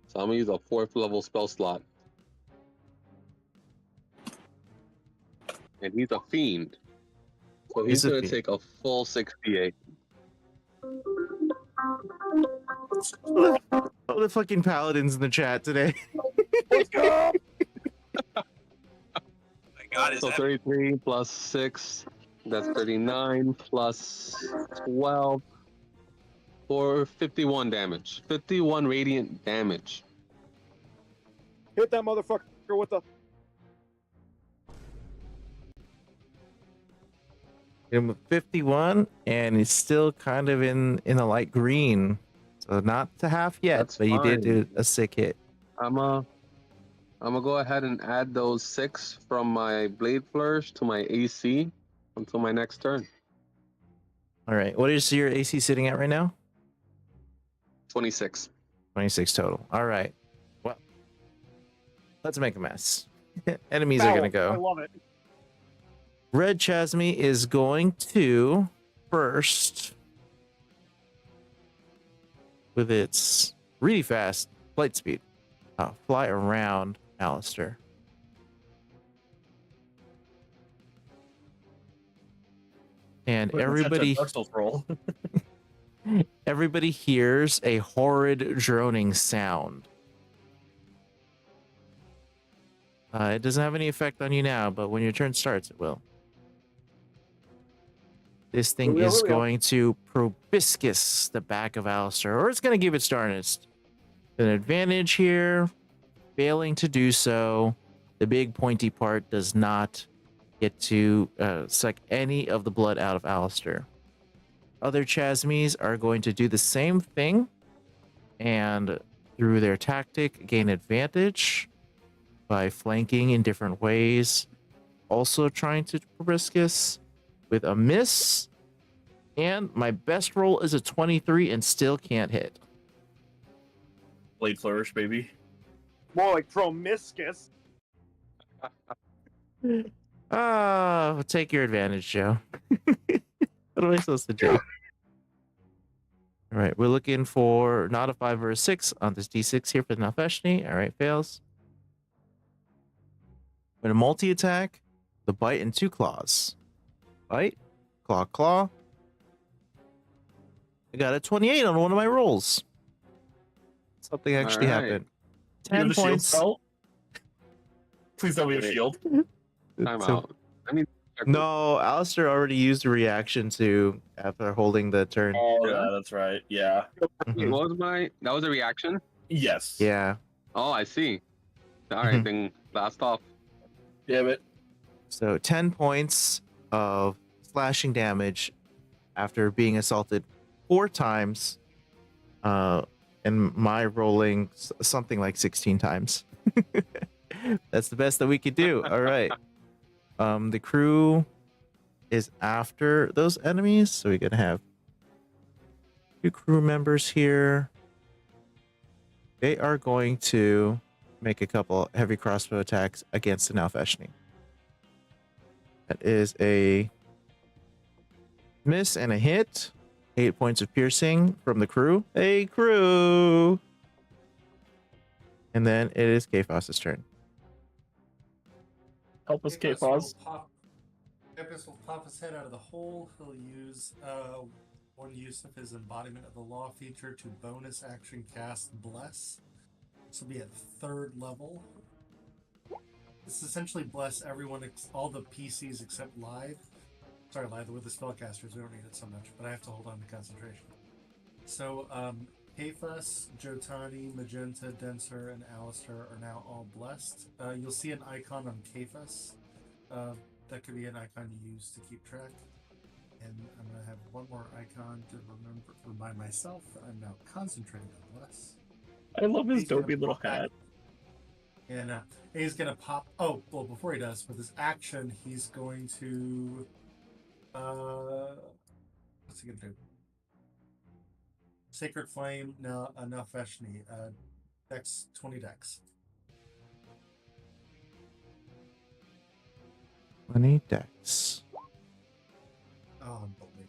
So I'm gonna use a 4th level spell slot. And he's a fiend. So he's gonna take a full 68. Oh, the fucking paladins in the chat today. Let's go. God, So 33 plus 6, that's 39 plus 12 for 51 damage. 51 radiant damage. Hit that motherfucker with the. Hit him with 51, and he's still kind of in a light green. So not to half yet, That's but you did fine. do a sick hit. I'm gonna go ahead and add those 6 from my Blade Flourish to my AC until my next turn. All right, what is your AC sitting at right now? 26. 26 total. All right. Well, let's make a mess. Enemies are going to I go. love it. Red Chasmy is going to first, with its really fast flight speed, fly around Alistair. And everybody everybody hears a horrid droning sound. It doesn't have any effect on you now, but when your turn starts, it will. This thing is going to proboscis the back of Alistair, or it's going to give its darnest. An advantage here. Failing to do so, the big pointy part does not get to suck any of the blood out of Alistair. Other Chasmies are going to do the same thing, and through their tactic, gain advantage by flanking in different ways. Also trying to proboscis with a miss, and my best roll is a 23 and still can't hit. Blade Flourish, baby. More like promiscuous. Take your advantage, Joe. What am I supposed to do? All right, we're looking for not a 5 or a 6 on this D6 here for the Nalfeshni. All right, fails. With a multi-attack, the bite and 2 claws. Bite, claw, claw. I got a 28 on one of my rolls. Something actually happened. 10 points. Please tell me a shield. Time out. I mean, no, Alistair already used a reaction to after holding the turn. Oh, yeah, that's right. Yeah. Mhm. What was that was a reaction? Yes. Yeah. Oh, I see. All right, then blast off. Damn it. So 10 points of slashing damage after being assaulted 4 times. And my rolling something like 16 times. That's the best that we could do. All right. The crew is after those enemies, so we're gonna have 2 crew members here. They are going to make a couple heavy crossbow attacks against the Nalfeshni. That is a miss and a hit. 8 points of piercing from the crew. Hey, crew! And then it is Kphos's turn. Help us, Kphos K-Pause. Kphos will pop his head out of the hole. He'll use one use of his embodiment of the law feature to bonus action cast Bless. This will be at 3rd level. This essentially bless everyone, all the PCs except Live. Sorry, Live, with the spellcasters, we don't need it so much, but I have to hold on to concentration. So, Kphos, Jotani, Magenta, Denser, and Alistair are now all blessed. You'll see an icon on Kphos. That could be an icon you use to keep track. And I'm going to have one more icon to remind myself that I'm now concentrating on Bless. I love his He's gonna dopey little pop back. hat. And he's going to pop... Oh, well, before he does, with his action, he's going to... what's he going to do? Sacred Flame, Nalfeshni. Dex, 20 dex. 20 dex. Oh, unbelievable.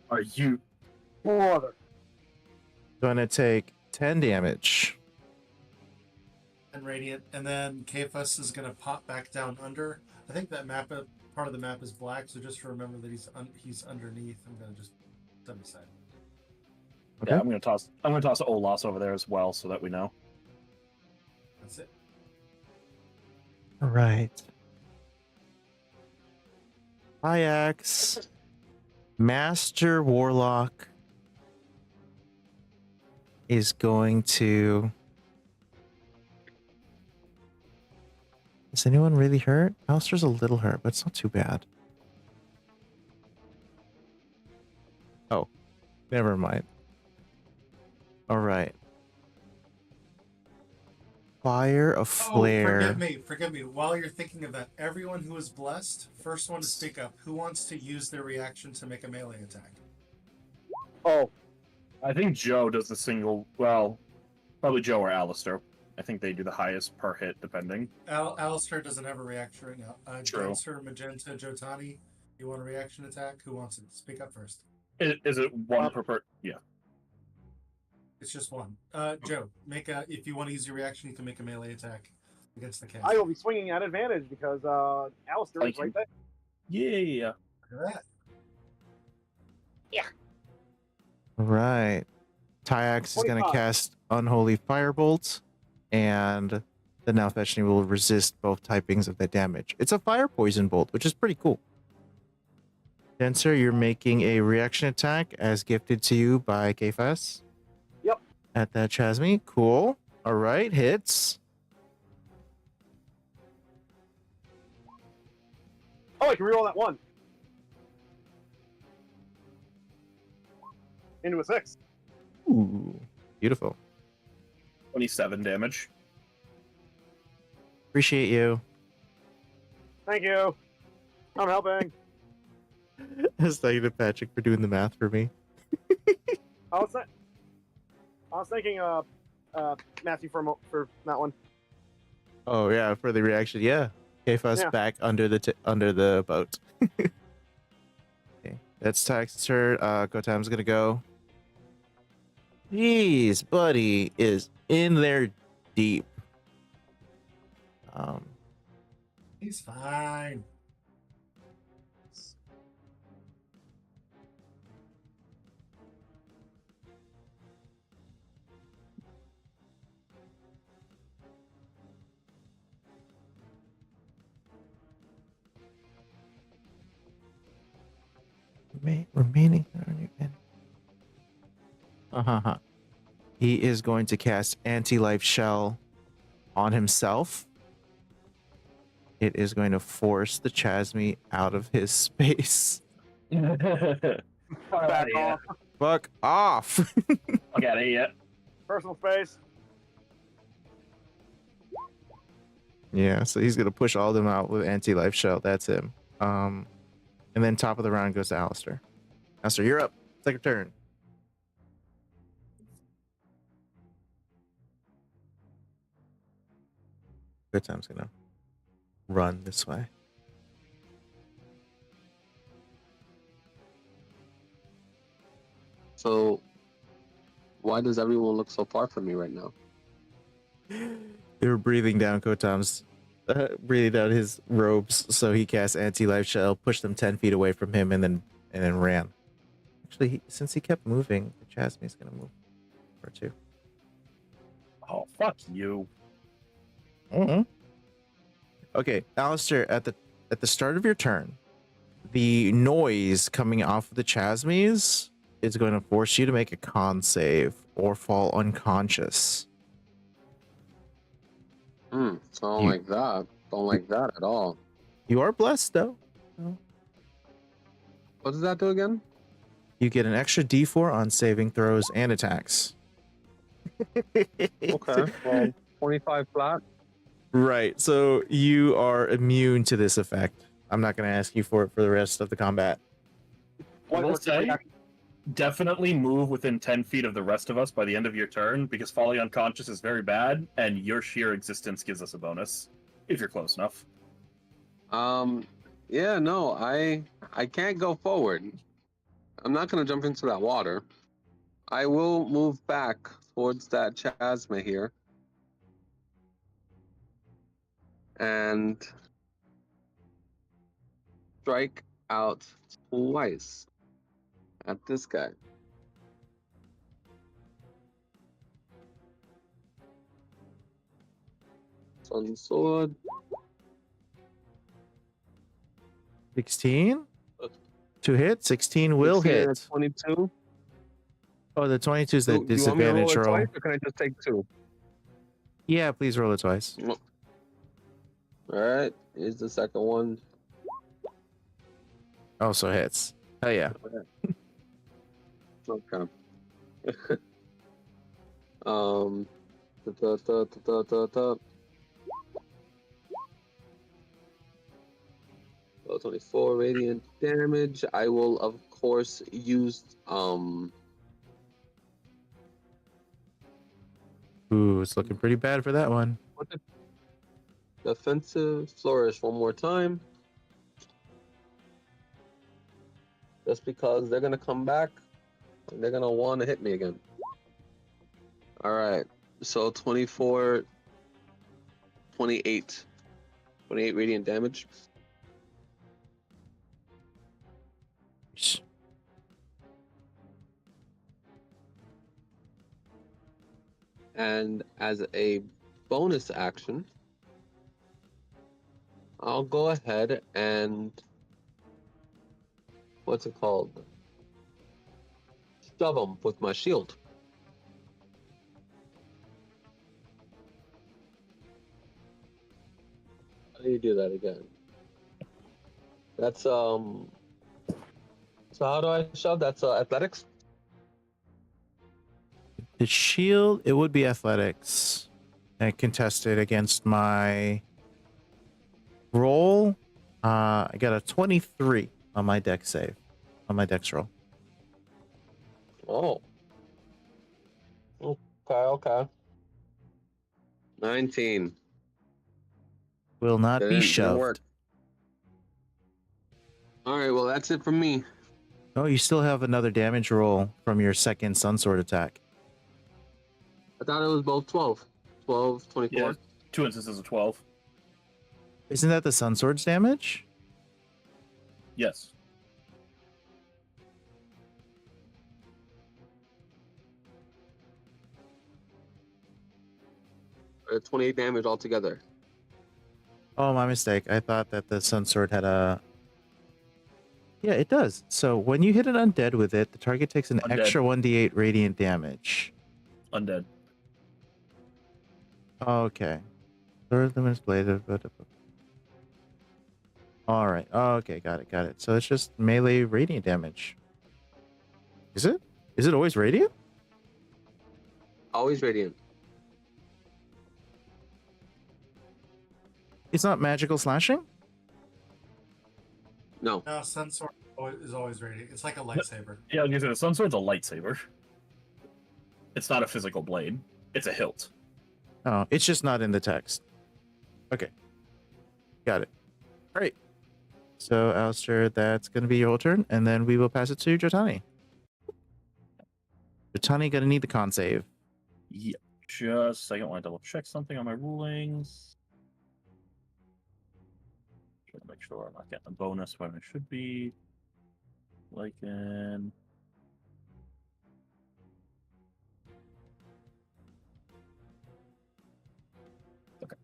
Are you? Brother. Gonna take 10 damage. And Radiant. And then Kphos is going to pop back down under. I think that map, part of the map is black, so just remember that he's underneath. I'm going to just step aside. Okay. Yeah, I'm gonna toss Olas over there as well, so that we know. That's it. All right. Hyax, Master Warlock is going to... Is anyone really hurt? Alistair's a little hurt, but it's not too bad. Oh, never mind. All right. Fire of flare. Forgive me. While you're thinking of that, everyone who is blessed, first one to speak up. Who wants to use their reaction to make a melee attack? Oh, I think Joe does the single. Well, probably Joe or Alistair. I think they do the highest per hit, depending. Alistair doesn't have a reaction right now. True. Dancer, Magenta, Jotani, you want a reaction attack? Who wants it? Speak up first. Is it one per? Yeah. It's just one. Joe, if you want to use your reaction, you can make a melee attack against the cast. I will be swinging at advantage because Alistair is right there. Yeah. Look at that. All right. Tyax is going to 25. cast Unholy Firebolt, and the Nalfeshni will resist both typings of that damage. It's a fire poison bolt, which is pretty cool. Denser, you're making a reaction attack as gifted to you by Kphos. Yep. At that Chasmi. Cool. All right. Hits. Oh, I can reroll that one. Into a 6. Ooh. Beautiful. 27 damage. Appreciate you. Thank you. I'm helping. Thank you to Patrick for doing the math for me. I was thanking Matthew for that one. Oh yeah, for the reaction. Yeah. Kphos Yeah. back under the boat. Okay. That's Tax's turn. Gotam's gonna go. Jeez, buddy is in there deep. He's fine. Remaining. He is going to cast Anti-Life Shell on himself. It is going to force the Chasmi out of his space. Back off. fuck off. Fuck out of here. Personal space. Yeah, so he's gonna push all of them out with anti-life shell. That's him. And then top of the round goes to Alistair. Alistair, you're up. Second turn. Good time's gonna run this way. So, why does everyone look so far from me right now? They were breathing down Kotam's, breathing down his robes, so he cast anti-life shell, pushed them 10 feet away from him, and then ran. Actually, since he kept moving, the Jasmine's gonna move or two. Oh, fuck you. Okay, Alistair, at the start of your turn, the noise coming off of the Chasmies is going to force you to make a con save or fall unconscious. Don't like that. Don't like that at all. You are blessed, though. What does that do again? You get an extra D4 on saving throws and attacks. Okay, well, 25 flat. Right, so you are immune to this effect. I'm not going to ask you for it for the rest of the combat. I will say, definitely move within 10 feet of the rest of us by the end of your turn, because falling unconscious is very bad, and your sheer existence gives us a bonus, if you're close enough. Yeah, no, I can't go forward. I'm not gonna jump into that water. I will move back towards that chasma here. And strike out twice at this guy. Sun sword. 16 to hit. 16 will 16 and a hit. 22. Oh, the 22 is the Do you want me to roll disadvantage it roll. twice, or can I just take 2? Yeah, please roll it twice. All right, here's the second one. Also hits. Hell yeah. Okay. Da, da, da, da, da. So 24 radiant damage. I will, of course, use Ooh, it's looking pretty bad for that one. defensive flourish one more time. Just because they're gonna come back and they're gonna want to hit me again. All right, so 24, 28 radiant damage. And as a bonus action, I'll go ahead and what's it called? Shove him with my shield. How do you do that again? That's So how do I shove? That's athletics. The shield, it would be athletics. And contested against my roll. I got a 23 on my dex save. On my dex roll. Oh. Okay. 19. Will not be Didn't shoved. work. All right, well, that's it from me. Oh, you still have another damage roll from your second Sun Sword attack. I thought it was both 12. 12, 24. Yeah, 2 instances of 12. Isn't that the Sun Sword's damage? Yes. 28 damage altogether. Oh, my mistake. I thought that the Sun Sword had a... Yeah, it does. So when you hit an undead with it, the target takes an Undead. extra 1d8 radiant damage. Undead. Okay. Third luminous blade. All right. Okay, got it. So it's just melee radiant damage. Is it? Is it always radiant? Always radiant. It's not magical slashing? No. No, Sun Sword is always radiant. It's like a lightsaber. Yeah, like I said, the Sun Sword's a lightsaber. It's not a physical blade. It's a hilt. Oh, it's just not in the text. Okay. Got it. Great. So, Alistair, that's going to be your whole turn, and then we will pass it to Jotani. Jotani going to need the con save. Yep. Just a second, I want to double check something on my rulings. Trying to make sure I'm not getting a bonus when I should be. Lycan. Okay.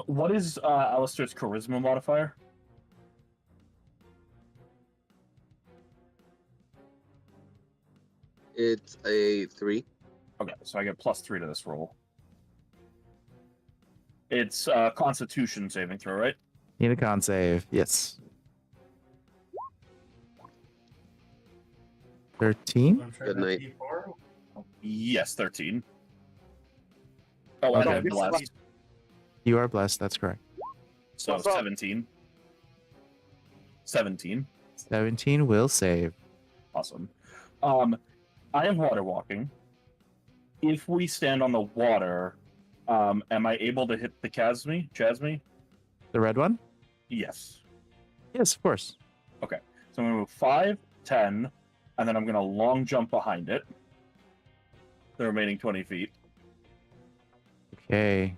What is Alistair's charisma modifier? It's a 3. Okay, so I get +3 to this roll. It's Constitution saving throw, right? Need a con save. Yes. 13? I'm Good night. D4. Yes, 13. Oh, Okay. and I'm blessed. You are blessed. That's correct. So What's up? 17. 17. 17 will save. Awesome. I have water walking. If we stand on the water, am I able to hit the Chasme? The red one? Yes. Yes, of course. So I'm going to move 5, 10, and then I'm going to long jump behind it. The remaining 20 feet. Okay.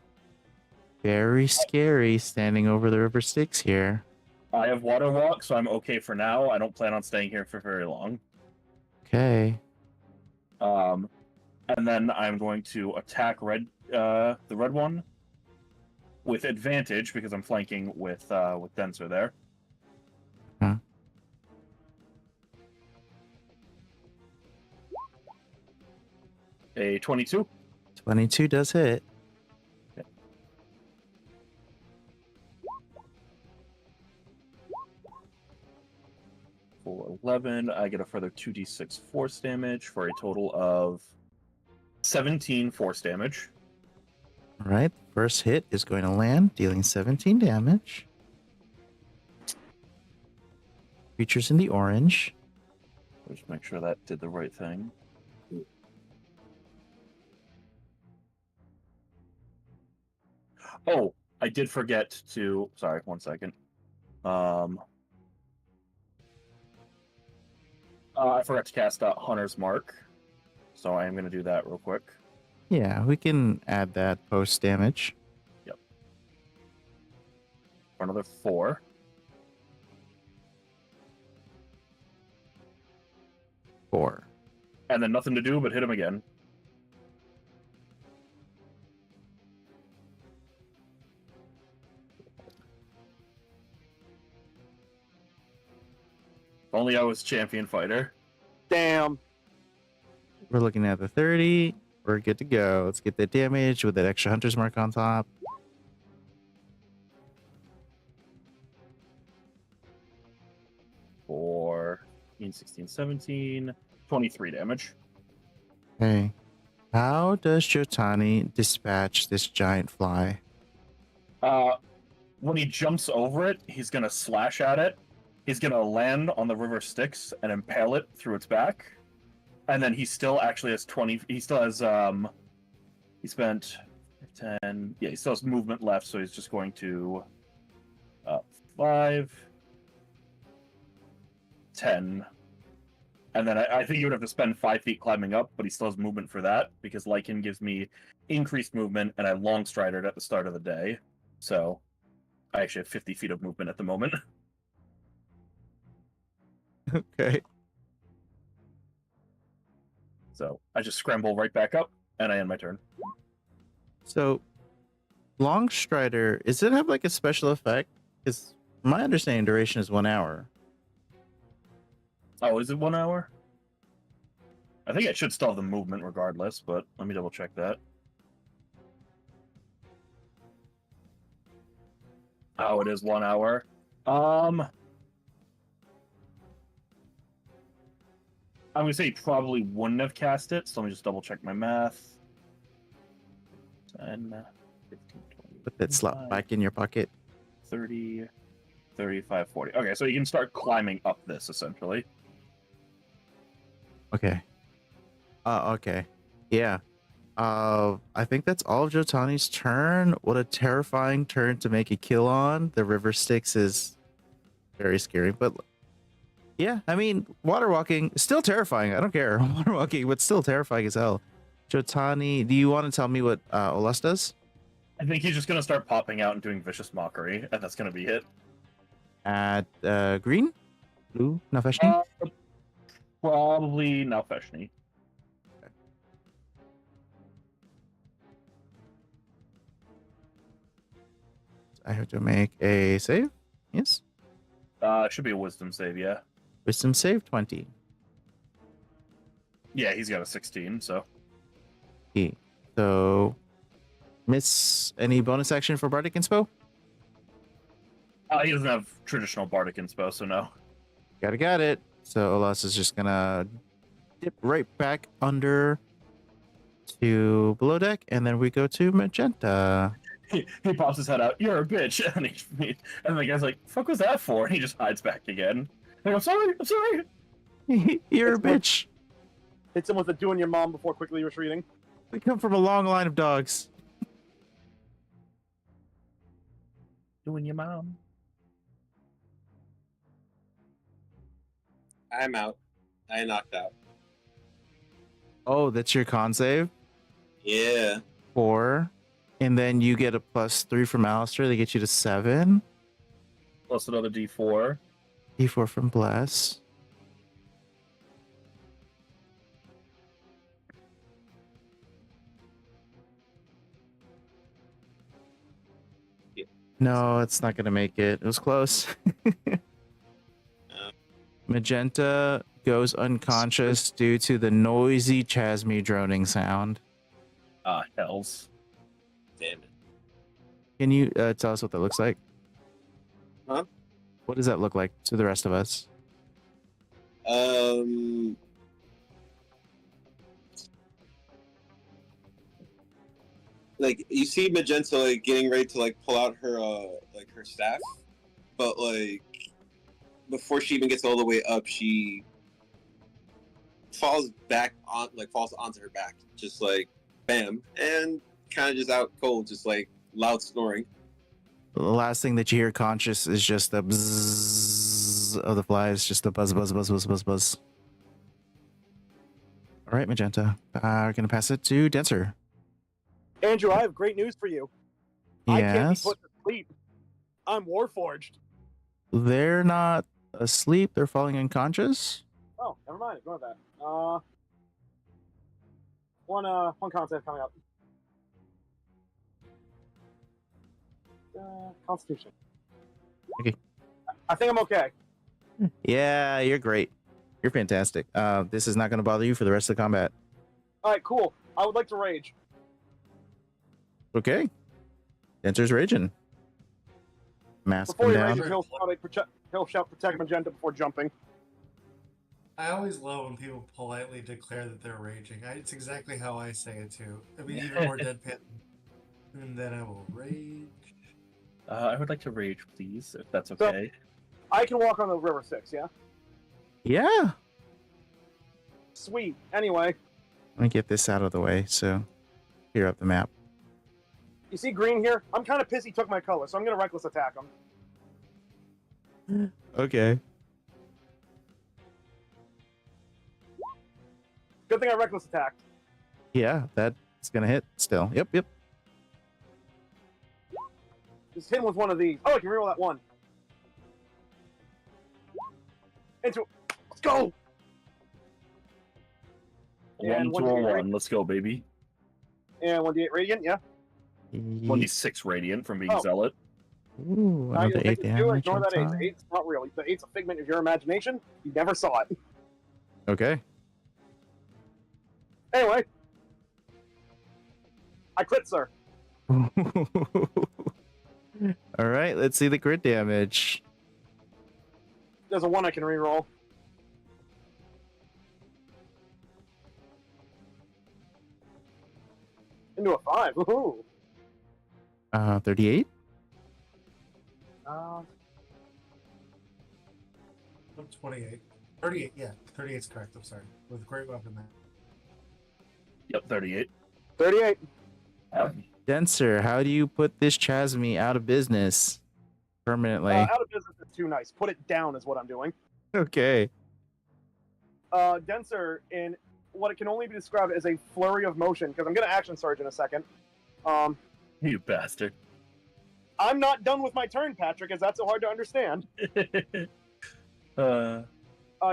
Very scary standing over the river Styx here. I have water walk, so I'm okay for now. I don't plan on staying here for very long. Okay. And then I'm going to attack the red one with advantage because I'm flanking with Denser there. Huh. A 22. 22 does hit. For 11, I get a further 2d6 force damage for a total of 17 force damage. All right. First hit is going to land, dealing 17 damage. Creatures in the orange. Just make sure that did the right thing. Oh, I did forget to. Sorry, 1 second. I forgot to cast Hunter's Mark, so I am going to do that real quick. Yeah, we can add that post damage. For another 4. And then nothing to do but hit him again. If only I was champion fighter. Damn. We're looking at the 30. We're good to go. Let's get that damage with that extra hunter's mark on top. For 15, 16, 17, 23 damage. Okay. How does Jotani dispatch this giant fly? When he jumps over it, he's going to slash at it. He's going to land on the river Styx and impale it through its back. And then he still actually has 20. He still has, he spent 10. Yeah, he still has movement left, so he's just going to 5, 10. And then I think he would have to spend 5 feet climbing up, but he still has movement for that because Lycan gives me increased movement, and I long strided at the start of the day. So I actually have 50 feet of movement at the moment. Okay. So I just scramble right back up, and I end my turn. So, Long Strider, does it have like a special effect? Because my understanding duration is 1 hour. Oh, is it 1 hour? I think it should still have the movement regardless, but let me double check that. Oh, it is 1 hour. I'm gonna say he probably wouldn't have cast it, so let me just double check my math. 10, 15, 20, Put that slot 25, back in your pocket. 30, 35, 40. Okay, so you can start climbing up this, essentially. Okay. Okay. Yeah. I think that's all of Jotani's turn. What a terrifying turn to make a kill on. The river Styx is very scary, but yeah, I mean, water walking is still terrifying. I don't care. Water walking, but still terrifying as hell. Jotani, do you want to tell me what Olas does? I think he's just gonna start popping out and doing vicious mockery, and that's gonna be it. At green? Blue? Nafeshni? Probably now Feshni. I have to make a save. Yes. Should be a wisdom save, yeah. Wisdom save 20. Yeah, he's got a 16, so. So, miss any bonus action for Bardic Inspo? He doesn't have traditional Bardic Inspo, so no. Got it. So Olas is just gonna dip right back under to below deck, and then we go to Magenta. He pops his head out, "You're a bitch," and the guy's like, "Fuck was that for?" And he just hides back again. Like, I'm sorry. You're a bitch. Hits him with a doing your mom before quickly retreating. We come from a long line of dogs. Doing your mom. I'm out. I knocked out. Oh, that's your con save? Yeah. 4. And then you get a +3 from Alistair. They get you to 7. Plus another D4. D4 from Bless. Yeah. No, it's not going to make it. It was close. Magenta goes unconscious due to the noisy Chasme droning sound. Hells. Damn it. Can you tell us what that looks like? Huh? What does that look like to the rest of us? Like you see Magenta like getting ready to like pull out her like her staff, but like before she even gets all the way up, she falls back on falls onto her back, just like bam, and kind of just out cold, just like loud snoring. The last thing that you hear conscious is just the bzzz of the flies, just the buzz, buzz, buzz, buzz, buzz, buzz. All right, Magenta. We're going to pass it to Denser. Andrew, I have great news for you. I can't be Yes. put to sleep. I'm Warforged. They're not asleep. They're falling unconscious. Oh, never mind. Ignore that. One concept coming up. Constitution. Okay. I think I'm okay. Yeah, you're great. You're fantastic. This is not going to bother you for the rest of the combat. All right, cool. I would like to rage. Okay. Denser's raging. Mask Before him he down. rages, he'll shout protect Magenta before jumping. I always love when people politely declare that they're raging. It's exactly how I say it too. I mean, even more deadpan. And then I will rage. I would like to rage, please, if that's So- okay. I can walk on the River Styx, yeah? Yeah. Sweet. Anyway, Let me get this out of the way so clear up the map. you see green here? I'm kind of pissed he took my color, so I'm going to reckless attack him. Okay. Good thing I reckless attacked. Yeah, that's going to hit still. Yep. Just hit him with one of these. Oh, I can reroll that one. Into. Let's go! And 1 to 1d8 1. Let's go, baby. And 1d8 radiant, yeah? 26 radiant from being Oh. Zealot. Ooh, Now another you 8 do damage. ignore on that 8. top. 8's not real. The 8's a figment of your imagination. You never saw it. Okay. Anyway. I crit, sir. All right, let's see the crit damage. There's a 1 I can reroll. 5. Woohoo! 38. 28. 38, yeah. 38 is correct. I'm sorry. With a great weapon there. Yep, 38. 38. Denser, how do you put this Chasme out of business permanently? Out of business is too nice. Put it down is what I'm doing. Okay. Denser, in what it can only be described as a flurry of motion, because I'm going to action surge in a second. You bastard. I'm not done with my turn, Patrick, as that's so hard to understand.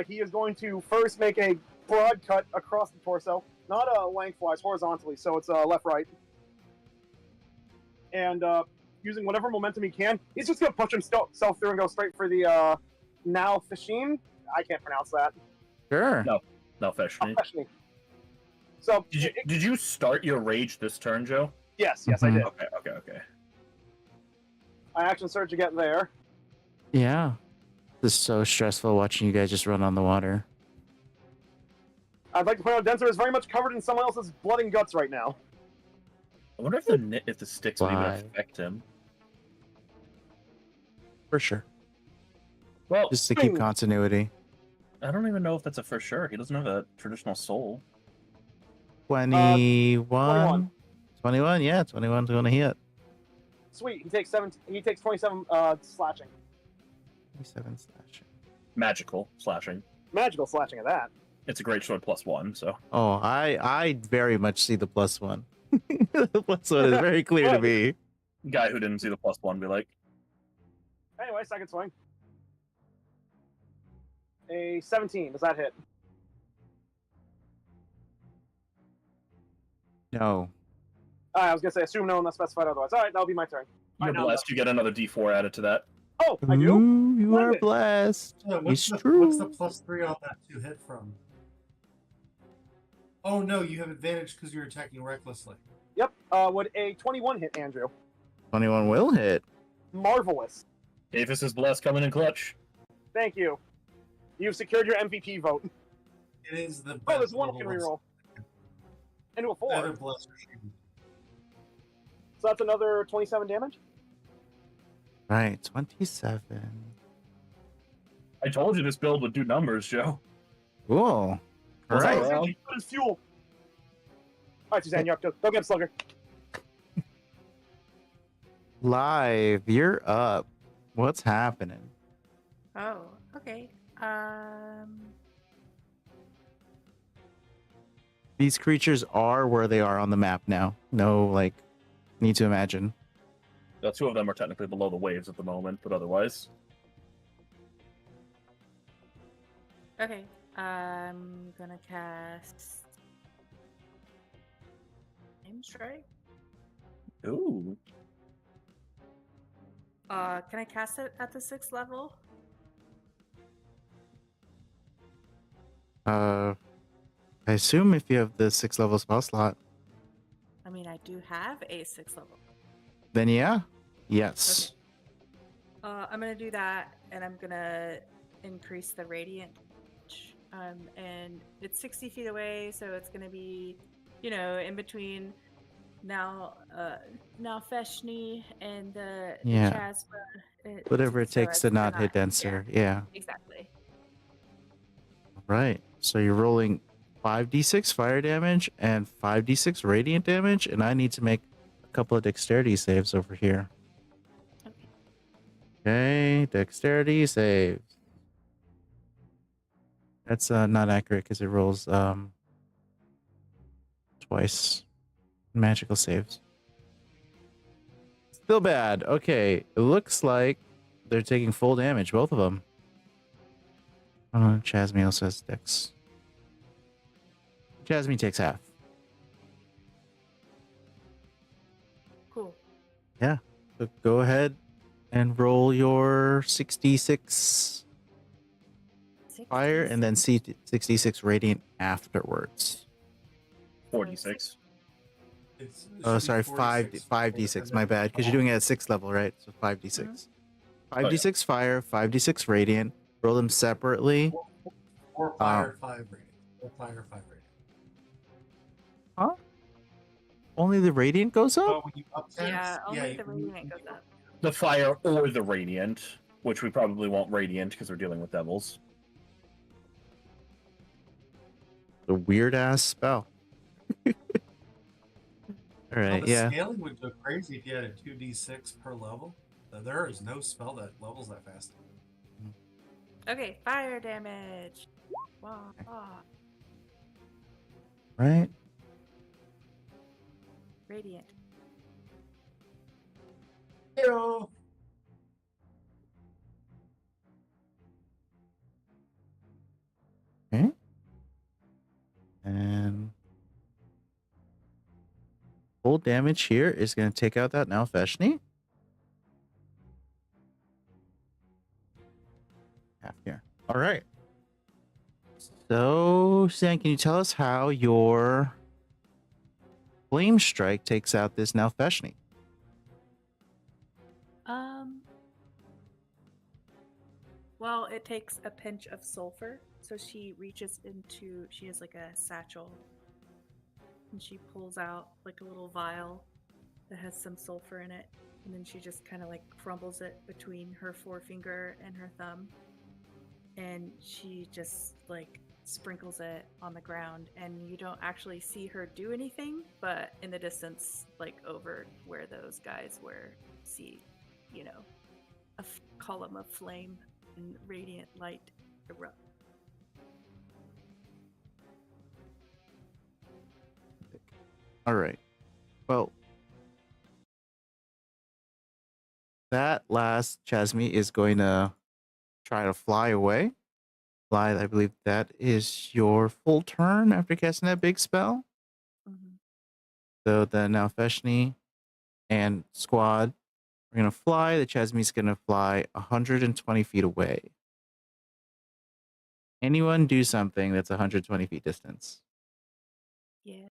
He is going to first make a broad cut across the torso, not lengthwise, horizontally, so it's left-right. And using whatever momentum he can, he's just going to push himself through and go straight for the now Fashine. I can't pronounce that. Sure. No, Fashine. So Did you start your rage this turn, Joe? Yes, I did. Okay. I action surge to get there. Yeah. This is so stressful watching you guys just run on the water. I'd like to point out Denser is very much covered in someone else's blood and guts right now. I wonder if the sticks would even Why? affect him. For sure. Well, Just to keep continuity. I don't even know if that's a for sure. He doesn't have a traditional soul. 21. 21, yeah, 21's gonna hit. Sweet. He takes 27 slashing. 27 slashing. Magical slashing. Magical slashing at that. It's a great sword +1, so. Oh, I very much see the +1. The +1 is very clear to me. Guy who didn't see the +1 be like, Anyway, second swing. A 17. Does that hit? No. I was going to say, assume no unless specified otherwise. All right, that'll be my turn. you're blessed. You get another D4 added to that. Oh, I do? Ooh, you are Splendid. blessed. What's It's the true. +3 on that to hit from? Oh no, you have advantage because you're attacking recklessly. Yep. Would a 21 hit, Andrew? 21 will hit. Marvelous. Davis is blessed coming in clutch. Thank you. You've secured your MVP vote. It is the best. Oh, there's one you can level reroll. Into a 4. Better bless or shield. So that's another 27 damage? Right, 27. I told you this build would do numbers, Joe. Cool. All What's right. that? Put his fuel. All right, Suzanne, you're up to go get Slugger. Live, you're up. What's happening? Oh, okay. These creatures are where they are on the map now. No, like, need to imagine. The two of them are technically below the waves at the moment, but otherwise. Okay. I'm gonna cast Aim Strike. Ooh. Can I cast it at the 6th level? I assume if you have the 6th level spell slot, I mean, I do have a 6th level. then yeah. Yes. I'm gonna do that, and I'm gonna increase the radiant. And it's 60 feet away, so it's gonna be, in between now Feshni and the Yeah. Chasma. Whatever it so takes as to not hit yeah, denser. Yeah. exactly. Right. So you're rolling 5d6 fire damage and 5d6 radiant damage, and I need to make a couple of dexterity saves over here. Okay, dexterity saves. That's not accurate because it rolls twice. Magical saves. Still bad. Okay, it looks like they're taking full damage, both of them. Chasme also has dex. Chasme takes half. Cool. Yeah. So go ahead and roll your 66 fire and then 66 radiant afterwards. 46. Oh, sorry, 5d6. My bad, because you're doing it at 6th level, right? So 5d6. 5d6 fire, 5d6 radiant. Roll them separately. 4 fire, 5 radiant. 4 fire, 5 radiant. Huh? Only the radiant goes up? Oh, when you up Yeah, cast, only you- the radiant goes up. The fire or the radiant, which we probably won't radiant because we're dealing with devils. The weird ass spell. All Oh, right, the yeah. scaling would go crazy if you had a 2d6 per level. There is no spell that levels that fast. Okay, fire damage. Wah, wah. Right? Radiant. Heyo! Okay. And full damage here is going to take out that now Feshni. Half here. All right. So, Suzanne, can you tell us how your flame strike takes out this now Feshni? Well, it takes a pinch of sulfur. So she reaches into, she has like a satchel. And she pulls out like a little vial that has some sulfur in it. And then she just kind of like crumbles it between her forefinger and her thumb. And she just like sprinkles it on the ground. And you don't actually see her do anything, but in the distance, like over where those guys were, see, you know, a column of flame and radiant light erupt. All right. Well, that last Chasmi is going to try to fly away. Fly, I believe that is your full turn after casting that big spell. Mm-hmm. So the now Feshni and squad are going to fly. The Chasmi's going to fly 120 feet away. Anyone do something that's 120 feet distance? Yeah.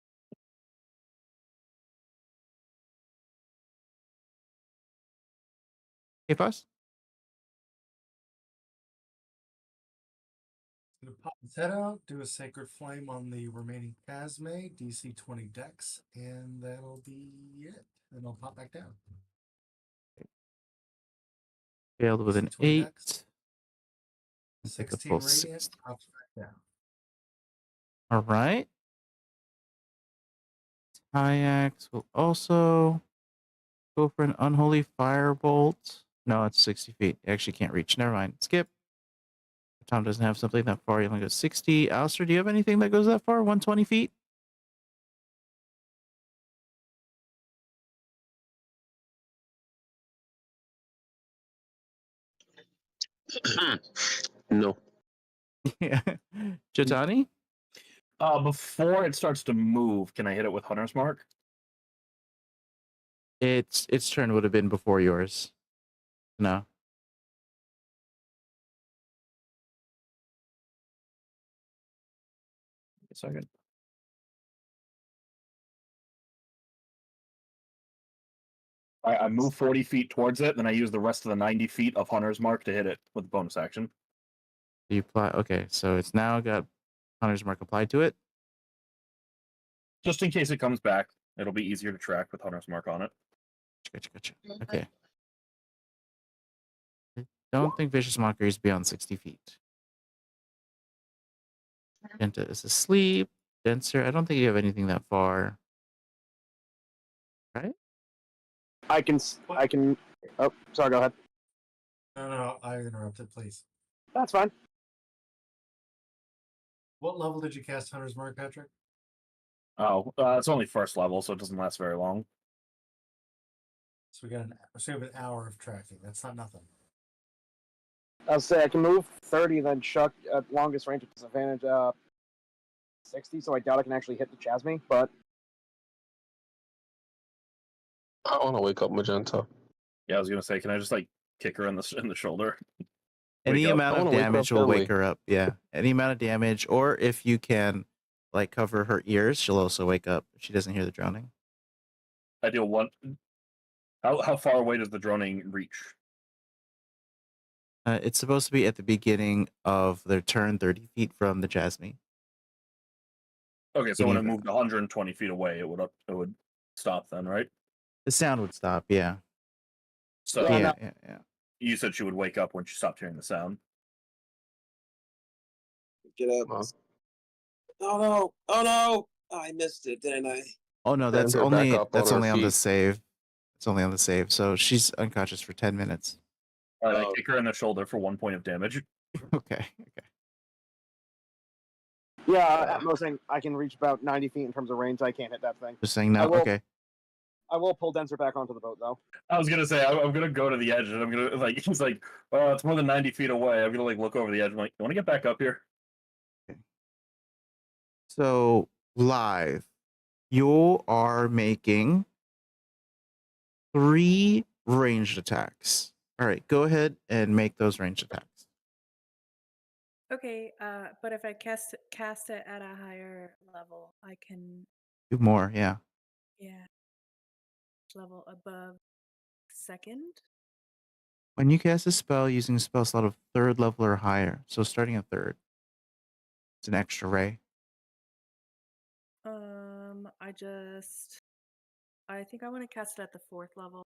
Hey, Fuss? Gonna pop his head out, do a Sacred Flame on the remaining Chasme, DC 20 Dex, and that'll be it. And I'll pop back down. Failed with an DC 20 8. Dex. Take a 16 full Radiant, 6. pops back down. All right. Tyax will also go for an Unholy Firebolt. No, it's 60 feet. It actually can't reach. Never mind. Skip. Tom doesn't have something that far. He only goes 60. Alistair, do you have anything that goes that far? 120 feet? No. Yeah. Jotani? Before it starts to move, can I hit it with Hunter's Mark? Its turn would have been before yours. No. A second. I move 40 feet towards it, then I use the rest of the 90 feet of Hunter's Mark to hit it with bonus action. You apply. Okay, so it's now got Hunter's Mark applied to it. Just in case it comes back, it'll be easier to track with Hunter's Mark on it. Gotcha. Okay. I don't think Vicious Mockery is beyond 60 feet. Genta is asleep. Denser, I don't think you have anything that far. Right? I can. Oh, sorry. Go ahead. No, I interrupted, please. That's fine. What level did you cast Hunter's Mark, Patrick? Oh, it's only first level, so it doesn't last very long. So we have an hour of tracking. That's not nothing. I'll say I can move 30, then chuck at longest range with disadvantage 60, so I doubt I can actually hit the Chasme, but I want to wake up Magenta. Yeah, I was gonna say, can I just like kick her in the shoulder? Any Wake up. amount I of wanna wake damage her will up wake her up. Yeah. Any amount of damage, or if you can like cover her ears, she'll also wake up if she doesn't hear the droning. I deal one. How far away does the droning reach? It's supposed to be at the beginning of their turn, 30 feet from the Chasme. Okay, so when it Beginning moved 120 feet away, it would stop then, right? The sound would stop. Yeah. So Yeah, Yeah. you said she would wake up when she stopped hearing the sound. Get up. Well, Oh no! Oh no! Oh, I missed it, didn't I? Oh no, Stand her back up on her on the feet. save. It's only on the save. So she's unconscious for 10 minutes. I Oh. kick her in the shoulder for 1 point of damage. Okay. Yeah, at most I can reach about 90 feet in terms of range. I can't hit that thing. Just saying no. will- Okay. I will pull Denser back onto the boat though. I was gonna say I'm gonna go to the edge and I'm gonna like he's like, oh, it's more than 90 feet away. I'm gonna like look over the edge. I'm like, you want to get back up here? So live, you are making 3 ranged attacks. All right, go ahead and make those ranged attacks. Okay, but if I cast it at a higher level, I can, Do more, yeah. level above second. When you cast a spell using a spell slot of 3rd level or higher, so starting at 3rd, it's an extra ray. I think I want to cast it at the 4th level.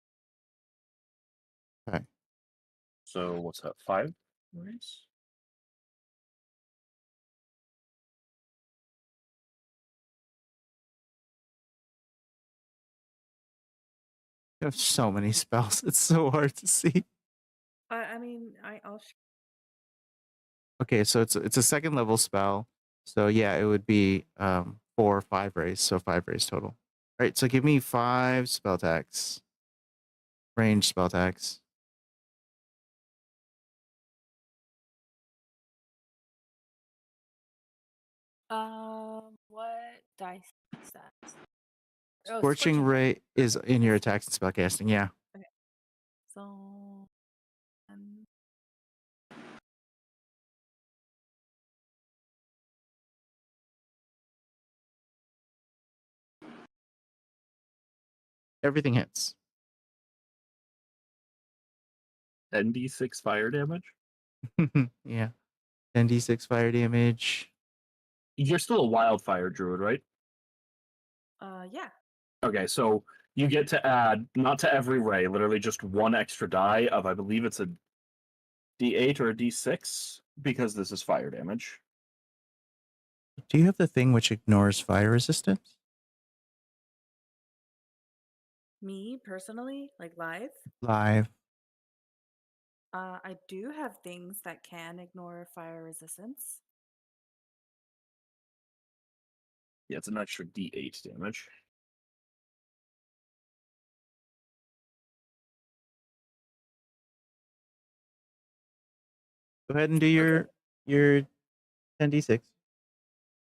Okay. So what's that? 5 rays? You have so many spells. It's so hard to see. I'll. Okay, so it's a 2nd level spell. So yeah, it would be 4 or 5 rays, so 5 rays total. All right, so give me 5 spell attacks. Range spell attacks. What dice is that? Oh, Scorching Ray is in your attacks and spellcasting, yeah. Okay. So, Everything hits. 10d6 fire damage? Yeah. 10d6 fire damage. You're still a wildfire druid, right? yeah. Okay, so you get to add, not to every ray, literally just 1 extra die of, I believe it's a d8 or a d6, because this is fire damage. Do you have the thing which ignores fire resistance? Me personally, like live. Live. I do have things that can ignore fire resistance. Yeah, it's an extra d8 damage. Go ahead and do your 10d6.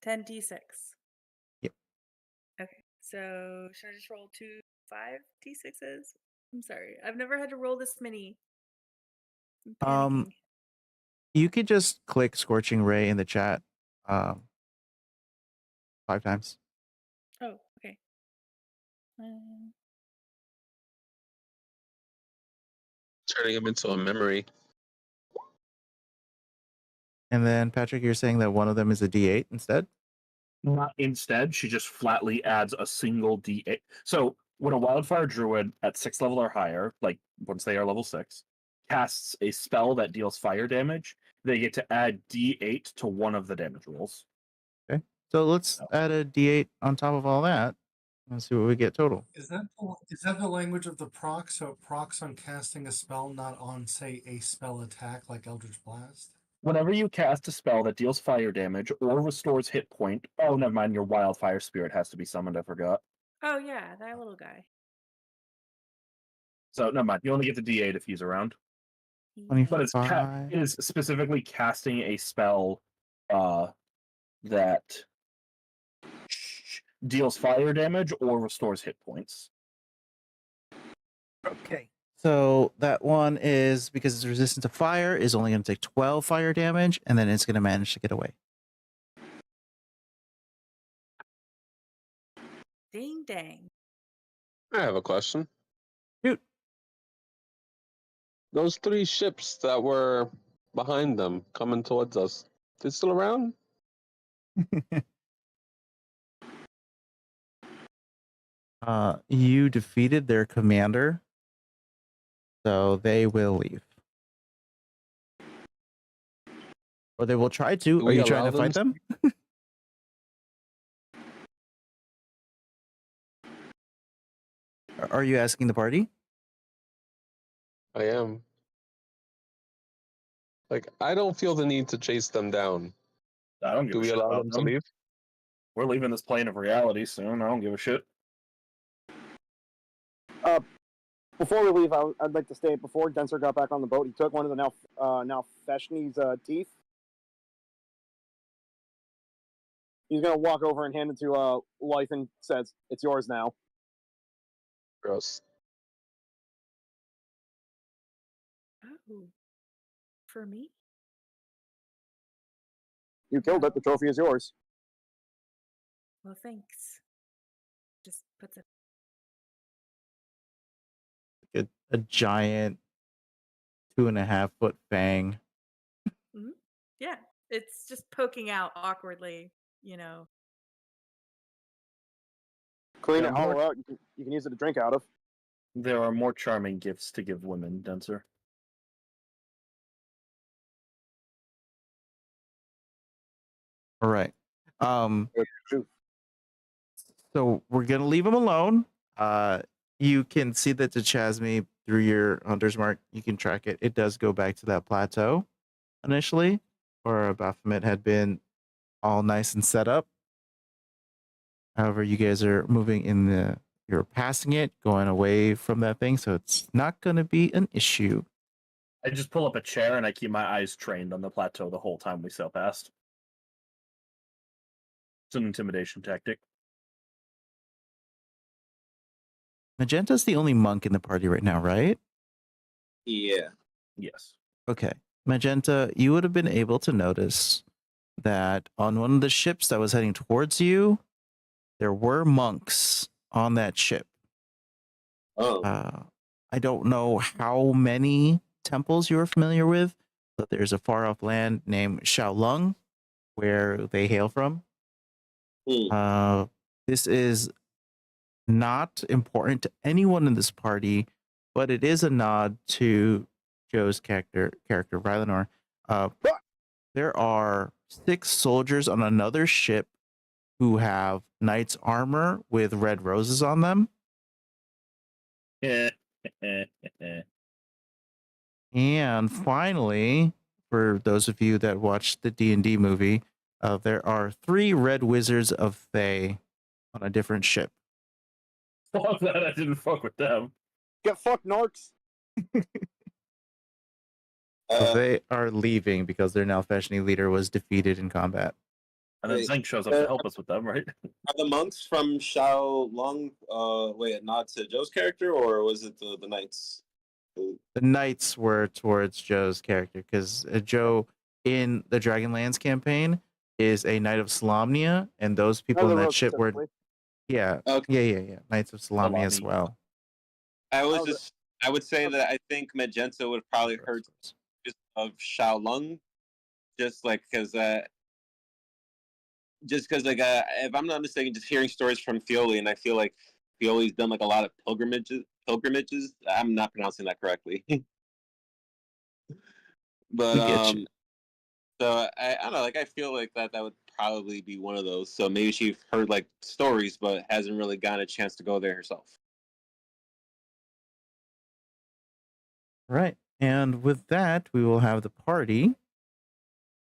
10d6. Yep. Okay, so should I just roll 2 5d6s? I'm sorry, I've never had to roll this many. I'm panicking. You could just click Scorching Ray in the chat 5 times. Oh, okay. Turning him into a memory. And then, Patrick, you're saying that one of them is a d8 instead? Not instead, she just flatly adds a single d8. So when a wildfire druid at 6th level or higher, like once they are level 6, casts a spell that deals fire damage, they get to add d8 to one of the damage rolls. Okay. So let's add a d8 on top of all that. Let's see what we get total. Is that the language of the proc? So it procs on casting a spell, not on, say, a spell attack like Eldritch Blast? Whenever you cast a spell that deals fire damage or restores hit point, oh, never mind, your wildfire spirit has to be summoned, I forgot. Oh yeah, that little guy. So, never mind, you only get the d8 if he's around. But it is specifically casting a spell that deals fire damage or restores hit points. Okay. So that one is, because it's resistant to fire, is only going to take 12 fire damage, and then it's going to manage to get away. Ding dang. I have a question. Shoot. Those 3 ships that were behind them coming towards us, they still around? You defeated their commander, so they will leave. Or they will try to. Do Are we you trying allow to fight them? Are you asking the party? I am. Like, I don't feel the need to chase them down. I don't give Do a we shit allow about them to them. leave? We're leaving this plane of reality soon. I don't give a shit. Before we leave, I'd like to state before Denser got back on the boat, he took one of the now Feshni's teeth. He's gonna walk over and hand it to Life and says, "It's yours now." Gross. Oh, for me? You killed it. The trophy is yours. Well, thanks. Just puts it. A giant 2.5-foot fang. Mhm. Yeah, it's just poking out awkwardly, you know. Clean Yeah, it, hollow out. You can use it to drink out of. There are more charming gifts to give women, Denser. All right. Shoot. So we're gonna leave them alone. You can see that the Chasme through your hunter's mark. You can track it. It does go back to that plateau initially, where Baphomet had been all nice and set up. However, you guys are moving you're passing it, going away from that thing, so it's not going to be an issue. I just pull up a chair and I keep my eyes trained on the plateau the whole time we sail past. It's an intimidation tactic. Magenta's the only monk in the party right now, right? Yeah. Yes. Okay. Magenta, you would have been able to notice that on one of the ships that was heading towards you, there were monks on that ship. Oh. I don't know how many temples you're familiar with, but there's a far off land named Shaolong where they hail from. This is not important to anyone in this party, but it is a nod to Joe's character Rylanor. There are 6 soldiers on another ship who have knight's armor with red roses on them. And finally, for those of you that watched the D&D movie, there are 3 red wizards of Thay on a different ship. Fuck that, I didn't fuck with them. Get fucked, narcs. So they are leaving because their now Feshni leader was defeated in combat. And then Zink shows up to help us with them, right? Are the monks from Shao Long a nod to Joe's character, or was it the knights? The knights were towards Joe's character because Joe in the Dragonlance campaign is a knight of Solamnia, and those people in that ship were yeah, Knights of Solamnia as well. I would say that I think Magenta would probably hurt just of Shao Lung, just because if I'm not mistaken, just hearing stories from Fioli, and I feel like Fioli's done like a lot of pilgrimages. I'm not pronouncing that correctly. But so I don't know, like I feel like that would probably be one of those. So maybe she's heard like stories but hasn't really gotten a chance to go there herself. Right. And with that, we will have the party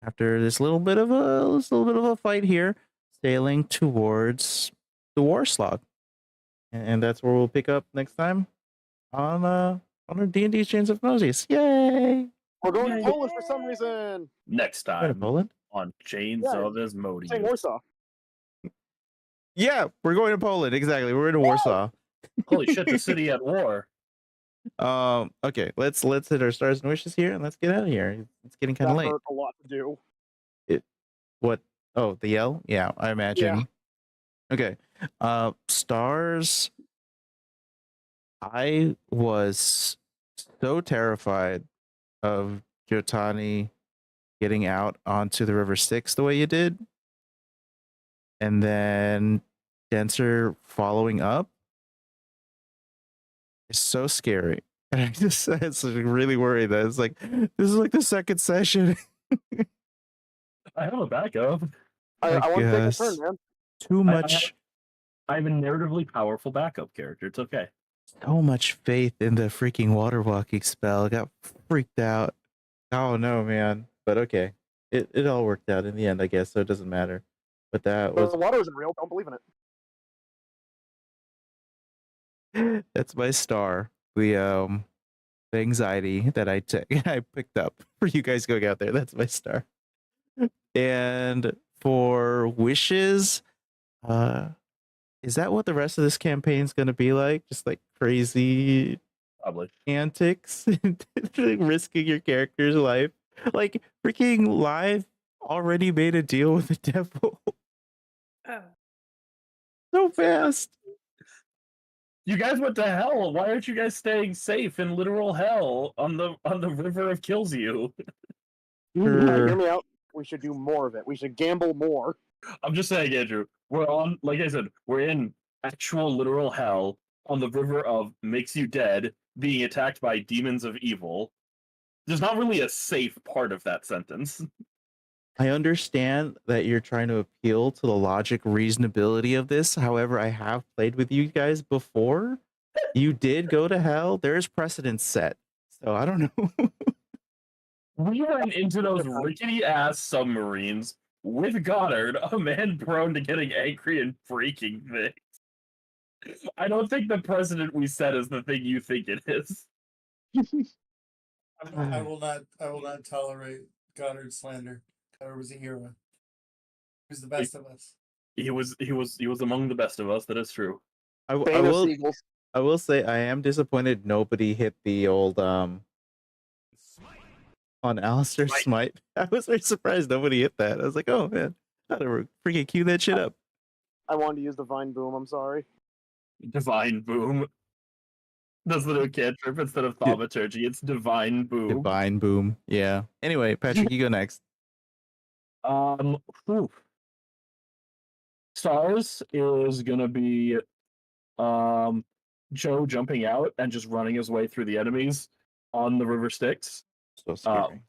after this little bit of a fight here, sailing towards the war slog. And that's where we'll pick up next time on our D&D Chains of Moses. Yay! We're going to Poland for some reason. Next Going to time Poland? on Chains of Asmodeus. Saying Warsaw. Yeah, we're going to Poland. Exactly. We're in Warsaw. Holy shit, the city at war. Okay, let's hit our stars and wishes here and let's get out of here. It's getting kind of late. Hurt a lot to do. What? Oh, the yell? Yeah, I imagine. Yeah. Okay. Stars. I was so terrified of Jotani getting out onto the River Styx the way you did. And then Denser following up. is so scary. And it's like really worried that it's like this is like the second session. I have a backup. I I want to take a turn, guess man. too I much, have a narratively powerful backup character. It's okay. so much faith in the freaking water walking spell. I got freaked out. Oh no, man. But okay, it all worked out in the end, I guess. So it doesn't matter. But that The was water isn't real. Don't believe in it. that's my star. The anxiety that I took I picked up for you guys going out there. That's my star. And for wishes, uh is that what the rest of this campaign's gonna be like? Just like crazy Probably. antics, risking your character's life. Like freaking live already made a deal with the devil Oh. so fast. You guys went to hell. Why aren't you guys staying safe in literal hell on the river of kills you? Hear me out. We should do more of it. We should gamble more. I'm just saying, Andrew. We're on, like I said, we're in actual literal hell on the river of makes you dead, being attacked by demons of evil. There's not really a safe part of that sentence. I understand that you're trying to appeal to the logic reasonability of this. However, I have played with you guys before. You did go to hell. There's precedent set. So I don't know. We went into those rickety ass submarines with Goddard, a man prone to getting angry and breaking things. I don't think the precedent we set is the thing you think it is. I will not tolerate Goddard slander. Goddard was a hero. He was the best of us. He was among the best of us. That is true. I Bane of will Seagulls. I will say I am disappointed nobody hit the old on Alistair Smite. I was very surprised nobody hit that. I was like, oh man, I gotta freaking cue that shit up. I wanted to use Divine Boom. I'm sorry. Divine Boom. That's the new cantrip instead of thaumaturgy. It's Divine Boom. Divine Boom. Yeah. Anyway, Patrick, you go next. Whew. Stars is gonna be Joe jumping out and just running his way through the enemies on the river Styx. So scary.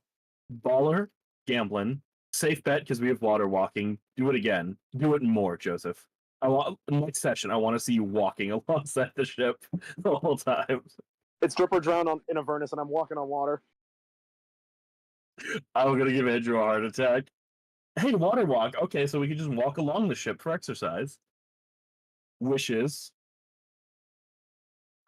Baller, gambling, safe bet because we have water walking. Do it again. Do it more, Joseph. I want next session. I want to see you walking alongside the ship the whole time. It's drip or drown in Avernus, and I'm walking on water. I'm gonna give Andrew a heart attack. Hey, water walk. Okay, so we can just walk along the ship for exercise. Wishes.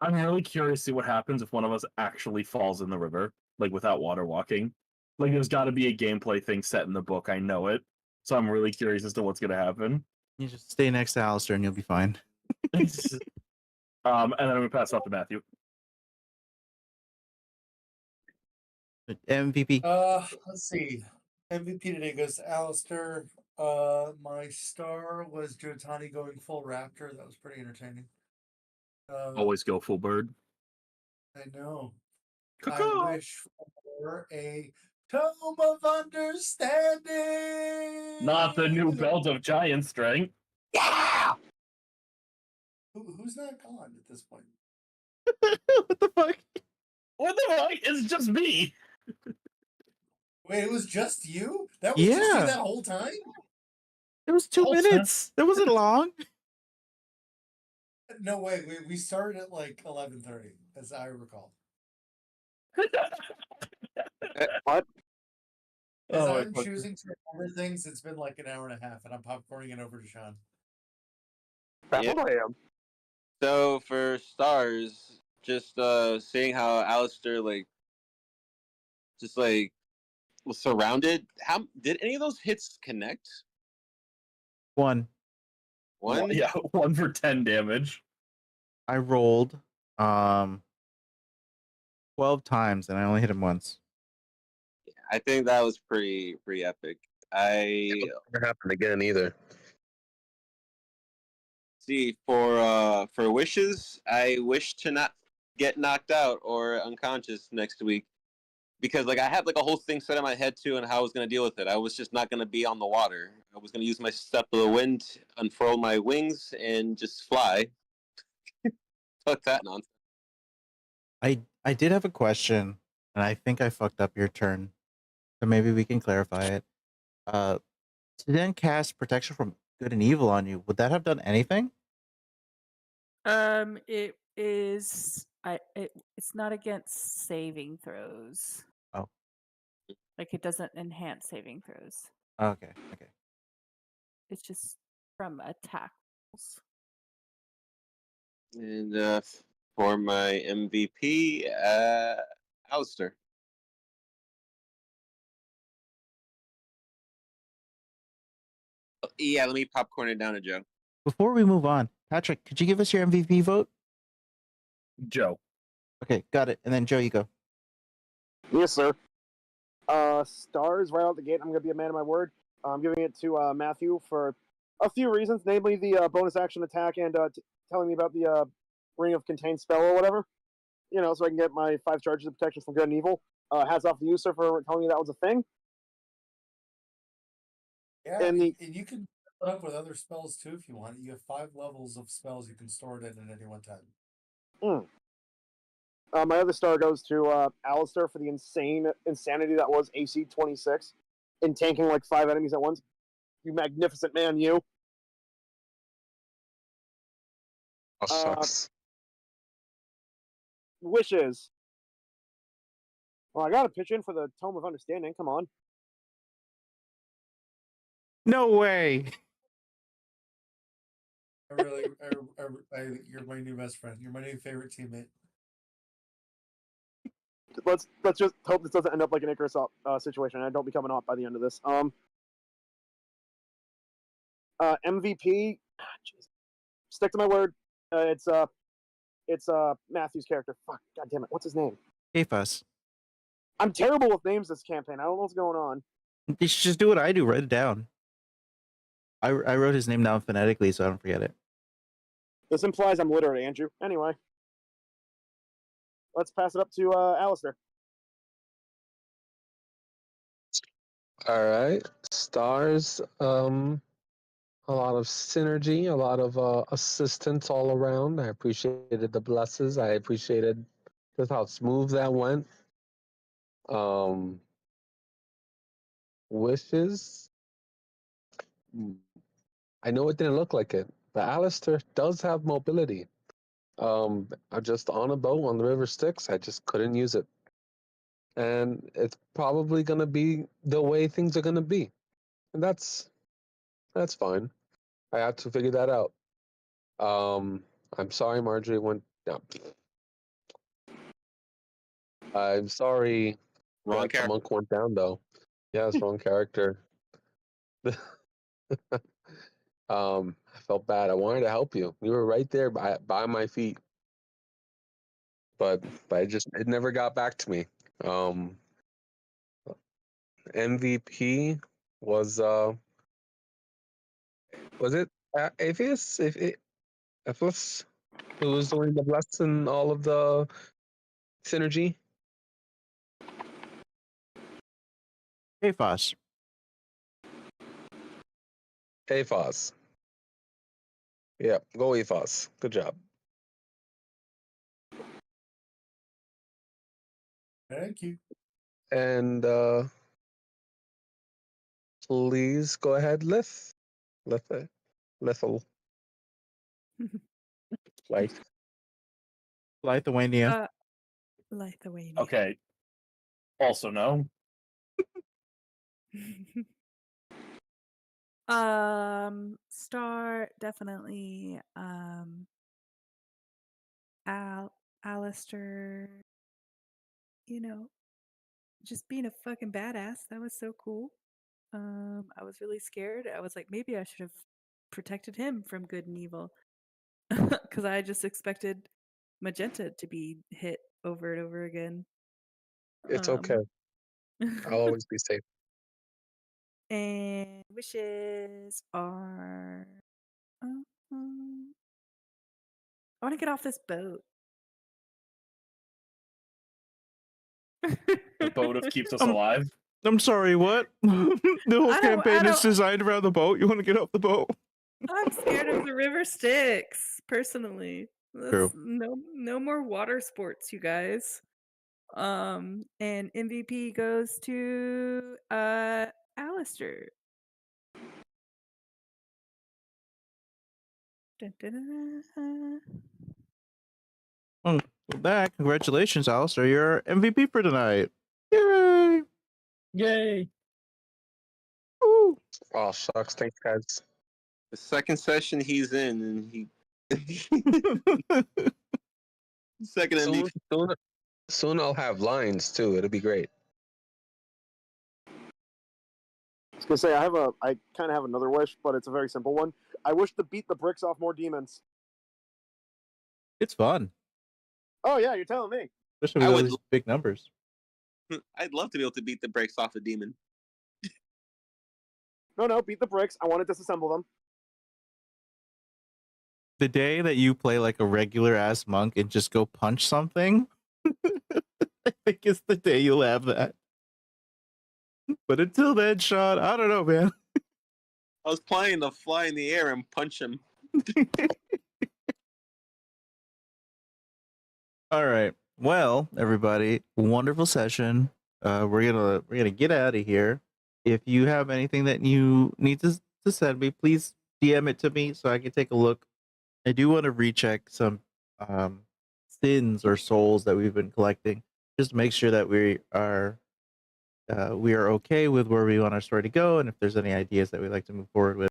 I'm really curious to see what happens if one of us actually falls in the river, like without water walking. Like, there's got to be a gameplay thing set in the book. I know it. So I'm really curious as to what's going to happen. You just stay next to Alistair and you'll be fine. And then I'm going to pass it off to Matthew. MVP. Let's see. MVP today goes to Alistair. My star was Jotani going full raptor. That was pretty entertaining. Always go full bird. I know. Caw-caw. I wish for a tome of understanding. Not the new belt of giant strength. Yeah. Who's not gone at this point? What the fuck? What the fuck? It's just me. Wait, it was just you? That was just Yeah. you that whole time? It was 2 Whole time. minutes. That wasn't long. No, wait. We started at like 11:30, as I recall. What? As Oh, I'm my choosing to remember things, it's been like an hour and a half, and I'm popcorning it over to Sean. That's Yeah. what I am. So for stars, just seeing how Alistair just was surrounded. How did any of those hits connect? One. One? Yeah, 1 for 10 damage. I rolled 12 times and I only hit him once. I think that was pretty epic. Never happened again either. See, for wishes, I wish to not get knocked out or unconscious next week. Because I had a whole thing set in my head too, and how I was gonna deal with it. I was just not gonna be on the water. I was gonna use my step of the wind, unfurl my wings, and just fly. Fuck that nonsense. I did have a question, and I think I fucked up your turn, so maybe we can clarify it. To then cast protection from good and evil on you, would that have done anything? It is. It's not against saving throws. Oh, Like it doesn't enhance saving throws. okay. It's just from attacks. And for my MVP, Alistair. Yeah, let me popcorn it down to Joe. Before we move on, Patrick, could you give us your MVP vote? Joe. Okay, got it. And then Joe, you go. Yes, sir. Stars right out the gate. I'm going to be a man of my word. I'm giving it to Matthew for a few reasons, namely the bonus action attack and telling me about the Ring of Contained spell or whatever. You know, so I can get my 5 charges of protection from good and evil. Hats off to you, sir, for telling me that was a thing. Yeah, and you can put up with other spells too if you want. You have 5 levels of spells you can store it in at any one time. My other star goes to Alistair for the insanity that was AC 26 in tanking like 5 enemies at once. You magnificent man, you. Oh, sucks. Wishes. Well, I gotta pitch in for the Tome of Understanding. Come on. No way. You're my new best friend. You're my new favorite teammate. Let's just hope this doesn't end up like an Icarus situation. I don't become an op by the end of this. MVP. Stick to my word. It's Matthew's character. Fuck. God damn it. What's his name? Kefas. I'm terrible with names this campaign. I don't know what's going on. You should just do what I do. Write it down. I wrote his name down phonetically so I don't forget it. This implies I'm literate, Andrew. Anyway. Let's pass it up to Alistair. All right. Stars. A lot of synergy, a lot of assistance all around. I appreciated the blesses. I appreciated just how smooth that went. Wishes. I know it didn't look like it, but Alistair does have mobility. I'm just on a boat on the River Styx. I just couldn't use it. And it's probably going to be the way things are going to be. And that's fine. I had to figure that out. I'm sorry, Marjorie went down. I'm sorry Wrong that the character. monk went down, though. Yes, wrong character. I felt bad. I wanted to help you. You were right there by my feet, but it never got back to me. MVP was it Atheist? Atheist, who was doing the bless and all of the synergy? Kefas. Aphos. Yeah, go Aphos. Good job. Thank you. And please go ahead, Lethal. Like Lithuania. Lithuania. Okay. Also no. Star definitely. Alistair. You know, just being a fucking badass. That was so cool. I was really scared. I was like, maybe I should have protected him from good and evil, because I just expected Magenta to be hit over and over again. it's okay. I'll always be safe. And wishes are. I want to get off this boat. The boat of keeps us alive. I'm sorry, what? The whole I don't- campaign I is don't- designed around the boat. You want to get off the boat? I'm scared of the river Styx, personally. True. No more water sports, you guys. And MVP goes to Alistair. Dun, dun, dun, dun. Well, with that, congratulations, Alistair. You're MVP for tonight. Yay! Yay! Woo! Oh, shucks. Thanks, guys. The second session he's in, and he second Soon, MVP. soon, soon I'll have lines too. It'll be great. I was gonna say I kind of have another wish, but it's a very simple one. I wish to beat the bricks off more demons. It's fun, Oh yeah, you're telling me. especially with I all would these big numbers. I'd love to be able to beat the brakes off a demon. No, beat the bricks. I want to disassemble them. The day that you play like a regular ass monk and just go punch something, I think it's the day you'll have that. But until then, Sean, I don't know, man. I was planning to fly in the air and punch him. All right. Well, everybody, wonderful session. We're gonna get out of here. If you have anything that you need to send me, please DM it to me so I can take a look. I do want to recheck some sins or souls that we've been collecting, just to make sure that we are okay with where we want our story to go, and if there's any ideas that we'd like to move forward with.